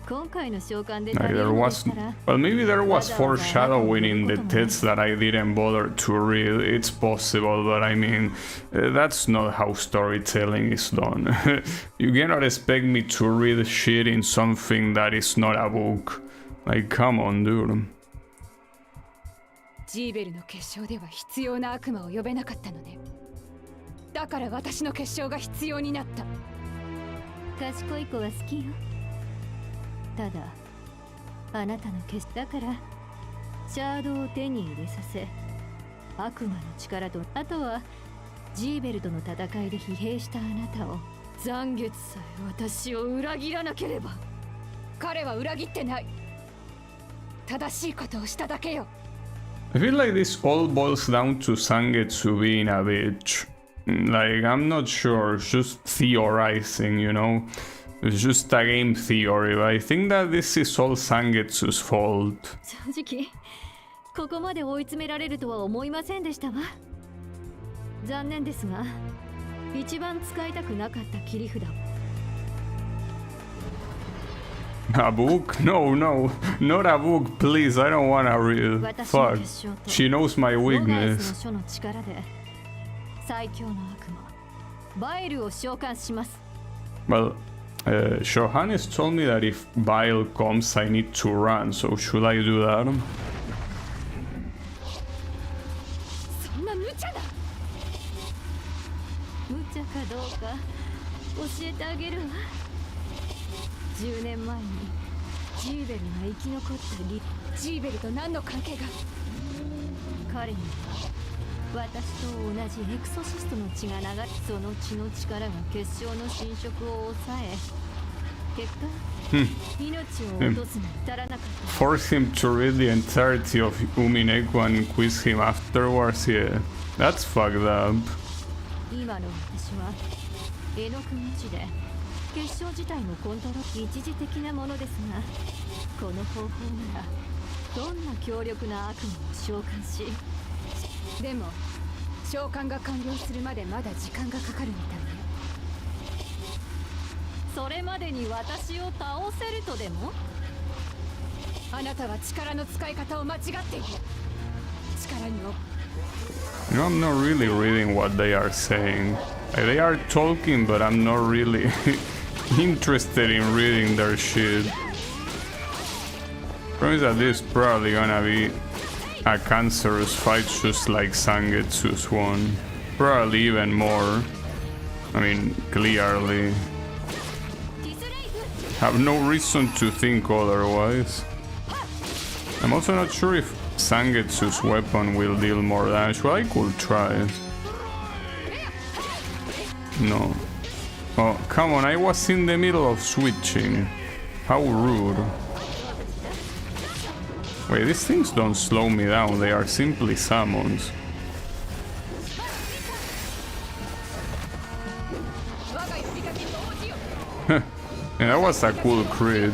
今回の召喚で Like there was, well, maybe there was foreshadowing in the text that I didn't bother to read. It's possible, but I mean, that's not how storytelling is done. You cannot expect me to read shit in something that is not a book. Like, come on, dude. ジーベルの結晶では必要な悪魔を呼べなかったのね。だから私の結晶が必要になった。賢い子は好きよ。ただあなたの結だからシャードを手に入れさせ、悪魔の力と、あとはジーベルとの戦いで疲弊したあなたを。残月さえ私を裏切らなければ。彼は裏切ってない。正しいことをしただけよ。I feel like this all boils down to Sangetsu being a bitch. Like, I'm not sure, it's just theorizing, you know? It's just a game theory, but I think that this is all Sangetsu's fault. 正直、ここまで追い詰められるとは思いませんでしたわ。残念ですが、一番使いたくなかった切り札を。A book? No, no, not a book, please. I don't wanna read. Fuck. She knows my weakness. 書の力で最強の悪魔バイルを召喚します。Well, Johannes told me that if Bile comes, I need to run. So should I do that? そんな無茶な。無茶かどうか教えてあげるわ。10年前にジーベルが生き残った理。ジーベルと何の関係が。彼には私と同じエクソシストの血が流れ、その血の力が結晶の侵食を抑え、結果命を落とすに至らなかった。 Force him to read the entirety of Umineko and quiz him afterwards. Yeah, that's fucked up. 今の私は絵の具文字で結晶自体のコントロール一時的なものですが、この方法ならどんな強力な悪夢を召喚し、でも召喚が完了するまでまだ時間がかかるみたいね。それまでに私を倒せるとでも？あなたは力の使い方を間違っている。力にも You know, I'm not really reading what they are saying. Like, they are talking, but I'm not really interested in reading their shit. Promise that this is probably gonna be a cancerous fight just like Sangetsu's one. Probably even more. I mean, clearly. Have no reason to think otherwise. I'm also not sure if Sangetsu's weapon will deal more damage. Well, I could try. No. Oh, come on, I was in the middle of switching. How rude. Wait, these things don't slow me down, they are simply summons. And that was a cool crit.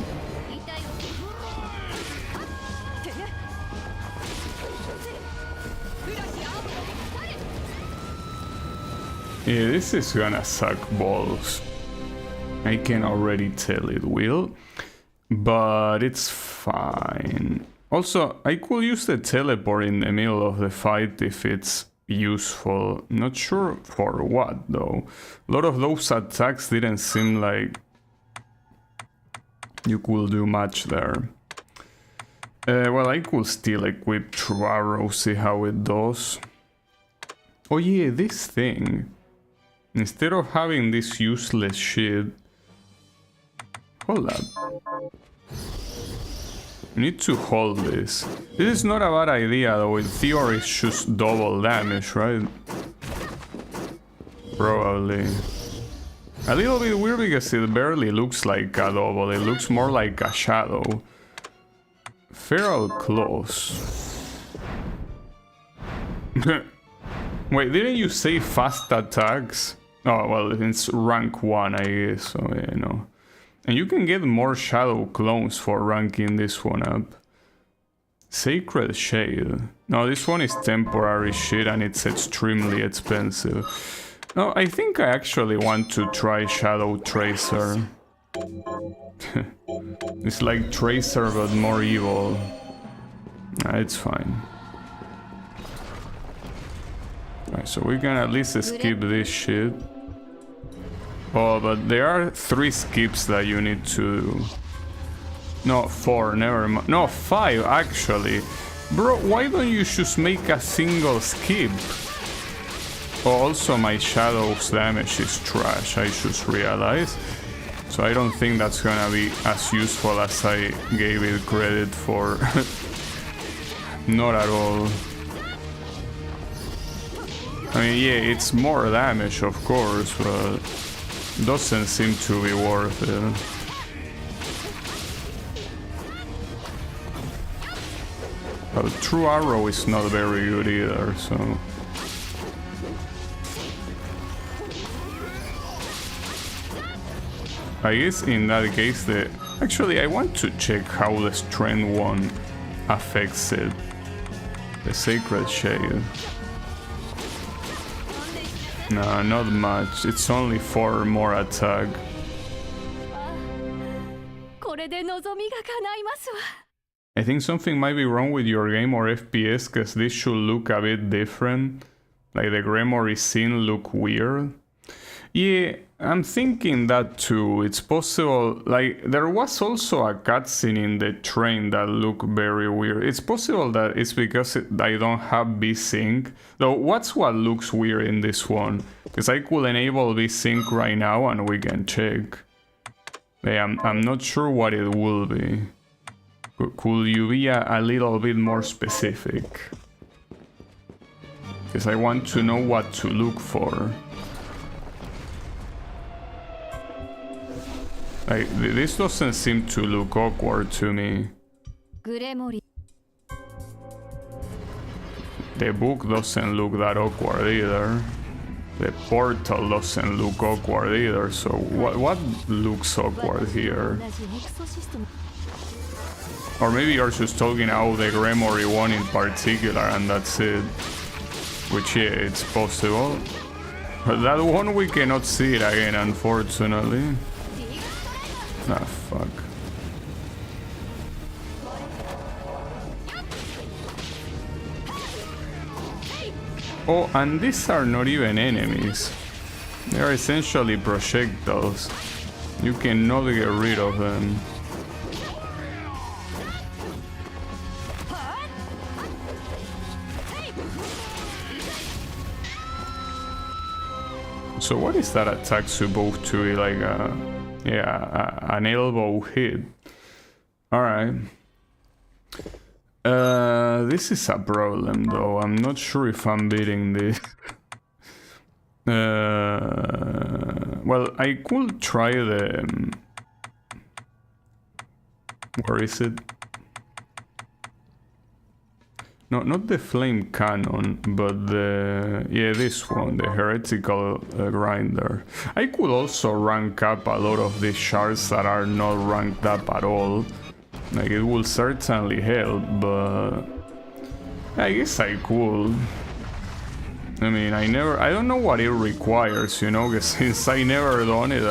Yeah, this is gonna suck balls. I can already tell it will. But it's fine. Also, I could use the teleport in the middle of the fight if it's useful. Not sure for what though. A lot of those attacks didn't seem like you could do much there. Well, I could still equip True Arrow, see how it does. Oh yeah, this thing. Instead of having this useless shit... Hold up. You need to hold this. This is not a bad idea though, in theory it's just double damage, right? Probably. A little bit weird because it barely looks like a double, it looks more like a shadow. Feral Claws. Wait, didn't you say fast attacks? Oh, well, it's rank 1, I guess, so yeah, no. And you can get more shadow clones for ranking this one up. Sacred Shade. No, this one is temporary shit and it's extremely expensive. No, I think I actually want to try Shadow Tracer. It's like Tracer but more evil. It's fine. Alright, so we can at least skip this shit. Oh, but there are 3 skips that you need to do. No, 4, never mind. No, 5 actually. Bro, why don't you just make a single skip? Oh, also my Shadow's damage is trash, I just realized. So I don't think that's gonna be as useful as I gave it credit for. Not at all. I mean, yeah, it's more damage, of course, but doesn't seem to be worth it. But True Arrow is not very good either, so... I guess in that case the... Actually, I want to check how the Strength 1 affects it. The Sacred Shade. Nah, not much. It's only 4 more attack. I think something might be wrong with your game or FPS, because this should look a bit different. Like the Gremory scene look weird. Yeah, I'm thinking that too. It's possible, like, there was also a cutscene in the train that looked very weird. It's possible that it's because I don't have VSync. Though, what's what looks weird in this one? Because I could enable VSync right now and we can check. Yeah, I'm not sure what it will be. Could you be a little bit more specific? Because I want to know what to look for. Like, this doesn't seem to look awkward to me. The book doesn't look that awkward either. The portal doesn't look awkward either, so what looks awkward here? Or maybe you're just talking about the Gremory one in particular and that's it. Which, yeah, it's possible. But that one we cannot see it again, unfortunately. Ah, fuck. Oh, and these are not even enemies. They are essentially projectiles. You cannot get rid of them. So what is that attack supposed to be? Like an elbow hit. Alright. This is a problem though. I'm not sure if I'm beating this. Well, I could try the... Where is it? No, not the flame cannon, but the... Yeah, this one, the heretical grinder. I could also rank up a lot of these shards that are not ranked up at all. Like, it will certainly help, but... I guess I could. I mean, I don't know what it requires, you know, because since I never done it,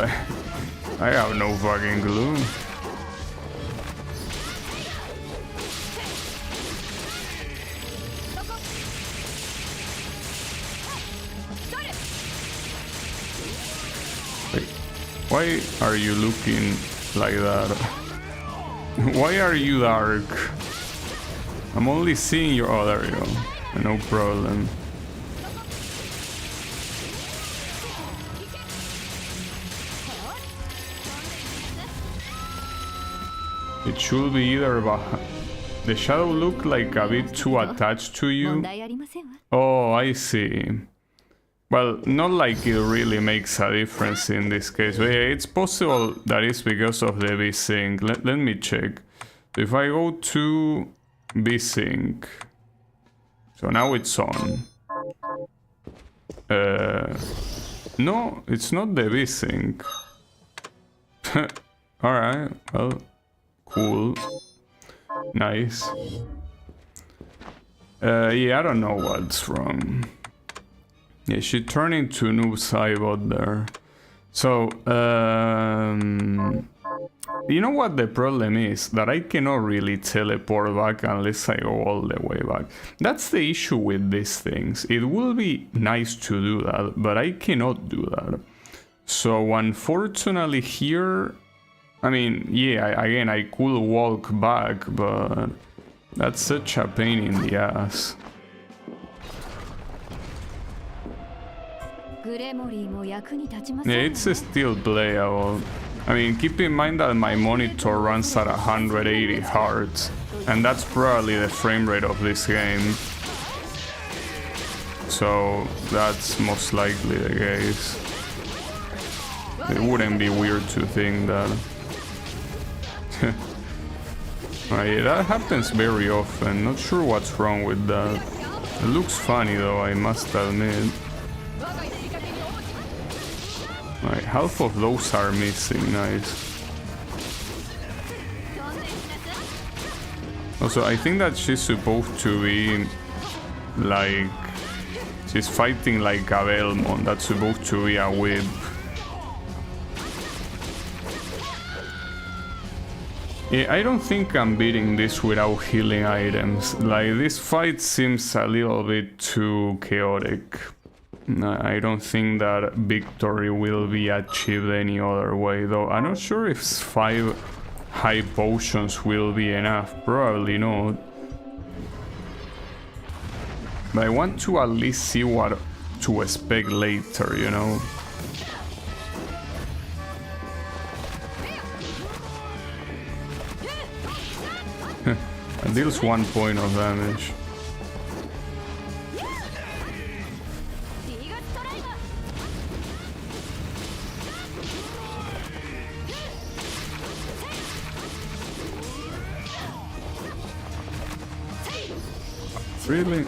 I have no fucking clue. Wait, why are you looking like that? Why are you dark? I'm only seeing your... Oh, there you go. No problem. It should be either behind. The shadow look like a bit too attached to you. Oh, I see. Well, not like it really makes a difference in this case. But yeah, it's possible that it's because of the V-Sync. Let me check. If I go to V-Sync... So now it's on. No, it's not the V-Sync. Alright, well, cool. Nice. Yeah, I don't know what's wrong. Yeah, she turned into Noob Saibot there. So, you know what the problem is? That I cannot really teleport back unless I go all the way back. That's the issue with these things. It will be nice to do that, but I cannot do that. So unfortunately here... I mean, yeah, again, I could walk back, but... That's such a pain in the ass. Yeah, it's still playable. I mean, keep in mind that my monitor runs at 180 Hz, and that's probably the frame rate of this game. So that's most likely the case. It wouldn't be weird to think that. Yeah, that happens very often. Not sure what's wrong with that. It looks funny though, I must admit. Right, half of those are missing, nice. Also, I think that she's supposed to be like... She's fighting like a Belmont, that's supposed to be a whip. Yeah, I don't think I'm beating this without healing items. Like, this fight seems a little bit too chaotic. I don't think that victory will be achieved any other way, though. I'm not sure if 5 high potions will be enough. Probably not. But I want to at least see what to expect later, you know? It deals 1 point of damage. Really?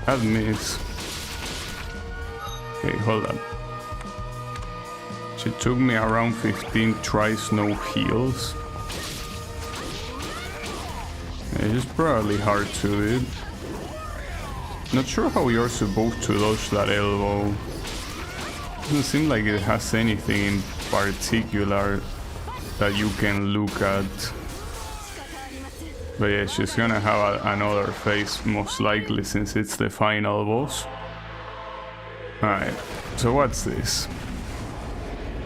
That miss. Okay, hold on. She took me around 15 tries, no heals. It's probably hard to hit. Not sure how you're supposed to dodge that elbow. Doesn't seem like it has anything in particular that you can look at. But yeah, she's gonna have another phase, most likely, since it's the final boss. Alright, so what's this?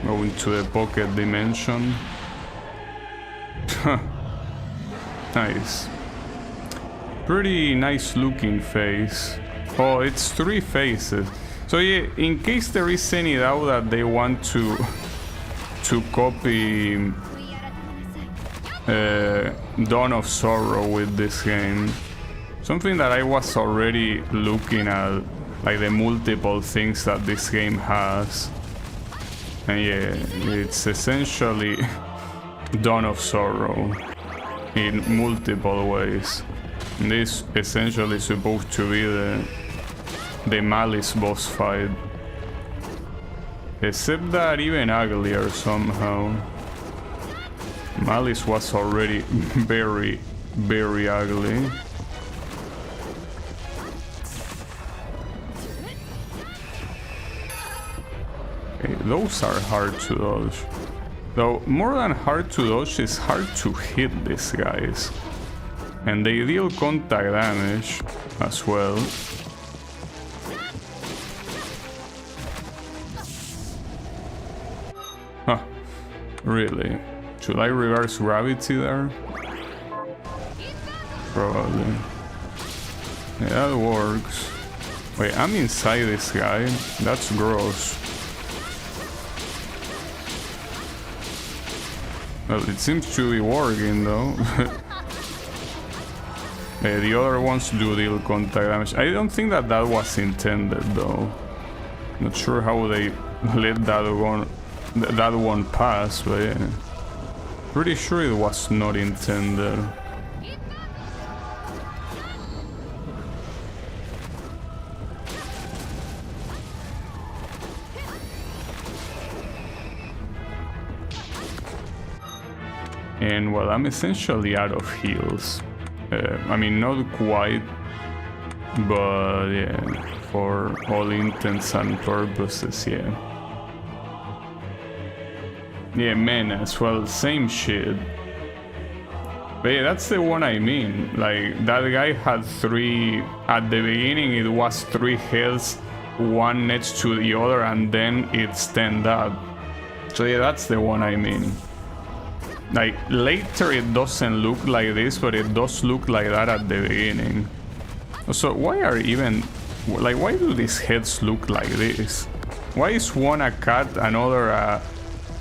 Going to the pocket dimension. Nice. Pretty nice looking face. Oh, it's 3 faces. So yeah, in case there is any doubt that they want to copy Dawn of Sorrow with this game, something that I was already looking at, like the multiple things that this game has, and yeah, it's essentially Dawn of Sorrow in multiple ways. And this essentially supposed to be the Malice boss fight, except that even uglier somehow. Malice was already very, very ugly. Okay, those are hard to dodge. Though more than hard to dodge, it's hard to hit these guys. And they deal contact damage as well. Huh, really? Should I reverse gravity there? Probably. Yeah, that works. Wait, I'm inside this guy? That's gross. Well, it seems to be working though. The other ones do deal contact damage. I don't think that was intended though. Not sure how they let that one pass, but yeah. Pretty sure it was not intended. And well, I'm essentially out of heals. I mean, not quite, but yeah, for all intents and purposes, yeah. Yeah, Menace, well, same shit. But yeah, that's the one I mean. Like, that guy had 3... At the beginning, it was 3 heads, one next to the other, and then it stand up. So yeah, that's the one I mean. Like, later it doesn't look like this, but it does look like that at the beginning. So why are even... Like, why do these heads look like this? Why is one a cat, another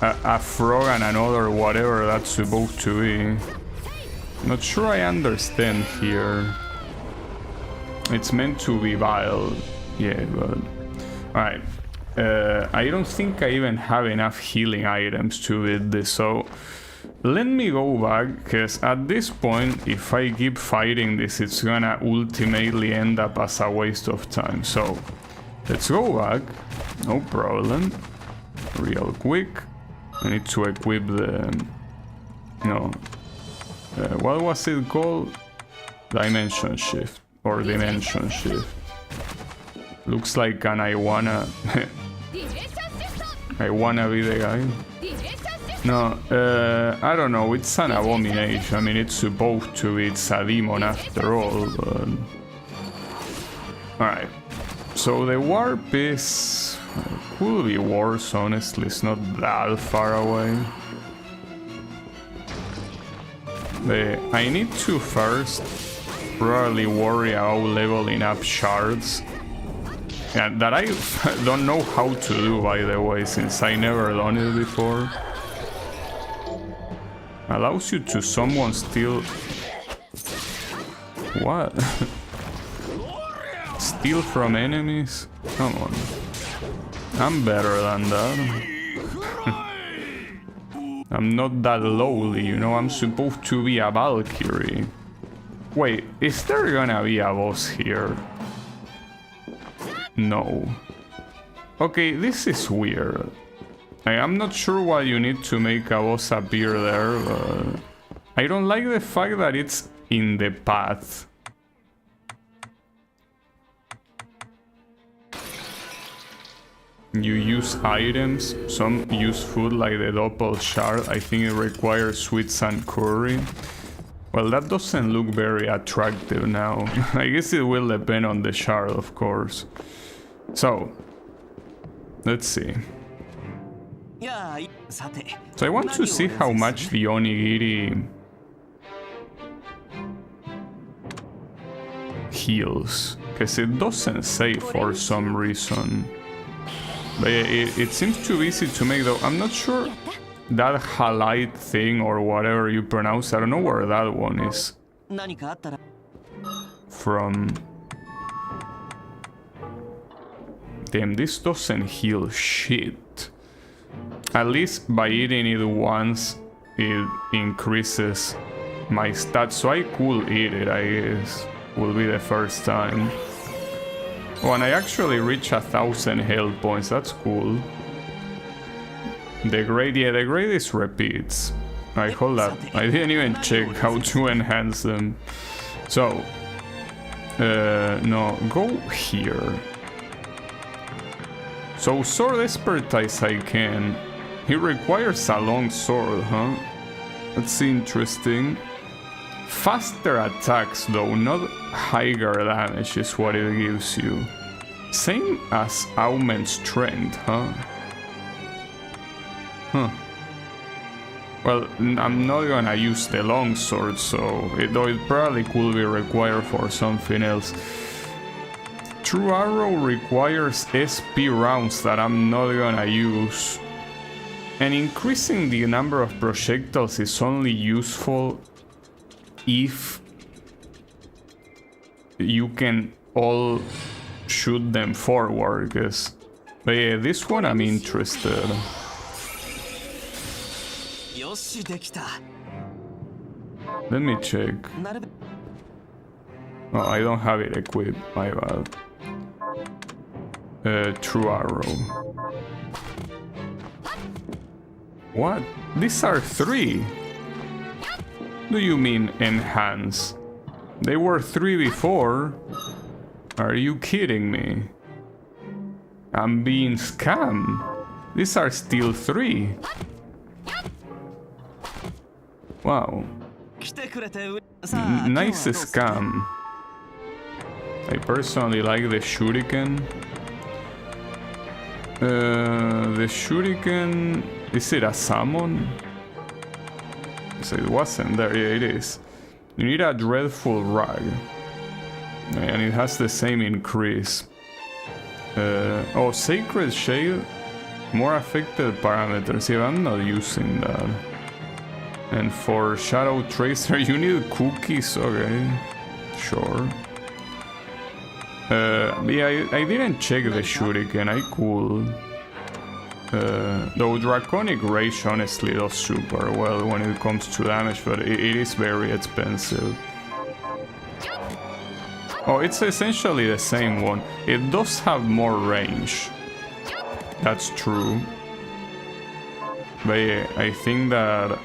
a frog, and another whatever that's supposed to be? Not sure I understand here. It's meant to be vile. Yeah, but... Alright. I don't think I even have enough healing items to beat this, so... Let me go back, because at this point, if I keep fighting this, it's gonna ultimately end up as a waste of time. So, let's go back. No problem. Real quick. I need to equip the... No. What was it called? Dimension Shift. Or Dimension Shift. Looks like an I wanna... I wanna be the guy. No, I don't know, it's an abomination. I mean, it's supposed to be, it's a demon after all, but... Alright, so the warp is... could be worse, honestly, it's not that far away. I need to first probably worry about leveling up shards. Yeah, that I don't know how to do, by the way, since I never done it before. Allows you to summon still... What? Steal from enemies? Come on. I'm better than that. I'm not that lowly, you know, I'm supposed to be a Valkyrie. Wait, is there gonna be a boss here? No. Okay, this is weird. I'm not sure why you need to make a boss appear there, but... I don't like the fact that it's in the path. You use items, some use food like the doppel shard. I think it requires sweets and curry. Well, that doesn't look very attractive now. I guess it will depend on the shard, of course. So, let's see. So I want to see how much the onigiri heals, because it doesn't say for some reason. But it seems too easy to make, though. I'm not sure that halite thing or whatever you pronounce. I don't know where that one is from. Damn, this doesn't heal shit. At least by eating it once, it increases my stats. So I could eat it, I guess. Will be the first time. Oh, and I actually reach 1,000 health points. That's cool. The grade, yeah, the grade is repeats. Alright, hold up. I didn't even check how to enhance them. So, no, go here. So, sword expertise I can. He requires a long sword, huh? That's interesting. Faster attacks though, not higher damage is what it gives you. Same as augment strength, huh? Huh. Well, I'm not gonna use the longsword, so though it probably could be required for something else. True Arrow requires SP rounds that I'm not gonna use. And increasing the number of projectiles is only useful if you can all shoot them forward, guess. But yeah, this one I'm interested. Let me check. Oh, I don't have it equipped, my bad. True Arrow. What? These are 3. Do you mean enhance? They were 3 before. Are you kidding me? I'm being scammed. These are still 3. Wow. Nice scam. I personally like the shuriken. The shuriken... Is it a summon? So it wasn't there. Yeah, it is. You need a dreadful rag. And it has the same increase. Oh, Sacred Shade. More affected parameters. Yeah, I'm not using that. And for Shadow Tracer, you need cookies. Okay. Sure. Yeah, I didn't check the shuriken. I could. Though Draconic Rage honestly does super well when it comes to damage, but it is very expensive. Oh, it's essentially the same one. It does have more range. That's true. But yeah, I think that...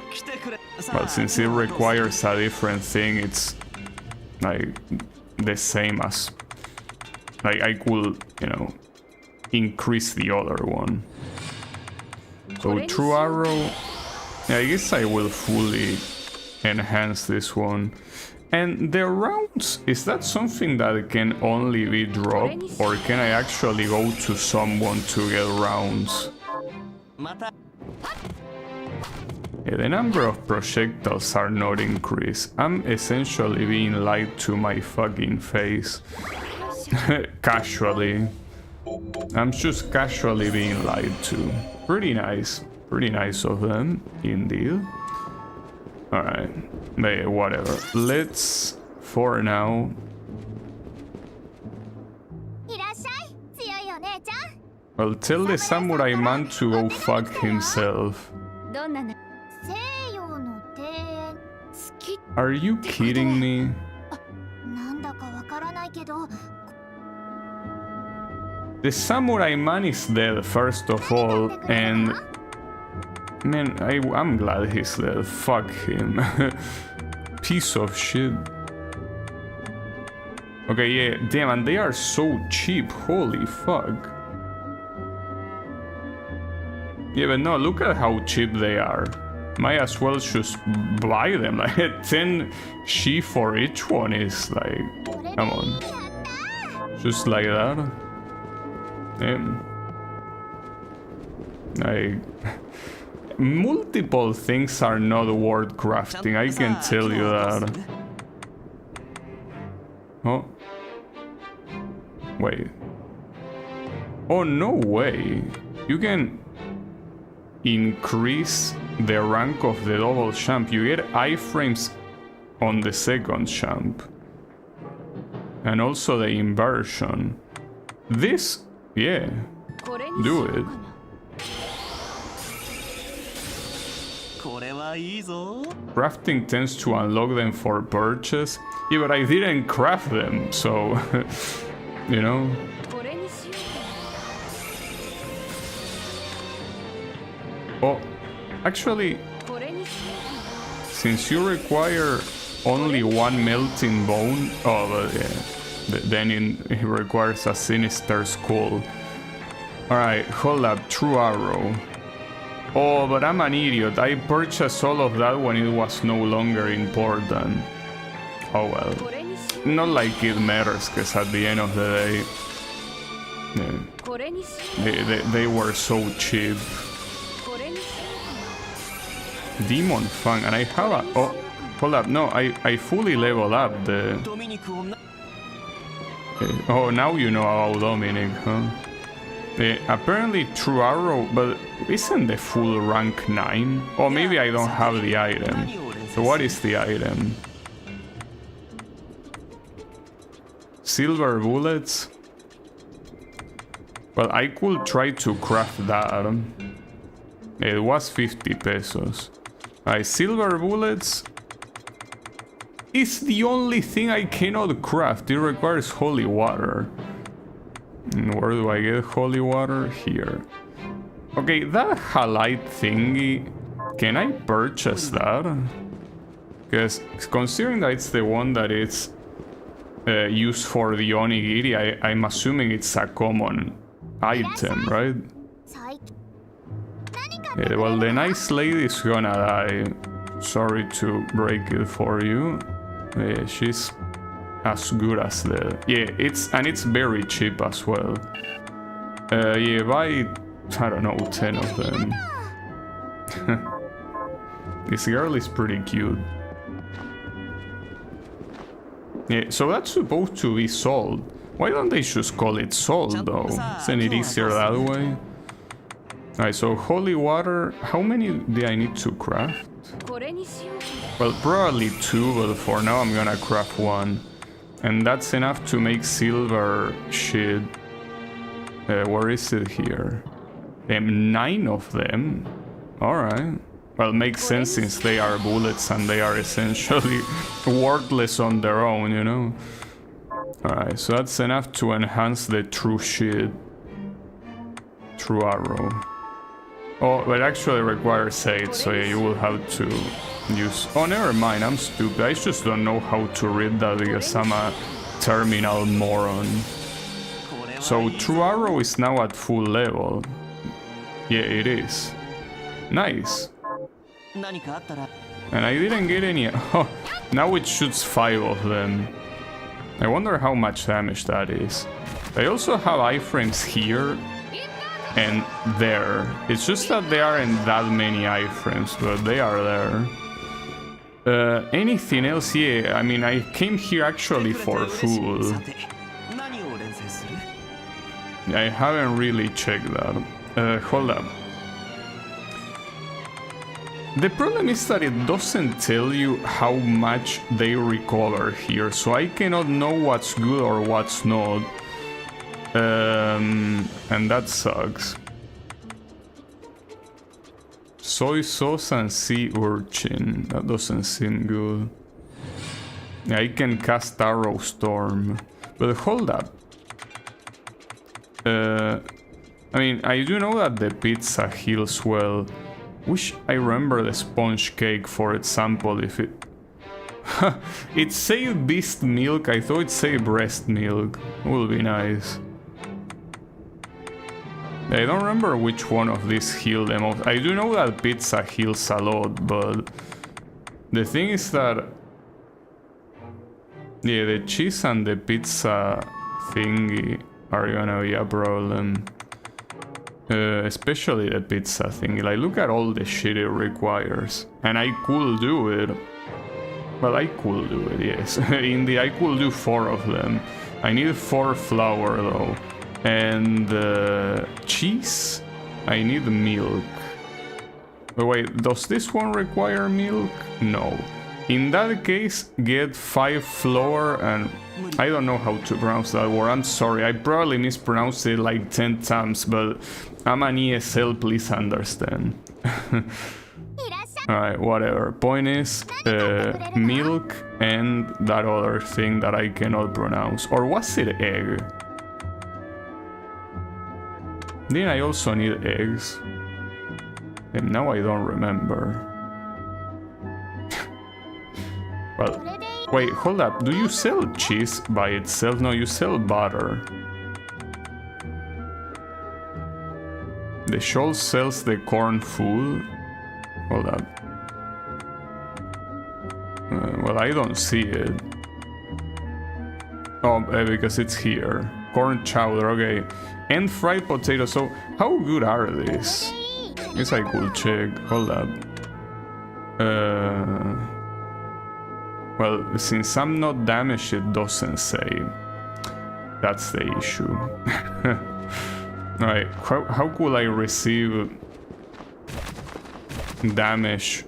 Well, since it requires a different thing, it's like the same as... Like I could, you know, increase the other one. So True Arrow, yeah, I guess I will fully enhance this one. And the rounds, is that something that can only be dropped, or can I actually go to someone to get rounds? Yeah, the number of projectiles are not increased. I'm essentially being lied to my fucking face. Casually. I'm just casually being lied to. Pretty nice. Pretty nice of them, indeed. Alright. Whatever. Let's, for now... Well, tell the samurai man to go fuck himself. Are you kidding me? The samurai man is dead, first of all, and... Man, I'm glad he's dead. Fuck him. Piece of shit. Okay, yeah, damn, and they are so cheap, holy fuck. Yeah, but no, look at how cheap they are. Might as well just buy them. Like 10 shi for each one is like, come on. Just like that. Like, multiple things are not worth crafting, I can tell you that. Oh. Wait. Oh, no way. You can increase the rank of the double champ. You get iframes on the second champ. And also the inversion. This, yeah, do it. Crafting tends to unlock them for purchase. Yeah, but I didn't craft them, so, you know. Oh, actually, since you require only one melting bone, oh, yeah, then it requires a sinister skull. Alright, hold up, true arrow. Oh, but I'm an idiot. I purchased all of that when it was no longer important. Oh well. Not like it matters, because at the end of the day, yeah, they were so cheap. Demon Fang, and I have a... Oh, hold up, no, I fully leveled up the... Oh, now you know about Dominic, huh? Apparently True Arrow, but isn't the full rank 9? Or maybe I don't have the item. So what is the item? Silver bullets? Well, I could try to craft that. It was 50 pesos. Silver bullets is the only thing I cannot craft. It requires holy water. And where do I get holy water? Here. Okay, that halite thingy, can I purchase that? Because considering that it's the one that it's used for the onigiri, I'm assuming it's a common item, right? Yeah, well, the nice lady is gonna die. Sorry to break it for you. Yeah, she's as good as the... Yeah, it's very cheap as well. Yeah, buy, I don't know, 10 of them. This girl is pretty cute. Yeah, so that's supposed to be sold. Why don't they just call it sold though? Isn't it easier that way? Alright, so holy water, how many do I need to craft? Well, probably 2, but for now I'm gonna craft 1. And that's enough to make silver shit. Where is it here? 9 of them? Alright. Well, makes sense since they are bullets and they are essentially worthless on their own, you know? Alright, so that's enough to enhance the true shit. True arrow. Oh, but it actually requires 8, so yeah, you will have to use... Oh, never mind, I'm stupid. I just don't know how to read that because I'm a terminal moron. So, True Arrow is now at full level. Yeah, it is. Nice. And I didn't get any... Oh, now it shoots 5 of them. I wonder how much damage that is. I also have iframes here. and there. It's just that there aren't that many iframes, but they are there. Anything else? Yeah, I mean, I came here actually for food. I haven't really checked that. Hold up. The problem is that it doesn't tell you how much they recover here, so I cannot know what's good or what's not. And that sucks. Soy sauce and sea urchin. That doesn't seem good. Yeah, I can cast Arrow Storm. But hold up. I mean, I do know that the pizza heals well. Wish I remember the sponge cake, for example, if it... It said beast milk, I thought it said breast milk. Would be nice. I don't remember which one of these healed the most. I do know that pizza heals a lot, but... The thing is that... Yeah, the cheese and the pizza thingy are gonna be a problem. Especially the pizza thing. Like, look at all the shit it requires. And I could do it. Well, I could do it, yes. Indeed, I could do 4 of them. I need 4 flour, though. And cheese? I need milk. Oh, wait, does this one require milk? No. In that case, get 5 flour and... I don't know how to pronounce that word, I'm sorry. I probably mispronounced it like 10 times, but I'm an ESL, please understand. Alright, whatever. Point is, milk and that other thing that I cannot pronounce. Or was it egg? Then I also need eggs. And now I don't remember. Well, wait, hold up. Do you sell cheese by itself? No, you sell butter. The shoal sells the corn food. Hold up. Well, I don't see it. Oh, because it's here. Corn chowder, okay. And fried potatoes. So, how good are these? Guess I could check. Hold up. Well, since I'm not damaged, it doesn't say. That's the issue. Alright, how could I receive damage?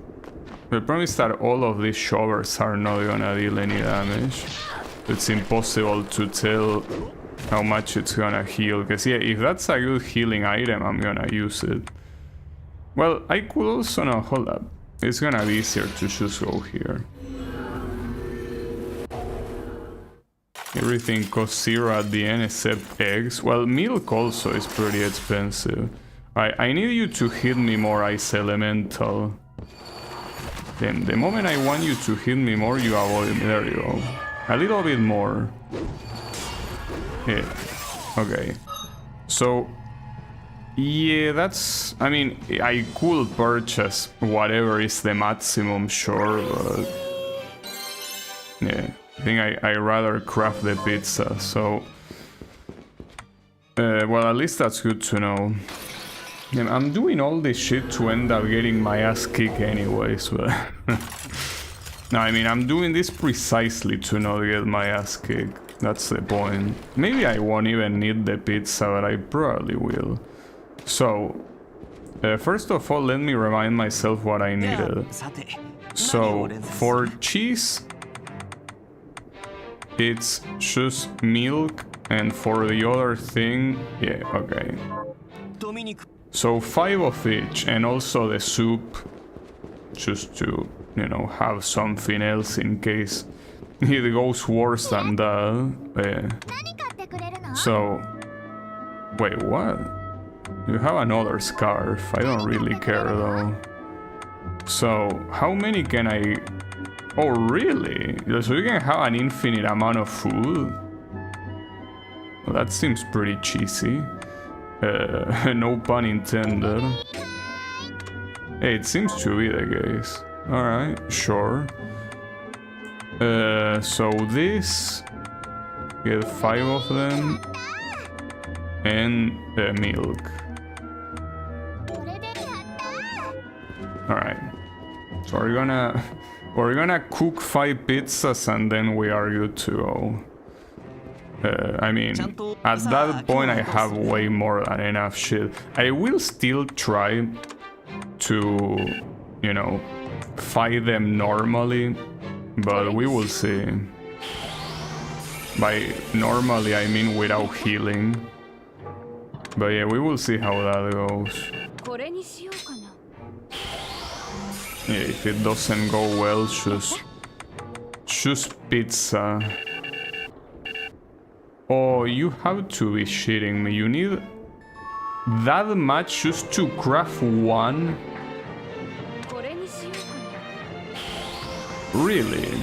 The problem is that all of these shovels are not gonna deal any damage. It's impossible to tell how much it's gonna heal. Because yeah, if that's a good healing item, I'm gonna use it. Well, I could also... No, hold up. It's gonna be easier to just go here. Everything costs 0 at the end except eggs. Well, milk also is pretty expensive. I need you to hit me more, Ice Elemental. Then the moment I want you to hit me more, you avoid me. There you go. A little bit more. Yeah. Okay. So... Yeah, that's... I mean, I could purchase whatever is the maximum, sure, but... Yeah. I think I rather craft the pizza, so... well, at least that's good to know. And I'm doing all this shit to end up getting my ass kicked anyways, but... No, I mean, I'm doing this precisely to not get my ass kicked. That's the point. Maybe I won't even need the pizza, but I probably will. So... first of all, let me remind myself what I needed. So, for cheese... It's just milk, and for the other thing, yeah, okay. So 5 of each, and also the soup, just to, you know, have something else in case it goes worse than that. Yeah. So, wait, what? You have another scarf. I don't really care though. So, how many can I... Oh, really? So you can have an infinite amount of food? Well, that seems pretty cheesy. No pun intended. Hey, it seems to be the case. Alright, sure. So this... Get 5 of them. And milk. Alright. So we're gonna cook 5 pizzas and then we are good to go. I mean, at that point I have way more than enough shit. I will still try to, you know, fight them normally, but we will see. By normally I mean without healing. But yeah, we will see how that goes. Yeah, if it doesn't go well, choose pizza. Oh, you have to be shitting me. You need that much just to craft one? Really?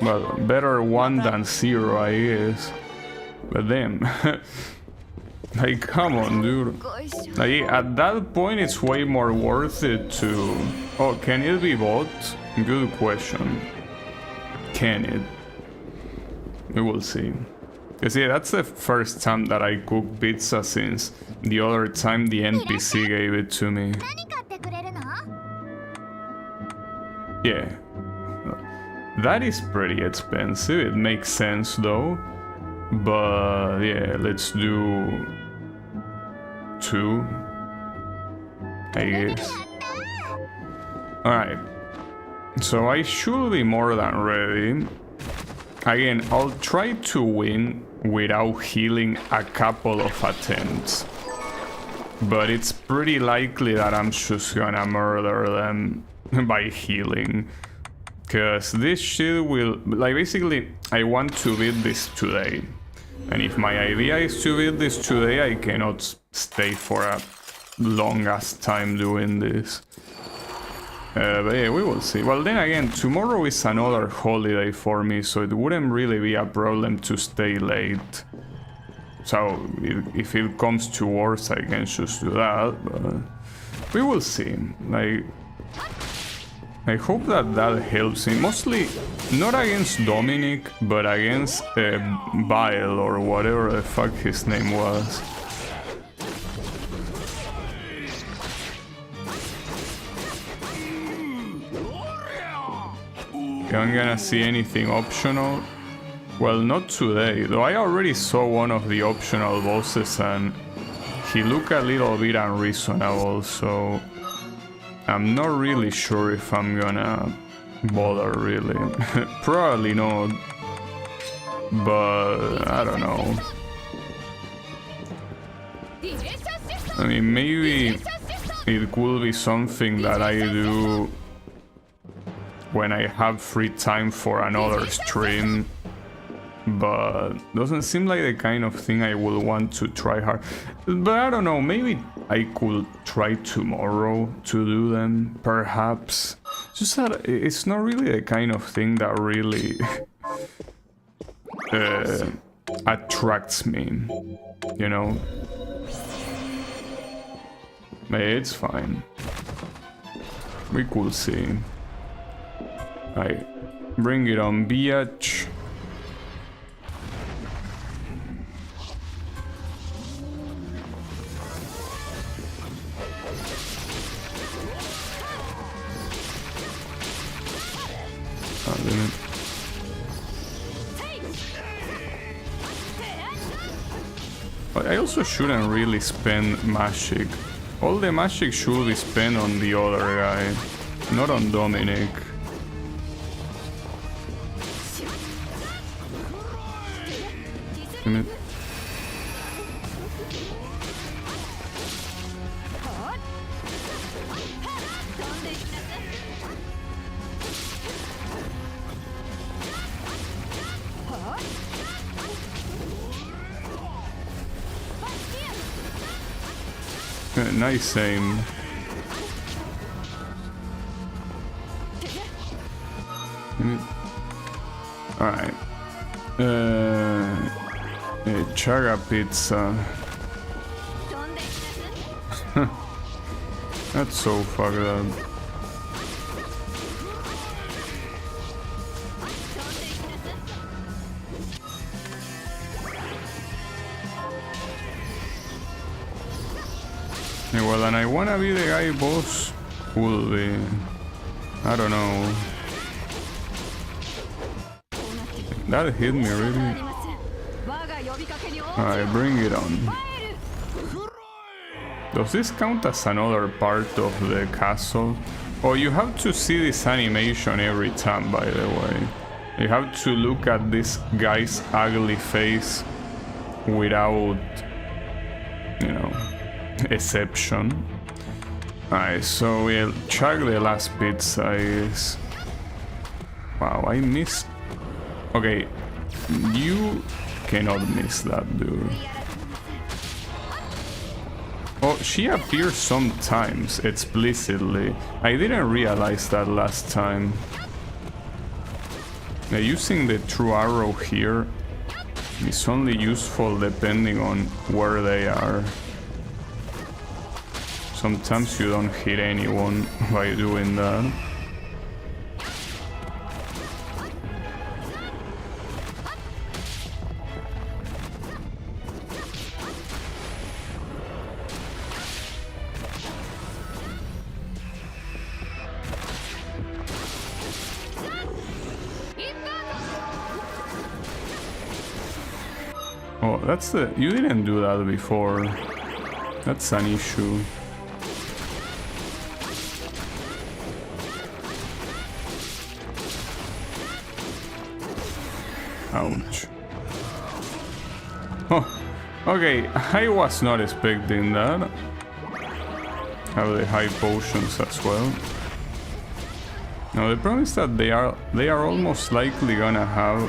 Well, better 1 than 0, I guess. But damn. Like, come on, dude. Like, at that point, it's way more worth it to... Oh, can it be bought? Good question. Can it? We will see. Because, yeah, that's the first time that I cook pizza since the other time the NPC gave it to me. Yeah. That is pretty expensive. It makes sense, though. But, yeah, let's do... 2, I guess. Alright, so I should be more than ready. Again, I'll try to win without healing a couple of attempts, but it's pretty likely that I'm just gonna murder them by healing, because this shit will, like, basically I want to beat this today. And if my idea is to beat this today, I cannot stay for a long ass time doing this. But yeah, we will see. Well, then again, tomorrow is another holiday for me, so it wouldn't really be a problem to stay late. So if it comes to worse, I can just do that, but we will see. Like, I hope that that helps me. Mostly, not against Dominic, but against Bile or whatever the fuck his name was. I'm gonna see anything optional. Well, not today, though I already saw one of the optional bosses and he looked a little bit unreasonable, so I'm not really sure if I'm gonna bother, really. Probably not, but I don't know. I mean, maybe it could be something that I do when I have free time for another stream, but doesn't seem like the kind of thing I would want to try hard. But I don't know, maybe I could try tomorrow to do them, perhaps. Just that it's not really the kind of thing that really attracts me, you know? But it's fine. We could see. Alright, bring it on, biatch. But I also shouldn't really spend magic. All the magic should be spent on the other guy, not on Dominic. Nice aim. Alright. Chaga pizza. That's so fucked up. Yeah, well, and I wanna be the guy boss will be. I don't know. That hit me really. Alright, bring it on. Does this count as another part of the castle? Oh, you have to see this animation every time, by the way. You have to look at this guy's ugly face without, you know, exception. Alright, so we'll check the last pizza is... Wow, I missed... Okay, you cannot miss that, dude. Oh, she appears sometimes, explicitly. I didn't realize that last time. Now, using the true arrow here is only useful depending on where they are. Sometimes you don't hit anyone by doing that. Oh, that's the... You didn't do that before. That's an issue. Ouch. Oh, okay, I was not expecting that. Have the high potions as well. Now the problem is that they are almost likely gonna have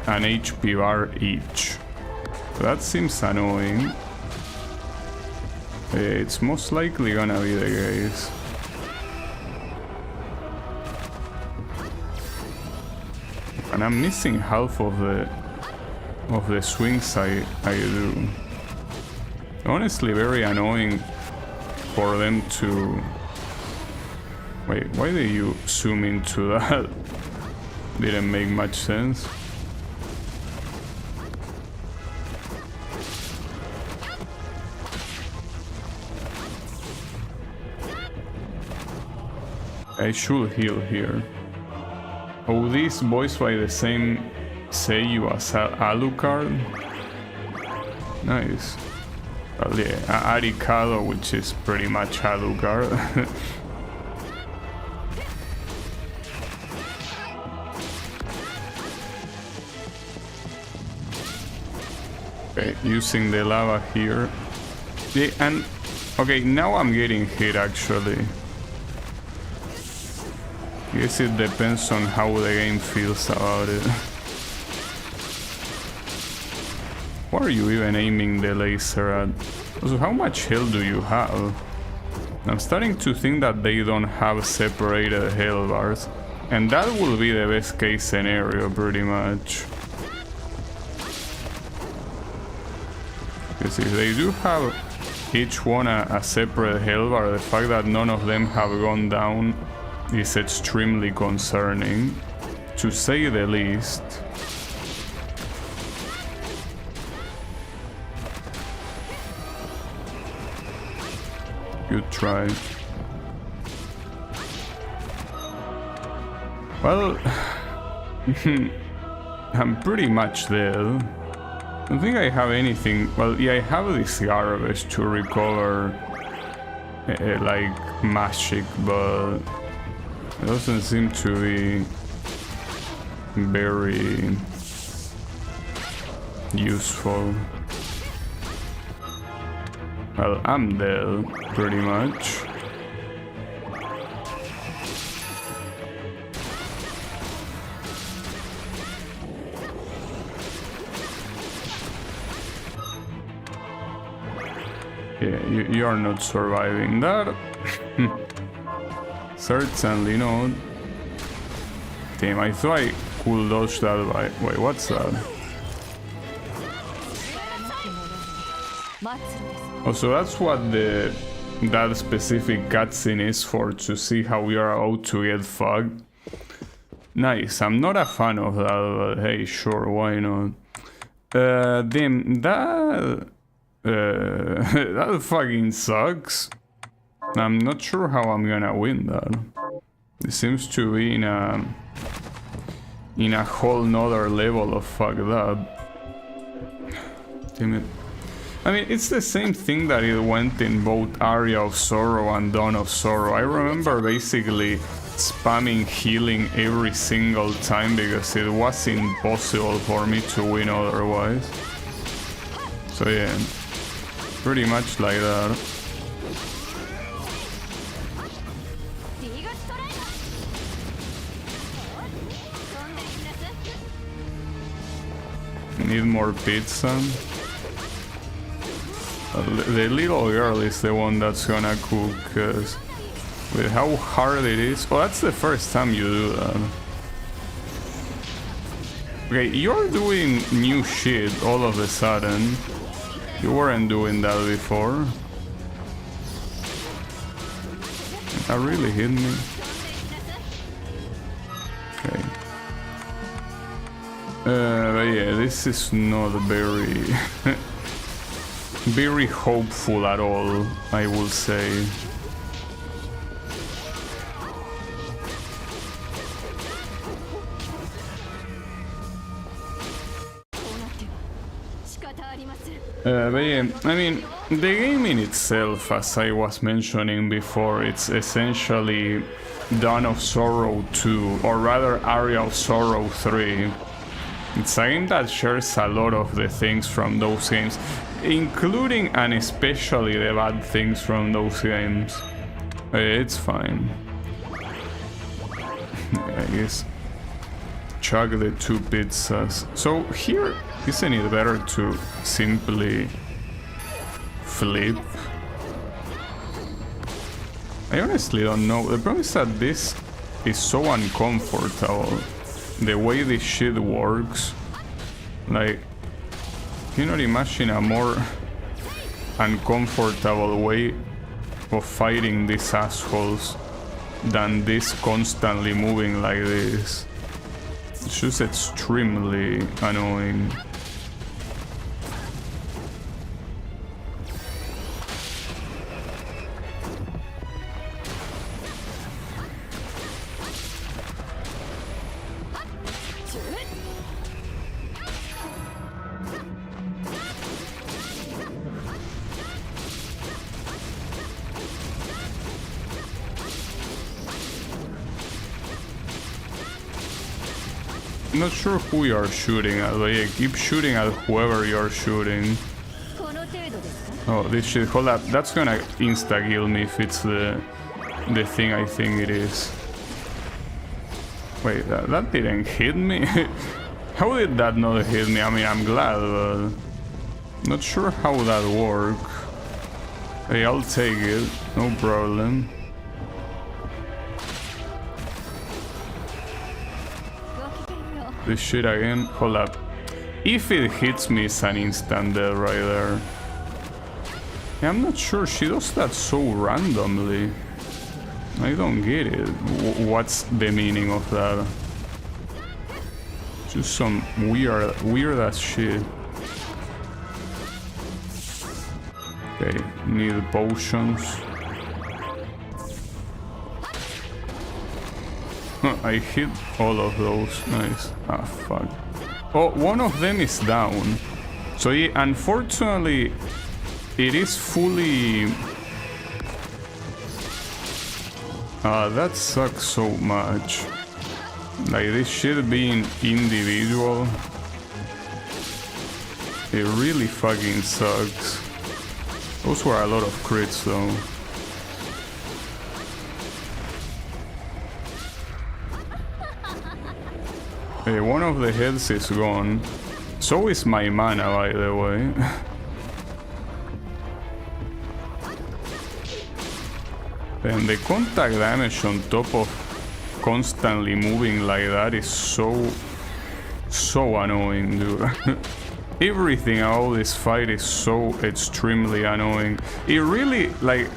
an HP bar each. So that seems annoying. It's most likely gonna be the case. And I'm missing half of the swings I do. Honestly, very annoying for them to... Wait, why did you zoom into that? Didn't make much sense. I should heal here. Oh, this voiced by the same Seiyu as Alucard. Nice. Well, yeah, Arikado, which is pretty much Alucard. Okay, using the lava here. Yeah, and okay, now I'm getting hit actually. Guess it depends on how the game feels about it. Why are you even aiming the laser at? Also, how much health do you have? I'm starting to think that they don't have separated health bars. And that will be the best case scenario, pretty much. Because if they do have each one a separate health bar, the fact that none of them have gone down is extremely concerning, to say the least. Good try. Well, I'm pretty much dead. I don't think I have anything. Well, yeah, I have this garbage to recover like magic, but it doesn't seem to be very useful. Well, I'm dead, pretty much. Yeah, you are not surviving that. Certainly not. Damn, I thought I could dodge that by... Wait, what's that? Oh, so that's what that specific cutscene is for, to see how we are about to get fucked. Nice, I'm not a fan of that, but hey, sure, why not? Damn, that... That fucking sucks. I'm not sure how I'm gonna win that. It seems to be in a whole nother level of fucked up. Damn it. I mean, it's the same thing that it went in both Aria of Sorrow and Dawn of Sorrow. I remember basically spamming healing every single time because it was impossible for me to win otherwise. So yeah, pretty much like that. Need more pizza. The little girl is the one that's gonna cook, cause with how hard it is. Oh, that's the first time you do that. Okay, you're doing new shit all of a sudden. You weren't doing that before. That really hit me. Okay. But yeah, this is not very very hopeful at all, I will say. But yeah, I mean, the game in itself, as I was mentioning before, it's essentially Dawn of Sorrow 2, or rather Aria of Sorrow 3. It's a game that shares a lot of the things from those games, including and especially the bad things from those games. It's fine. I guess. Chug the 2 pizzas. So here, isn't it better to simply flip? I honestly don't know. The problem is that this is so uncomfortable. The way this shit works. Like, can you not imagine a more uncomfortable way of fighting these assholes than this constantly moving like this? It's just extremely annoying. Not sure who you're shooting at, but yeah, keep shooting at whoever you're shooting. Oh, this shit, hold up, that's gonna insta-kill me if it's the thing I think it is. Wait, that didn't hit me? How did that not hit me? I mean, I'm glad, but not sure how that worked. Hey, I'll take it, no problem. This shit again. Hold up. If it hits me, it's an instant death right there. Yeah, I'm not sure. She does that so randomly. I don't get it. What's the meaning of that? Just some weird ass shit. Okay, need potions. I hit all of those. Nice. Ah, fuck. Oh, one of them is down. So yeah, unfortunately, it is fully... that sucks so much. Like, this shit being individual. It really fucking sucks. Those were a lot of crits though. One of the heads is gone. So is my mana, by the way. And the contact damage on top of constantly moving like that is so annoying, dude. Everything about this fight is so extremely annoying. It really, like,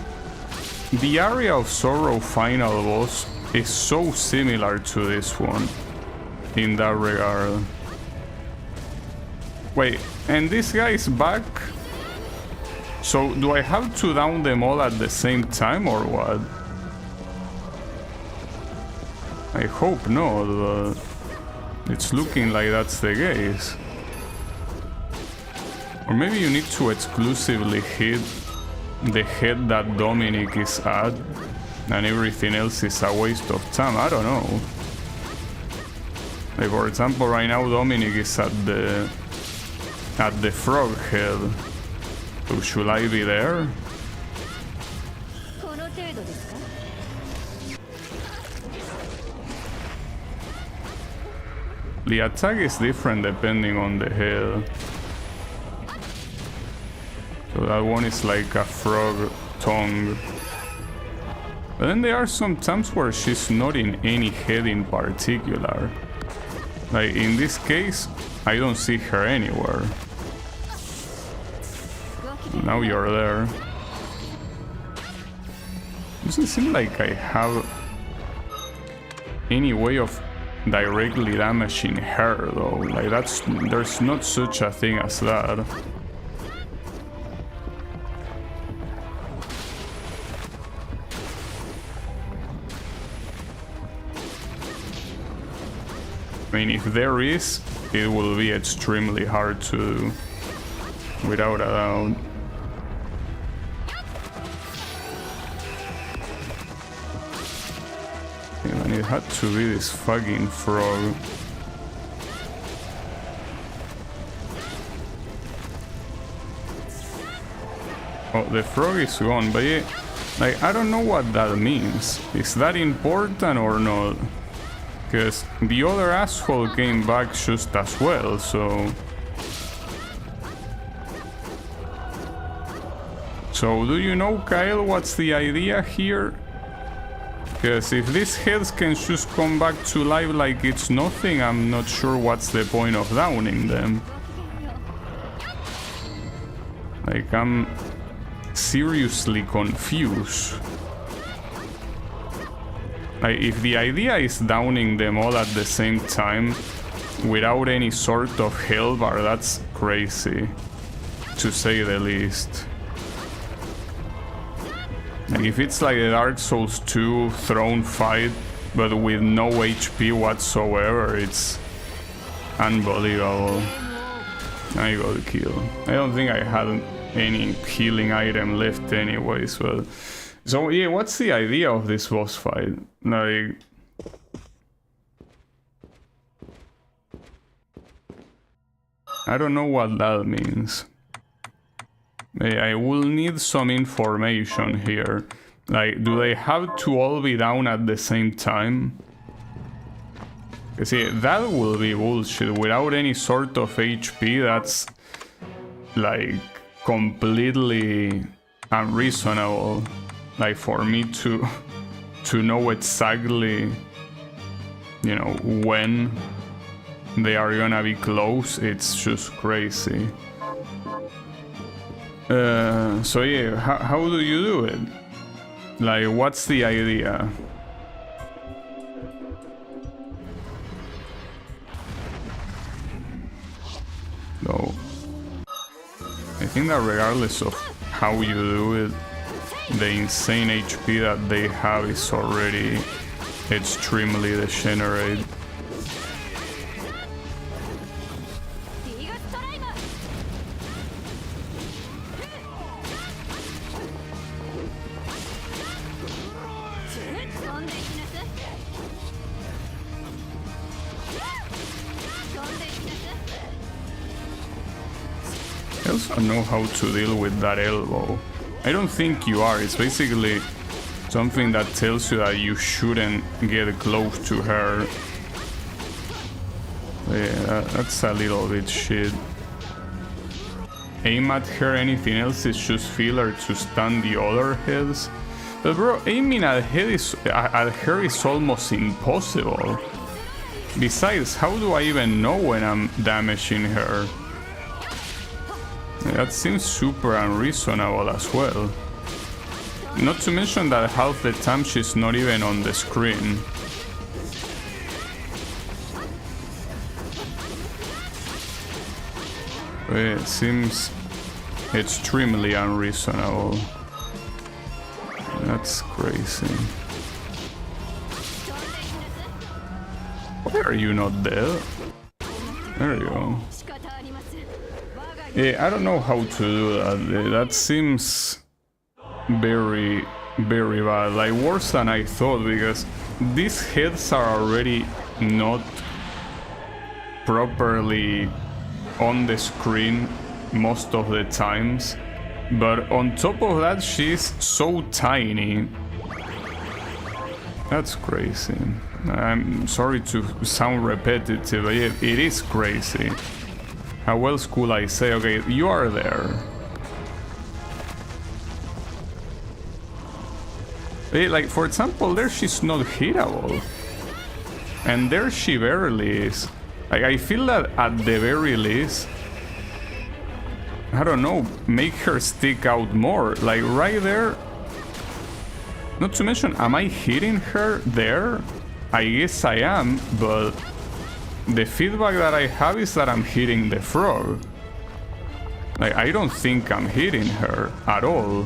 the Aria of Sorrow final boss is so similar to this one. In that regard. Wait, and this guy is back? So, do I have to down them all at the same time or what? I hope not, but it's looking like that's the case. Or maybe you need to exclusively hit the head that Dominic is at, and everything else is a waste of time. I don't know. Like, for example, right now Dominic is at the frog head. So should I be there? The attack is different depending on the head. So that one is like a frog tongue. But then there are some times where she's not in any head in particular. Like in this case, I don't see her anywhere. Now you're there. Doesn't seem like I have any way of directly damaging her though. Like there's not such a thing as that. I mean, if there is, it will be extremely hard to do, without a doubt. And it had to be this fucking frog. Oh, the frog is gone, but yeah, like, I don't know what that means. Is that important or not? Because the other asshole came back just as well, so... So, do you know, Kyle, what's the idea here? Because if these heads can just come back to life like it's nothing, I'm not sure what's the point of downing them. Like, I'm seriously confused. Like, if the idea is downing them all at the same time without any sort of help, that's crazy, to say the least. Like, if it's like a Dark Souls 2 throne fight, but with no HP whatsoever, it's unbelievable. I got a kill. I don't think I had any healing item left anyways, but... So yeah, what's the idea of this boss fight? Like... I don't know what that means. I will need some information here. Like, do they have to all be down at the same time? See, that will be bullshit. Without any sort of HP, that's... like, completely unreasonable. Like, for me to know exactly, you know, when they are gonna be close, it's just crazy. So yeah, how do you do it? Like, what's the idea? So, I think that regardless of how you do it, the insane HP that they have is already extremely degenerate. I also know how to deal with that elbow. I don't think you are. It's basically something that tells you that you shouldn't get close to her. Yeah, that's a little bit shit. Aim at her, anything else is just filler to stun the other heads. But bro, aiming at her is almost impossible. Besides, how do I even know when I'm damaging her? That seems super unreasonable as well. Not to mention that half the time she's not even on the screen. It seems extremely unreasonable. That's crazy. Why are you not dead? There you go. Yeah, I don't know how to do that. That seems very, very bad. Like, worse than I thought, because these heads are already not properly on the screen most of the times. But on top of that, she's so tiny. That's crazy. I'm sorry to sound repetitive, but it is crazy. How else could I say, okay, you are there. Like, for example, there she's not hittable. And there she barely is. Like, I feel that at the very least, I don't know, make her stick out more. Like, right there. Not to mention, am I hitting her there? I guess I am, but the feedback that I have is that I'm hitting the frog. Like, I don't think I'm hitting her at all.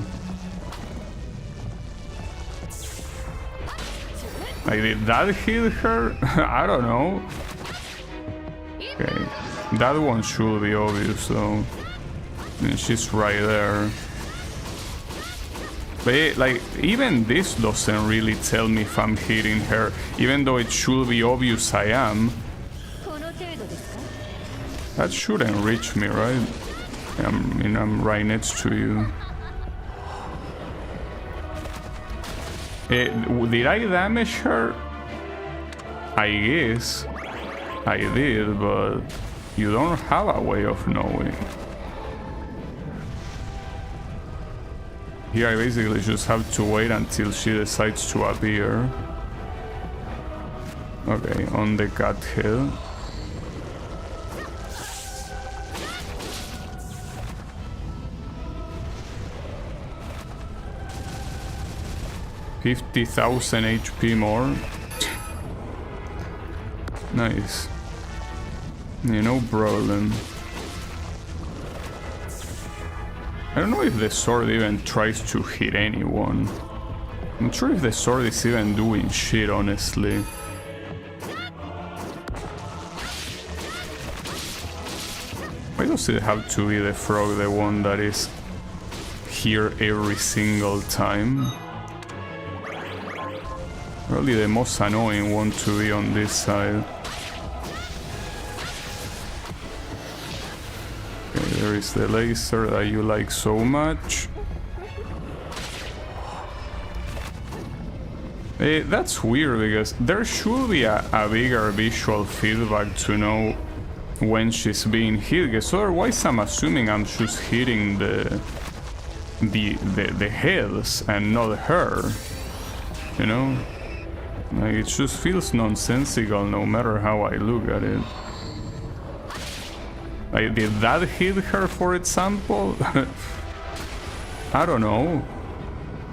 Like, did that hit her? I don't know. Okay, that one should be obvious though. And she's right there. But like, even this doesn't really tell me if I'm hitting her, even though it should be obvious I am. That shouldn't reach me, right? I mean, I'm right next to you. Did I damage her? I guess I did, but you don't have a way of knowing. Here I basically just have to wait until she decides to appear. Okay, on the cat head. $50,000 HP more. Nice. Yeah, no problem. I don't know if the sword even tries to hit anyone. I'm not sure if the sword is even doing shit, honestly. Why does it have to be the frog, the one that is here every single time? Probably the most annoying one to be on this side. Okay, there is the laser that you like so much. That's weird, because there should be a bigger visual feedback to know when she's being hit, because otherwise I'm assuming I'm just hitting the heads and not her, you know? Like, it just feels nonsensical no matter how I look at it. Like, did that hit her, for example? I don't know.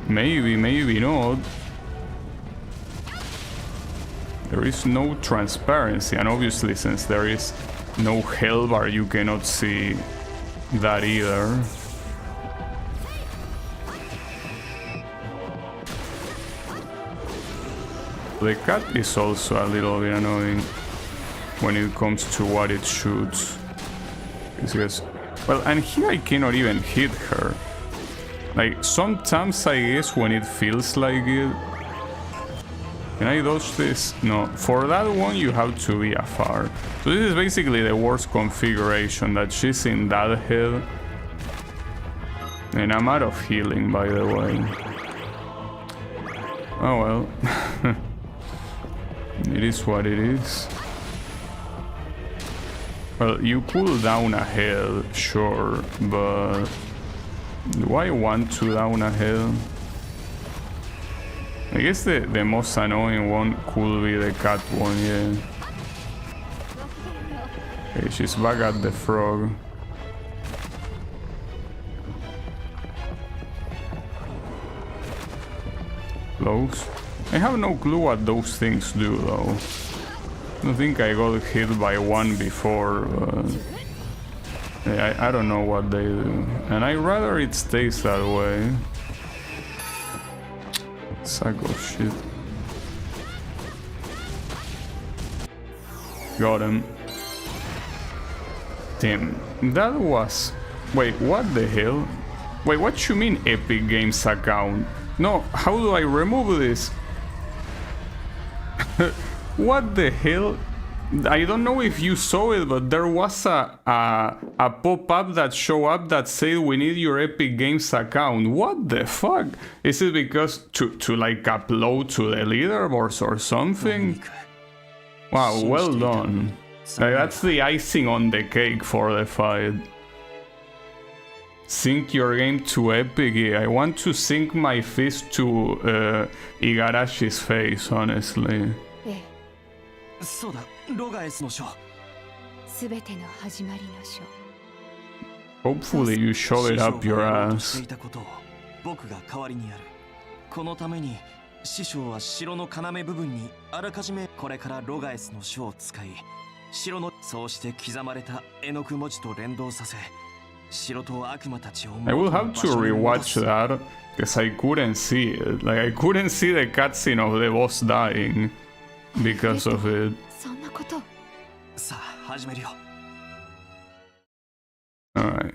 Maybe, maybe not. There is no transparency, and obviously since there is no hell bar, you cannot see that either. The cat is also a little bit annoying when it comes to what it shoots. Because, well, and here I cannot even hit her. Like, sometimes I guess when it feels like it. Can I dodge this? No. For that one you have to be afar. So this is basically the worst configuration, that she's in that head. And I'm out of healing, by the way. Oh well. It is what it is. Well, you cool down a head, sure, but do I want to down a head? I guess the most annoying one could be the cat one, yeah. Okay, she's back at the frog. Close. I have no clue what those things do, though. I don't think I got hit by one before, but I don't know what they do. And I'd rather it stays that way. Sack of shit. Got him. Damn, that was... Wait, what the hell? Wait, what you mean Epic Games account? No, how do I remove this? What the hell? I don't know if you saw it, but there was a pop-up that showed up that said we need your Epic Games account. What the fuck? Is it because to like upload to the leaderboards or something? Wow, well done. That's the icing on the cake for the fight. Sync your game to Epic. I want to sync my fist to Igarashi's face, honestly. Hopefully you shove it up your ass. 師匠は城の要部分にあらかじめこれからロガエスの書を使い城のそうして刻まれた絵の具文字と連動させ城と悪魔たちを I will have to rewatch that because I couldn't see it. Like I couldn't see the cutscene of the boss dying because of it. そんなことさあ始めるよ Alright.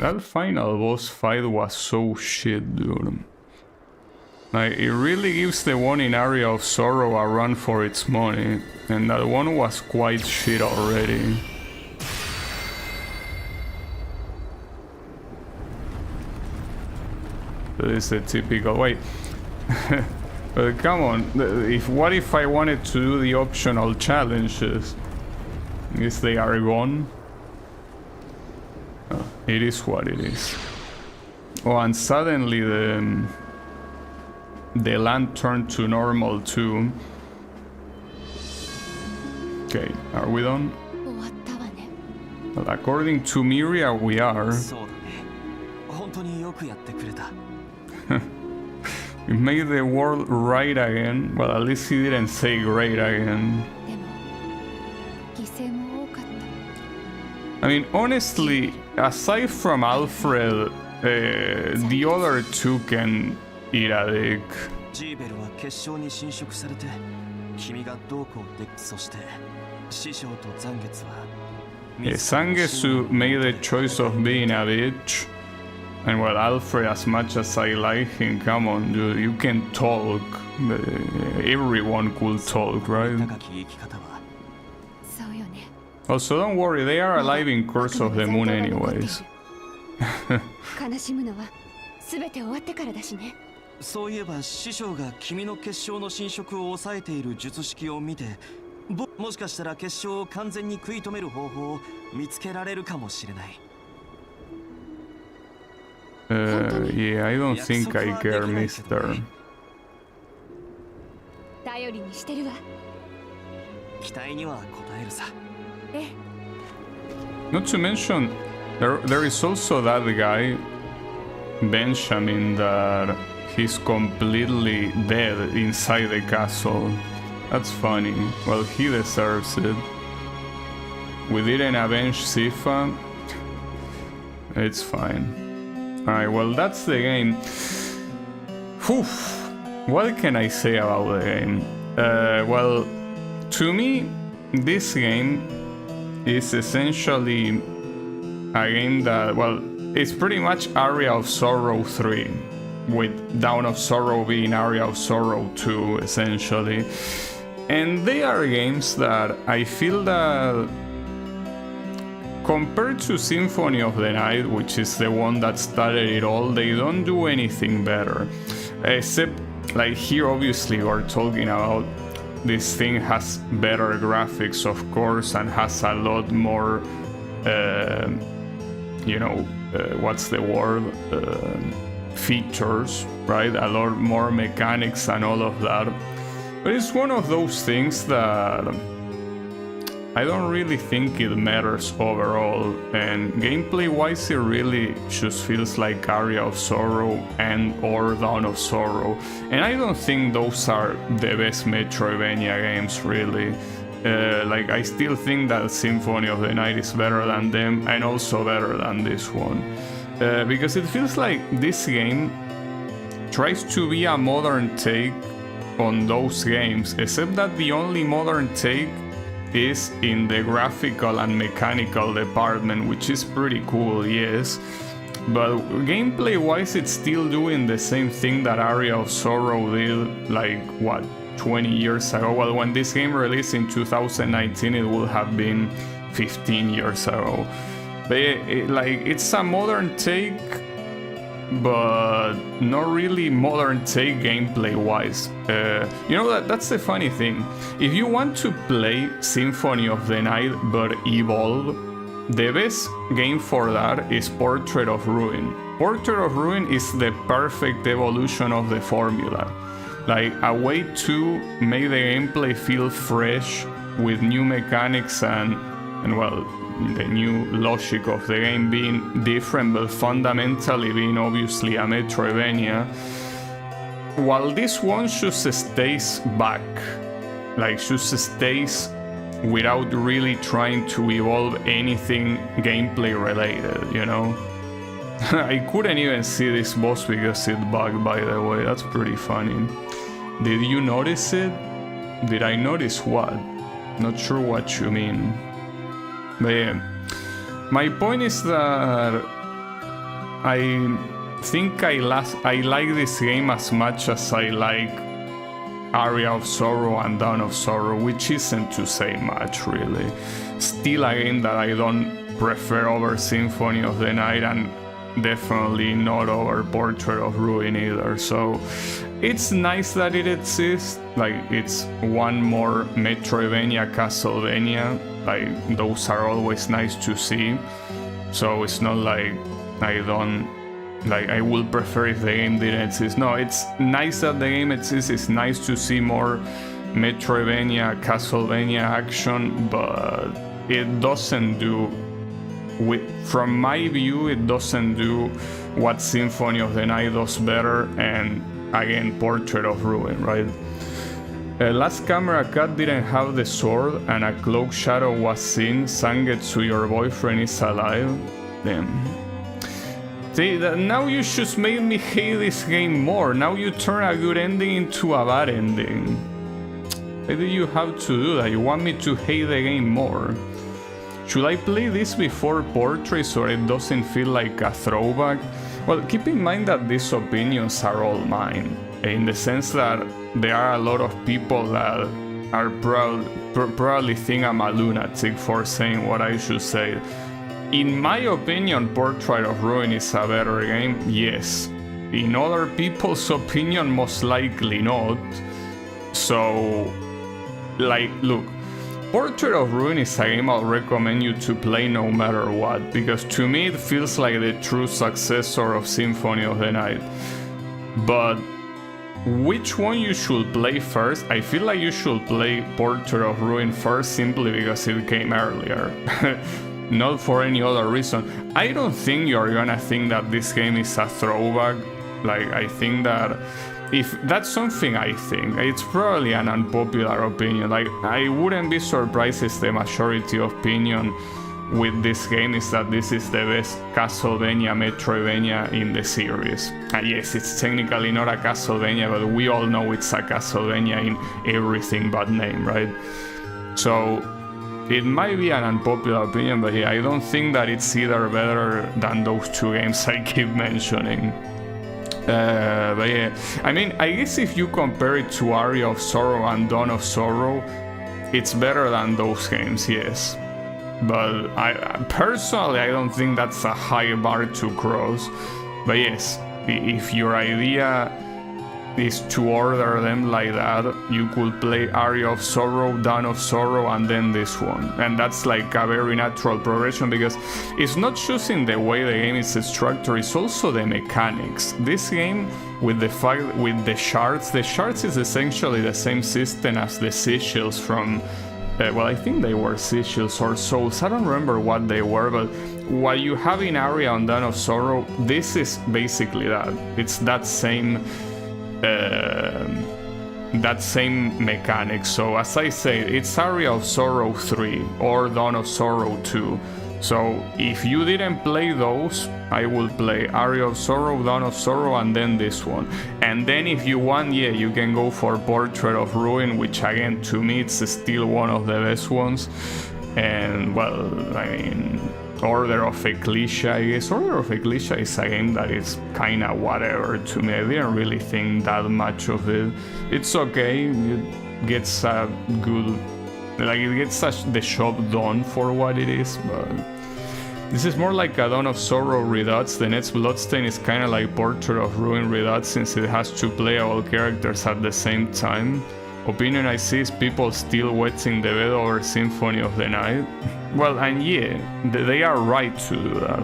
That final boss fight was so shit, dude. Like, it really gives the one in Area of Sorrow a run for its money, and that one was quite shit already. This is the typical... Wait. But come on, what if I wanted to do the optional challenges? Is they are gone? Oh, it is what it is. Oh, and suddenly the land turned to normal too. Okay, are we done? Well, according to Miria, we are. We made the world right again. Well, at least he didn't say great again. I mean, honestly, aside from Alfred, the other two can eat a dick. Zangetsu made the choice of being a bitch. And well, Alfred, as much as I like him, come on, dude, you can talk. Everyone could talk, right? Also, don't worry, they are alive in Curse of the Moon anyways. そういえば師匠が君の結晶の侵食を抑えている術式を見て、もしかしたら結晶を完全に食い止める方法を見つけられるかもしれない。Yeah, I don't think I care, mister. 頼りにしてるわ。期待には応えるさ。Not to mention, there is also that guy, Benjamin, that he's completely dead inside the castle. That's funny. Well, he deserves it. We didn't avenge Sifa. It's fine. Alright, well, that's the game. Whew. What can I say about the game? Well, to me, this game is essentially a game that, well, it's pretty much Area of Sorrow 3, with Dawn of Sorrow being Area of Sorrow 2, essentially. And they are games that I feel that, compared to Symphony of the Night, which is the one that started it all, they don't do anything better. Except, like, here obviously we're talking about this thing has better graphics, of course, and has a lot more, you know, what's the word? Features, right? A lot more mechanics and all of that. But it's one of those things that I don't really think it matters overall, and gameplay-wise it really just feels like Aria of Sorrow and or Dawn of Sorrow, and I don't think those are the best Metroidvania games really. Like, I still think that Symphony of the Night is better than them, and also better than this one, because it feels like this game tries to be a modern take on those games, except that the only modern take is in the graphical and mechanical department, which is pretty cool, yes, but gameplay wise it's still doing the same thing that Aria of Sorrow did, like, what, 20 years ago? Well, when this game released in 2019 it would have been 15 years ago. But it's a modern take, but not really modern take gameplay wise. You know, that's the funny thing. If you want to play Symphony of the Night but evolve, the best game for that is Portrait of Ruin. Portrait of Ruin is the perfect evolution of the formula. Like, a way to make the gameplay feel fresh with new mechanics and well, the new logic of the game being different, but fundamentally being obviously a Metroidvania, while this one just stays back, like just stays without really trying to evolve anything gameplay related, you know? I couldn't even see this boss because it bugged, by the way. That's pretty funny. Did you notice it? Did I notice what? Not sure what you mean. But yeah, my point is that I think I like this game as much as I like Aria of Sorrow and Dawn of Sorrow, which isn't to say much really. Still a game that I don't prefer over Symphony of the Night, and definitely not over Portrait of Ruin either. So it's nice that it exists, like it's one more Metroidvania, Castlevania, like those are always nice to see. So it's not like I would prefer if the game didn't exist. No, it's nice that the game exists, it's nice to see more Metroidvania, Castlevania action, but it doesn't do, from my view, it doesn't do what Symphony of the Night does better, and again, Portrait of Ruin, right? Last camera cut didn't have the sword and a cloak shadow was seen. Sangetsu, your boyfriend is alive. Damn. See, now you just made me hate this game more. Now you turn a good ending into a bad ending. Why do you have to do that? You want me to hate the game more? Should I play this before Portrait so it doesn't feel like a throwback? Well, keep in mind that these opinions are all mine, in the sense that there are a lot of people that are probably think I'm a lunatic for saying what I should say. In my opinion, Portrait of Ruin is a better game, yes. In other people's opinion, most likely not. So, like, look, Portrait of Ruin is a game I'll recommend you to play no matter what, because to me it feels like the true successor of Symphony of the Night. But which one you should play first? I feel like you should play Portrait of Ruin first simply because it came earlier. Not for any other reason. I don't think you're gonna think that this game is a throwback. Like, I think that if that's something I think, it's probably an unpopular opinion. Like, I wouldn't be surprised if the majority opinion with this game is that this is the best Castlevania Metroidvania in the series. Yes, it's technically not a Castlevania, but we all know it's a Castlevania in everything but name, right? So it might be an unpopular opinion, but yeah, I don't think that it's either better than those two games I keep mentioning. But yeah, I mean, I guess if you compare it to Aria of Sorrow and Dawn of Sorrow, it's better than those games, yes. But I personally, I don't think that's a high bar to cross. But yes, if your idea is to order them like that, you could play Aria of Sorrow, Dawn of Sorrow, and then this one. And that's like a very natural progression, because it's not just in the way the game is structured, it's also the mechanics. This game, with the fact, with the shards is essentially the same system as the sigils from well, I think they were sigils or souls. I don't remember what they were, but what you have in Aria on Dawn of Sorrow, this is basically that. It's that same mechanic. So as I say, it's Aria of Sorrow 3 or Dawn of Sorrow 2. So if you didn't play those, I will play Aria of Sorrow, Dawn of Sorrow, and then this one. And then if you want, yeah, you can go for Portrait of Ruin, which again, to me, it's still one of the best ones. And, well, I mean, Order of Ecclesia, I guess. Order of Ecclesia is a game that is kinda whatever to me. I didn't really think that much of it. It's okay, it gets a good... Like, it gets the job done for what it is, but... This is more like a Dawn of Sorrow Redux. The next Bloodstained is kind of like Portrait of Ruin Redux, since it has two playable characters at the same time. Opinion I see is people still wetting the bed over Symphony of the Night. Well, and yeah, they are right to do that.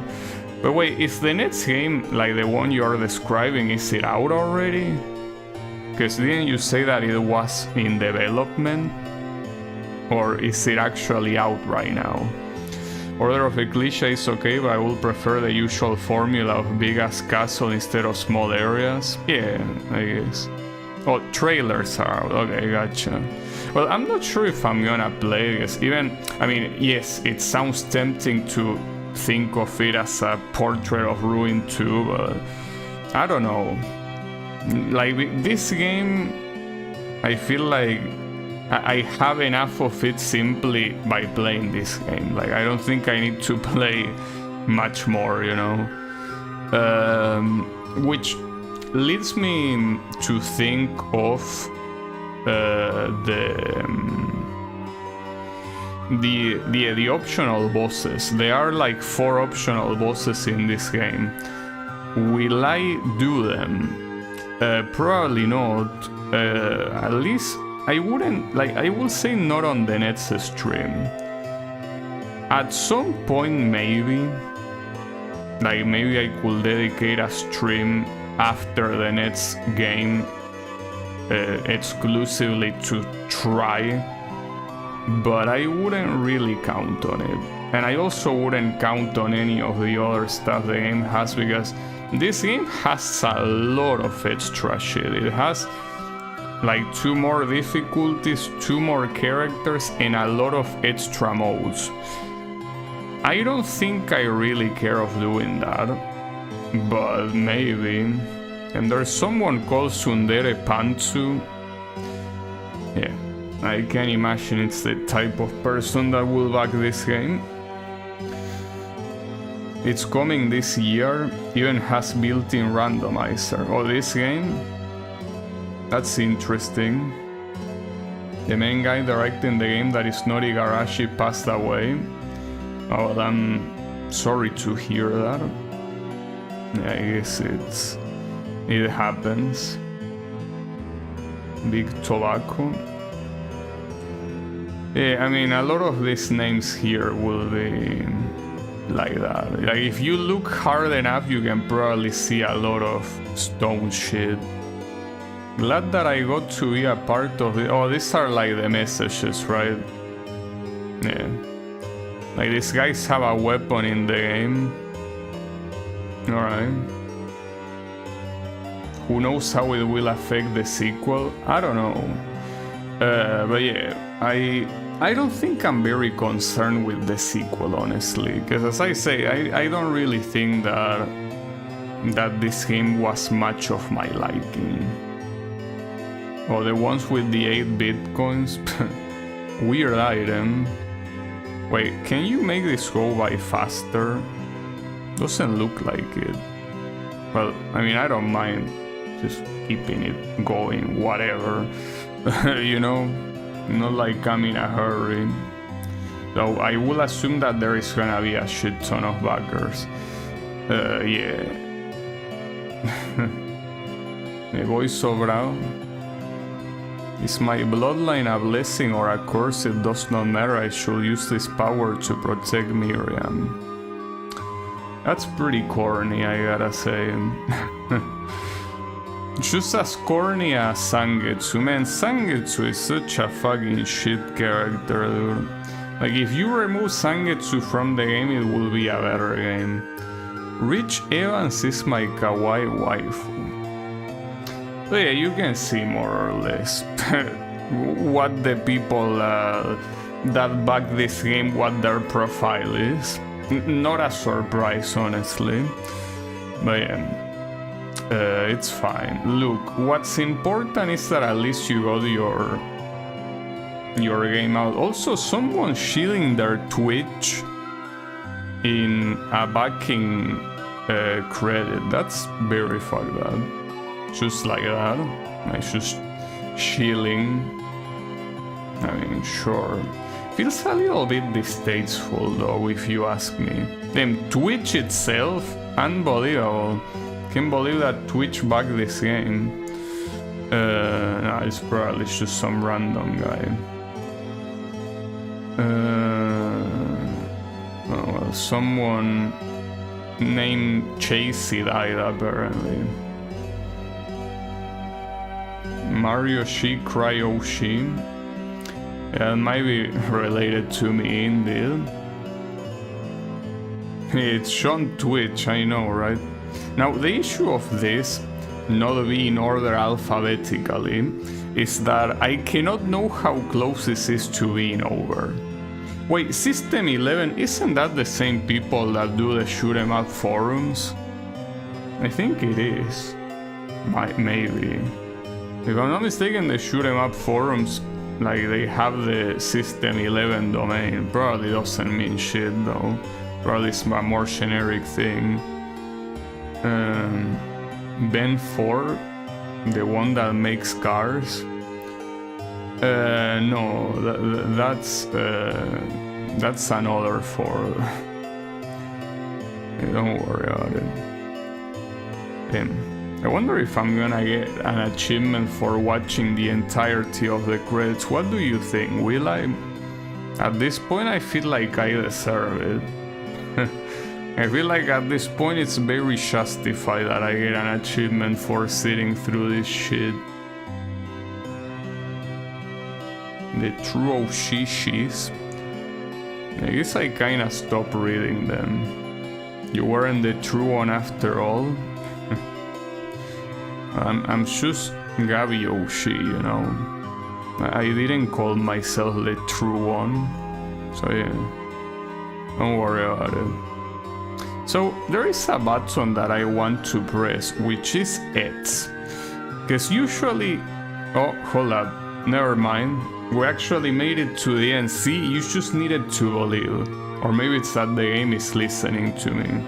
But wait, is the next game, like the one you are describing, is it out already? Because didn't you say that it was in development? Or is it actually out right now? Order of Ecclesia is okay, but I would prefer the usual formula of big-ass castle instead of small areas. Yeah, I guess. Oh, trailers are out. Okay, gotcha. Well, I'm not sure if I'm gonna play this. Even, I mean, yes, it sounds tempting to think of it as a Portrait of Ruin 2, but I don't know. Like, this game, I feel like I have enough of it simply by playing this game. Like, I don't think I need to play much more, you know? Which leads me to think of the optional bosses. There are like 4 optional bosses in this game. Will I do them? Probably not. At least I wouldn't, like, I will say not on the next stream. At some point, maybe. Like, maybe I could dedicate a stream after the next game exclusively to try. But I wouldn't really count on it. And I also wouldn't count on any of the other stuff the game has, because this game has a lot of extra shit. It has like 2 more difficulties, 2 more characters, and a lot of extra modes. I don't think I really care of doing that, but maybe. And there's someone called Tsundere Pantsu. Yeah, I can imagine it's the type of person that will back this game. It's coming this year, even has built-in randomizer. Oh, this game? That's interesting. The main guy directing the game, that is Nori Garashi, passed away. Oh, well, I'm sorry to hear that. Yeah, I guess it happens. Big Tobacco. Yeah, I mean, a lot of these names here will be like that. Like, if you look hard enough, you can probably see a lot of stone shit. Glad that I got to be a part of it. Oh, these are like the messages, right? Yeah. Like, these guys have a weapon in the game. Alright. Who knows how it will affect the sequel? I don't know. But yeah, I don't think I'm very concerned with the sequel, honestly. Because as I say, I don't really think that this game was much of my liking. Oh, the ones with the 8 bitcoins? Weird item. Wait, can you make this go by faster? Doesn't look like it. Well, I mean, I don't mind just keeping it going, whatever. You know? Not like I'm in a hurry. So I will assume that there is gonna be a shit ton of backers. Yeah. Me voy sobrado. Is my bloodline a blessing or a curse? It does not matter. I should use this power to protect Miriam. That's pretty corny, I gotta say. Just as corny as Sangetsu. Man, Sangetsu is such a fucking shit character, dude. Like, if you remove Sangetsu from the game, it will be a better game. Rich Evans is my kawaii waifu. So yeah, you can see more or less what the people that back this game, what their profile is. Not a surprise, honestly. But yeah. It's fine. Look, what's important is that at least you got your game out. Also, someone shielding their Twitch in a backing credit. That's very fucked up. Just like that. Like, just shielding. I mean, sure. Feels a little bit distasteful, though, if you ask me. Then Twitch itself, unbelievable. Can't believe that Twitch backed this game. No, it's probably just some random guy. Oh, well, someone named Chasey died apparently. Mario Shi Cryo Shi. Yeah, it might be related to me indeed. It's Sean Twitch, I know, right? Now, the issue of this not being in order alphabetically is that I cannot know how close this is to being over. Wait, System 11, isn't that the same people that do the shoot 'em up forums? I think it is. Maybe. If I'm not mistaken, the shoot 'em up forums, like, they have the System 11 domain. Probably doesn't mean shit though. Probably it's a more generic thing. Ben Ford, the one that makes cars. No, that's another Ford. Don't worry about it. I wonder if I'm gonna get an achievement for watching the entirety of the credits. What do you think? Will I? At this point, I feel like I deserve it. I feel like at this point it's very justified that I get an achievement for sitting through this shit. The true Oshishis. I guess I kinda stopped reading them. You weren't the true one after all. I'm just Gabi Oshi, you know. I didn't call myself the true one. So yeah. Don't worry about it. So there is a button that I want to press, which is ETS. Because usually... Oh, hold up. Never mind. We actually made it to the end. See, you just needed to believe. Or maybe it's that the game is listening to me.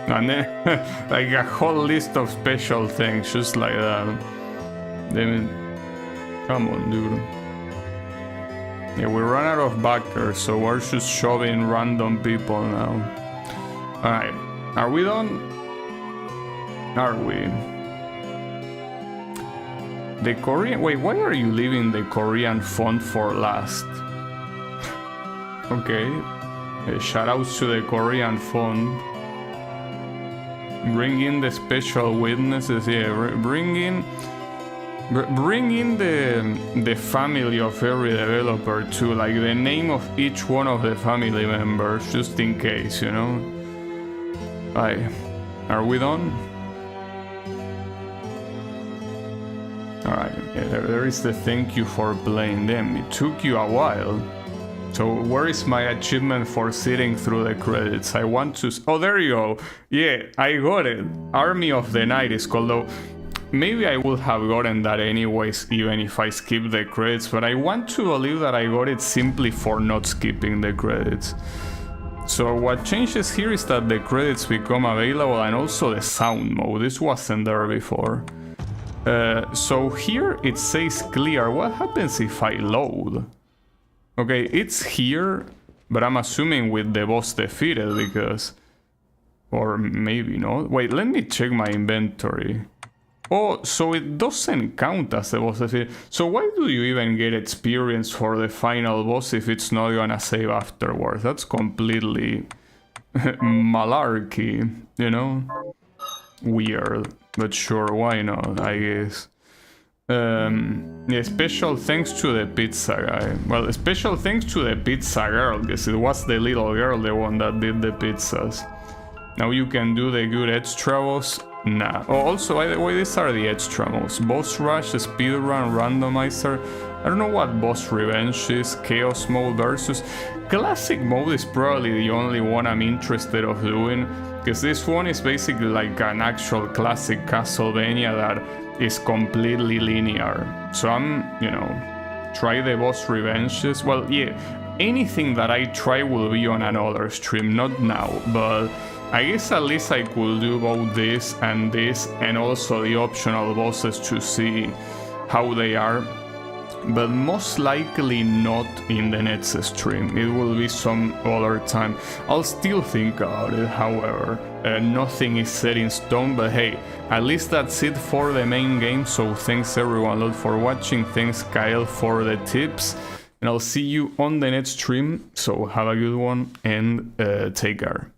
And then, like a whole list of special things, just like that. Then, come on, dude. Yeah, we ran out of backers, so we're just shoving random people now. Alright, are we done? Are we? The Korean... Wait, why are you leaving the Korean font for last? Okay. Shoutouts to the Korean font. Bring in the special witnesses, yeah, bring in the family of every developer too, like the name of each one of the family members, just in case, you know. Aye, are we done? Alright, yeah, there is the thank you for playing them. It took you a while. So where is my achievement for sitting through the credits? I want to... Oh, there you go. Yeah, I got it. Army of the Night is called, though. Maybe I would have gotten that anyways, even if I skip the credits, but I want to believe that I got it simply for not skipping the credits. So what changes here is that the credits become available and also the sound mode. This wasn't there before. So here it says clear. What happens if I load? Okay, it's here, but I'm assuming with the boss defeated because... Or maybe not. Wait, let me check my inventory. Oh, so it doesn't count as the boss defeated. So why do you even get experience for the final boss if it's not gonna save afterwards? That's completely malarkey, you know? weird, but sure, why not, I guess. Yeah, special thanks to the pizza guy. Well, special thanks to the pizza girl, because it was the little girl, the one that did the pizzas. Now you can do the good extra boss. Nah. Oh, also, by the way, these are the extra modes. Boss Rush, Speedrun, Randomizer. I don't know what Boss Revenge is. Chaos Mode versus... Classic Mode is probably the only one I'm interested of doing, because this one is basically like an actual classic Castlevania that is completely linear. So I'm, you know, try the Boss Revenges. Well, yeah, anything that I try will be on another stream, not now, but I guess at least I could do both this, and also the optional bosses to see how they are. But most likely not in the next stream, it will be some other time. I'll still think about it, however. Nothing is set in stone, but hey, at least that's it for the main game, so thanks everyone a lot for watching, thanks Kyle for the tips, and I'll see you on the next stream, so have a good one and take care.